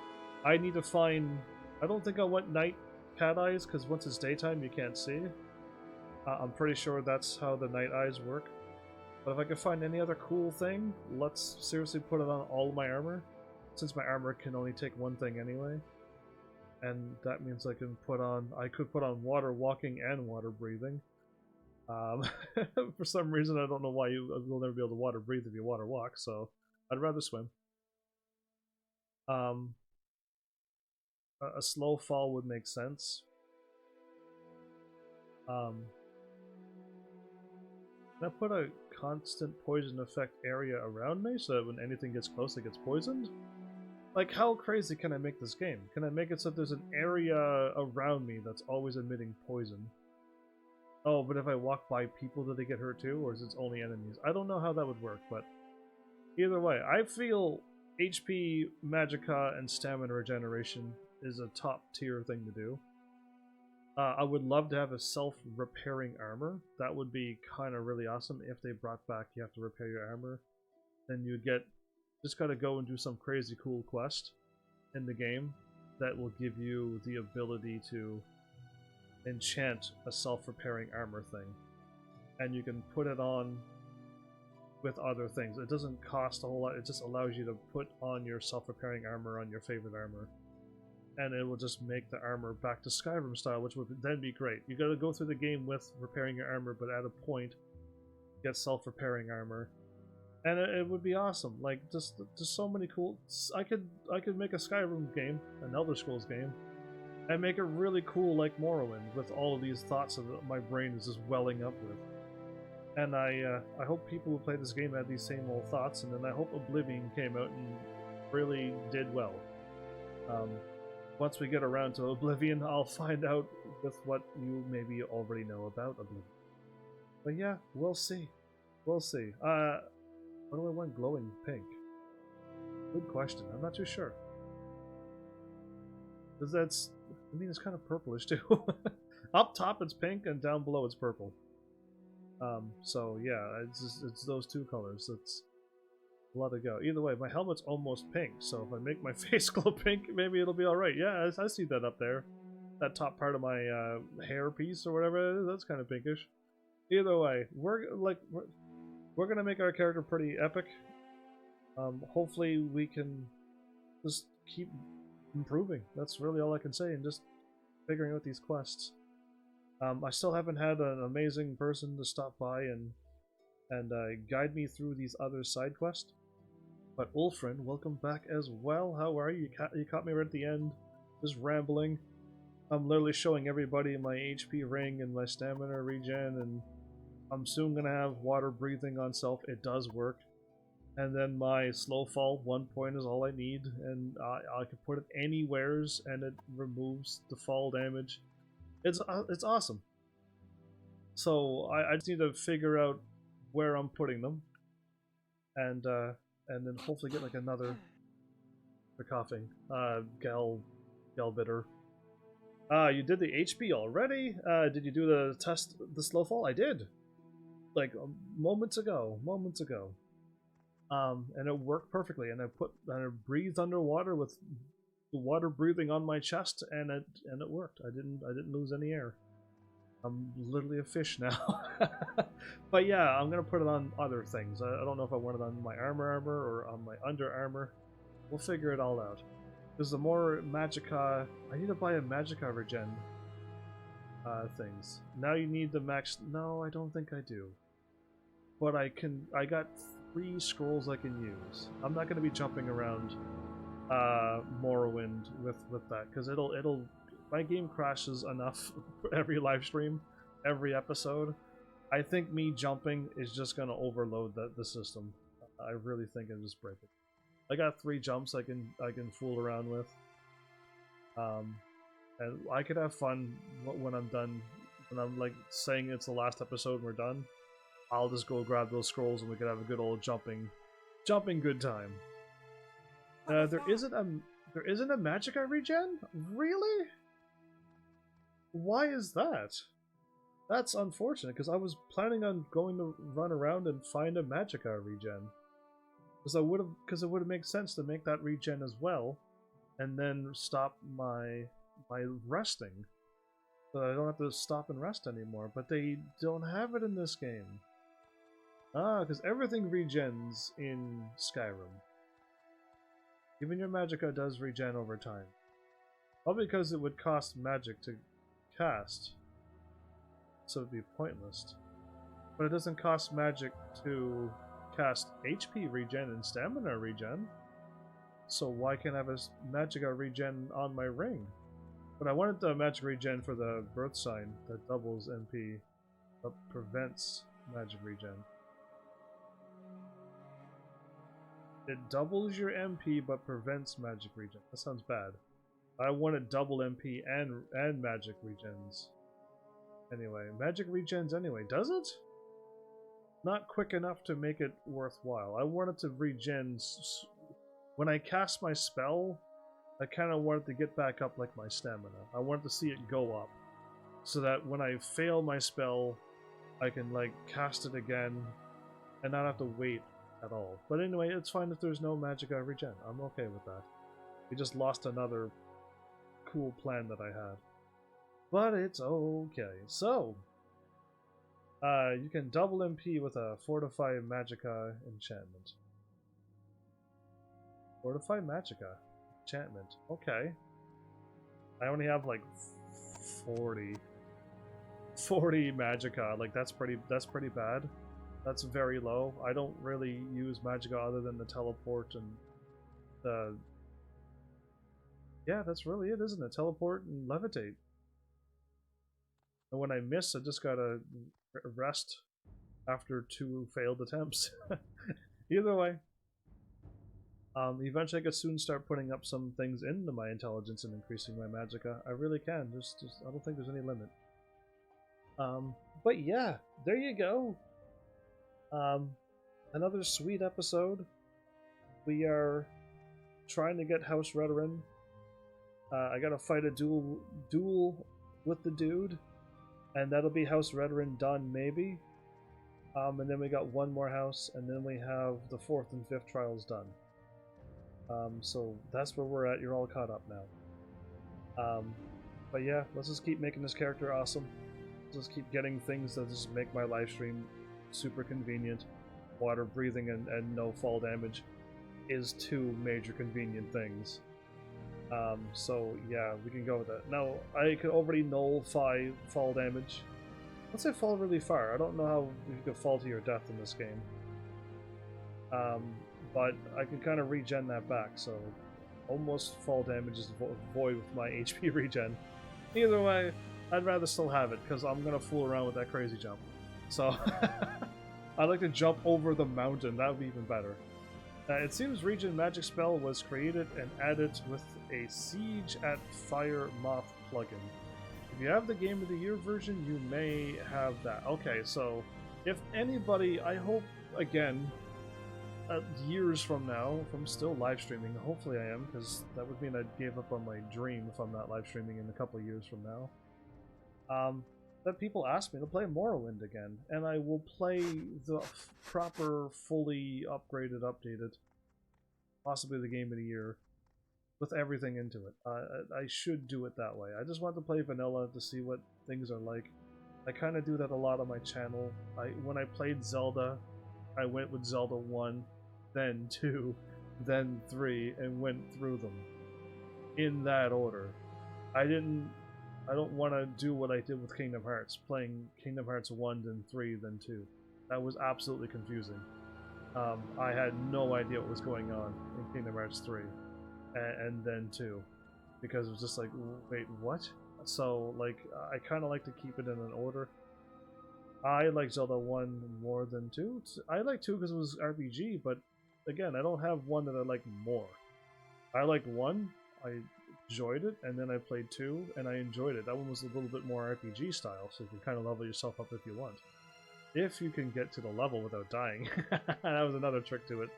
I need to find. I don't think I want night cat eyes because once it's daytime you can't see. I'm pretty sure that's how the night eyes work. But if I can find any other cool thing, let's seriously put it on all of my armor, since my armor can only take one thing anyway. And that means I could put on water walking and water breathing. For some reason, I don't know why you'll never be able to water breathe if you water walk, so I'd rather swim. A slow fall would make sense. Can I put a constant poison effect area around me so that when anything gets close it gets poisoned? Like, how crazy can I make this game? Can I make it so there's an area around me that's always emitting poison? Oh, but if I walk by people, do they get hurt too? Or is it only enemies? I don't know how that would work, but either way, I feel HP, Magicka, and Stamina Regeneration is a top tier thing to do. I would love to have a self-repairing armor. That would be kind of really awesome if they brought back you have to repair your armor. Then you'd just gotta go and do some crazy cool quest in the game that will give you the ability to enchant a self-repairing armor thing. And you can put it on with other things. It doesn't cost a whole lot, it just allows you to put on your self-repairing armor on your favorite armor. And it will just make the armor back to Skyrim style, which would then be great. You gotta go through the game with repairing your armor, but at a point, get self-repairing armor. And it would be awesome. Like, just so many cool... I could make a Skyrim game, an Elder Scrolls game, and make it really cool like Morrowind, with all of these thoughts that my brain is just welling up with. And I hope people who play this game had these same old thoughts, and then I hope Oblivion came out and really did well. Once we get around to Oblivion, I'll find out with what you maybe already know about Oblivion. But yeah, we'll see. We'll see. What do I want glowing pink? Good question. I'm not too sure. Because that's... I mean, it's kind of purplish too. Up top it's pink, and down below it's purple. So yeah, it's those two colors. It's a lot to go. Either way, my helmet's almost pink, so if I make my face glow pink, maybe it'll be alright. Yeah, I see that up there. That top part of my hair piece or whatever it is, that's kind of pinkish. Either way, we're gonna make our character pretty epic. Hopefully we can just keep improving. That's really all I can say, and just figuring out these quests. I still haven't had an amazing person to stop by and guide me through these other side quests. But Ulfrin, welcome back as well. How are you? You caught me right at the end, just rambling. I'm literally showing everybody my HP ring and my stamina regen, and I'm soon gonna have water breathing on self. It does work. And then my slow fall 1 point is all I need, and I can put it anywheres, and it removes the fall damage. It's awesome. So I just need to figure out where I'm putting them, and then hopefully get like another for coughing gal bitter. You did the HP already? Did you do the test, the slow fall? I did, like moments ago. And it worked perfectly. And I breathed underwater with the water breathing on my chest, and it worked. I didn't lose any air. I'm literally a fish now. But yeah, I'm gonna put it on other things. I don't know if I want it on my armor or on my under armor. We'll figure it all out. Because the more Magicka... I need to buy a Magicka regen things. Now you need the max... No, I don't think I do. But I got 3 scrolls I can use. I'm not going to be jumping around Morrowind with that, because it'll... My game crashes enough every live stream, every episode. I think me jumping is just going to overload the system. I really think I'm just breaking. I got 3 jumps I can fool around with. And I could have fun when I'm done. When I'm like saying it's the last episode and we're done, I'll just go grab those scrolls and we could have a good old jumping good time. There isn't a magicka regen? Really? Why is that? That's unfortunate, because I was planning on going to run around and find a magicka regen. Because it would have made sense to make that regen as well, and then stop my resting, so I don't have to stop and rest anymore. But they don't have it in this game. Ah, because everything regens in Skyrim. Even your magicka does regen over time. Probably because it would cost magic to cast, so it'd be pointless. But it doesn't cost magic to cast HP regen and stamina regen, so why can't I have a magicka regen on my ring? But I wanted the magic regen for the birth sign that doubles MP but prevents magic regen. It doubles your MP but prevents magic regen. That sounds bad. I wanted double MP and magic regens. Anyway, magic regens anyway. Does it? Not quick enough to make it worthwhile. I wanted to regen... When I cast my spell, I kind of wanted to get back up like my stamina. I wanted to see it go up. So that when I fail my spell, I can like cast it again and not have to wait at all. But anyway, it's fine if there's no magicka regen. I'm okay with that. We just lost another cool plan that I had. But it's okay. So, you can double MP with a Fortify Magicka enchantment. Fortify Magicka enchantment. Okay. I only have like 40 Magicka. Like that's pretty bad. That's very low. I don't really use Magicka other than the teleport and the... Yeah, that's really it, isn't it? Teleport and levitate. And when I miss, I just gotta rest after 2 failed attempts. Either way. Eventually I could soon start putting up some things into my intelligence and increasing my magicka. I really can. Just I don't think there's any limit. But yeah, there you go. Another sweet episode. We are trying to get House Redoran. I gotta fight a duel with the dude, and that'll be House Redoran done maybe. And then we got one more house, and then we have the 4th and 5th trials done. So that's where we're at. You're all caught up now. But yeah, let's just keep making this character awesome. Let's just keep getting things that just make my live stream super convenient. Water breathing and no fall damage is 2 major convenient things. So yeah, we can go with that. Now, I could already nullify fall damage. Let's say fall really far. I don't know how you could fall to your death in this game. But I can kind of regen that back, so almost fall damage is void with my HP regen. Either way, I'd rather still have it, because I'm going to fool around with that crazy jump. So, I'd like to jump over the mountain, that would be even better. It seems Regen Magic Spell was created and added with a Siege at Fire Moth plugin. If you have the Game of the Year version, you may have that. Okay, so if anybody, I hope, again, years from now, if I'm still live streaming, hopefully I am, because that would mean I gave up on my dream if I'm not live streaming in a couple of years from now. That people ask me to play Morrowind again, and I will play the proper, fully upgraded, updated, possibly the Game of the Year, with everything into it. I should do it that way. I just want to play vanilla to see what things are like. I kind of do that a lot on my channel. When I played Zelda, I went with Zelda 1, then 2, then 3, and went through them in that order. I don't want to do what I did with Kingdom Hearts, playing Kingdom Hearts 1, then 3, then 2. That was absolutely confusing. I had no idea what was going on in Kingdom Hearts 3, and then 2, because it was just like, wait, what? So, like, I kind of like to keep it in an order. I like Zelda 1 more than 2. I like 2 because it was RPG, but again, I don't have one that I like more. I liked 1, I enjoyed it, and then I played 2, and I enjoyed it. That one was a little bit more RPG style, so you can kind of level yourself up if you want. If you can get to the level without dying. That was another trick to it.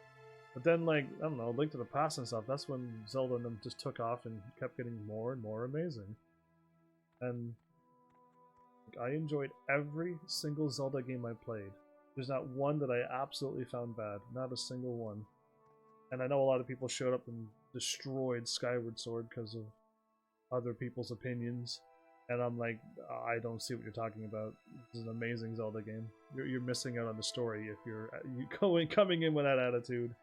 But then, like, I don't know, Link to the Past and stuff, that's when Zelda and them just took off and kept getting more and more amazing. And I enjoyed every single Zelda game I played. There's not one that I absolutely found bad. Not a single one. And I know a lot of people showed up and destroyed Skyward Sword because of other people's opinions. And I'm like, I don't see what you're talking about. This is an amazing Zelda game. You're missing out on the story if you're coming in with that attitude.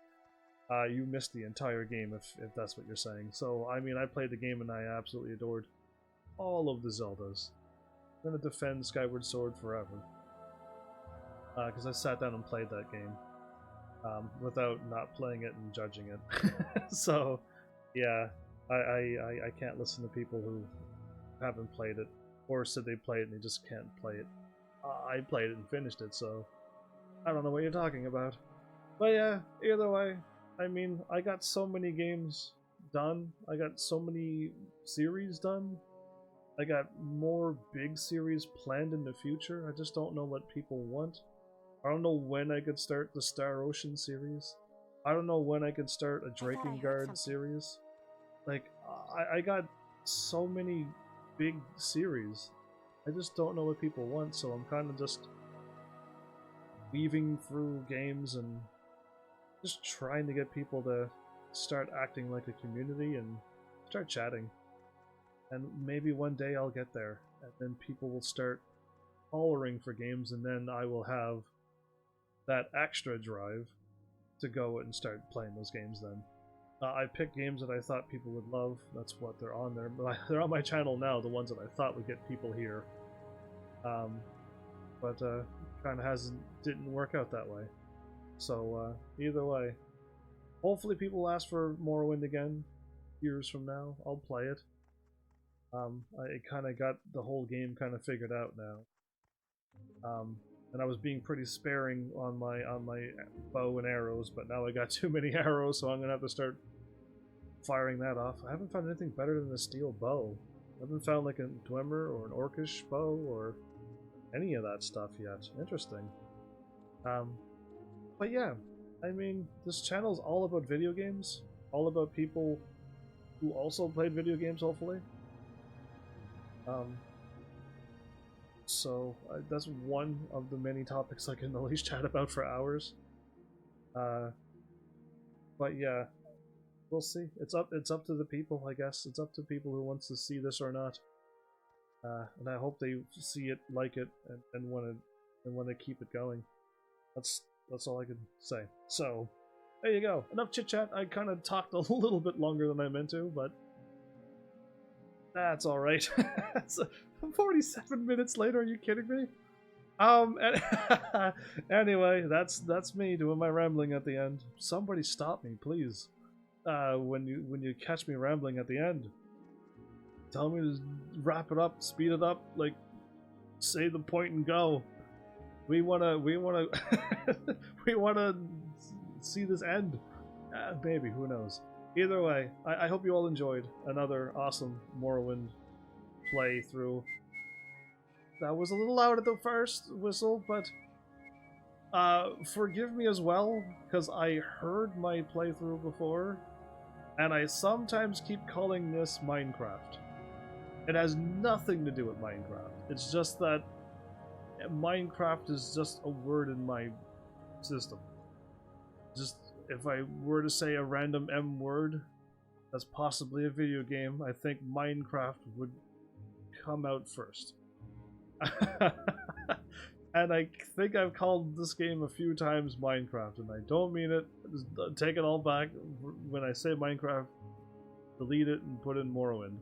You missed the entire game if that's what you're saying. So, I mean, I played the game and I absolutely adored all of the Zeldas. I'm going to defend Skyward Sword forever. Because I sat down and played that game. Without not playing it and judging it. So, yeah, I can't listen to people who haven't played it, or said they played it and they just can't play it. I played it and finished it, so I don't know what you're talking about. But yeah, either way, I mean, I got so many games done. I got so many series done. I got more big series planned in the future. I just don't know what people want. I don't know when I could start the Star Ocean series. I don't know when I could start a Drakengard series. Like, I got so many big series. I just don't know what people want, so I'm kind of just weaving through games and just trying to get people to start acting like a community and start chatting. And maybe one day I'll get there, and then people will start hollering for games, and then I will have that extra drive to go and start playing those games then. I picked games that I thought people would love. That's what they're on there. But they're on my channel now, the ones that I thought would get people here. But kind of didn't work out that way. So either way, hopefully people ask for Morrowind again years from now. I'll play it. I kind of got the whole game kind of figured out now. And I was being pretty sparing on my bow and arrows, but now I got too many arrows, so I'm gonna have to start firing that off. I haven't found anything better than a steel bow. I haven't found like a Dwemer or an Orcish bow or any of that stuff yet. Interesting. But yeah, I mean, this channel is all about video games, all about people who also played video games, hopefully. So that's one of the many topics I can always chat about for hours. But yeah, we'll see. It's up to the people, I guess. It's up to people who wants to see this or not. And I hope they see it, like it, and want to keep it going. That's all I can say. So there you go. Enough chit chat. I kind of talked a little bit longer than I meant to, but that's all right. 47 minutes later, are you kidding me? Anyway, that's me doing my rambling at the end. Somebody stop me, please. When you catch me rambling at the end, tell me to wrap it up, speed it up, like say the point and go. We wanna we wanna see this end. Maybe, who knows? Either way, I hope you all enjoyed another awesome Morrowind playthrough. That was a little loud at the first whistle, but forgive me as well, because I heard my playthrough before, and I sometimes keep calling this Minecraft. It has nothing to do with Minecraft. It's just that Minecraft is just a word in my system. Just, if I were to say a random M word, that's possibly a video game, I think Minecraft would come out first. And I think I've called this game a few times Minecraft, and I don't mean it. Just take it all back. When I say Minecraft, delete it and put in Morrowind.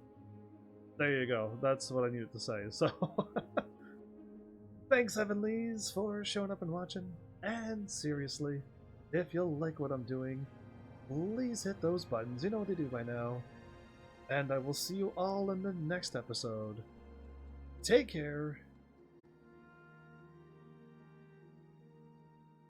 There you go. That's what I needed to say. So, thanks, Heavenlies, for showing up and watching. And seriously, if you like what I'm doing, please hit those buttons. You know what they do by now. And I will see you all in the next episode. Take care.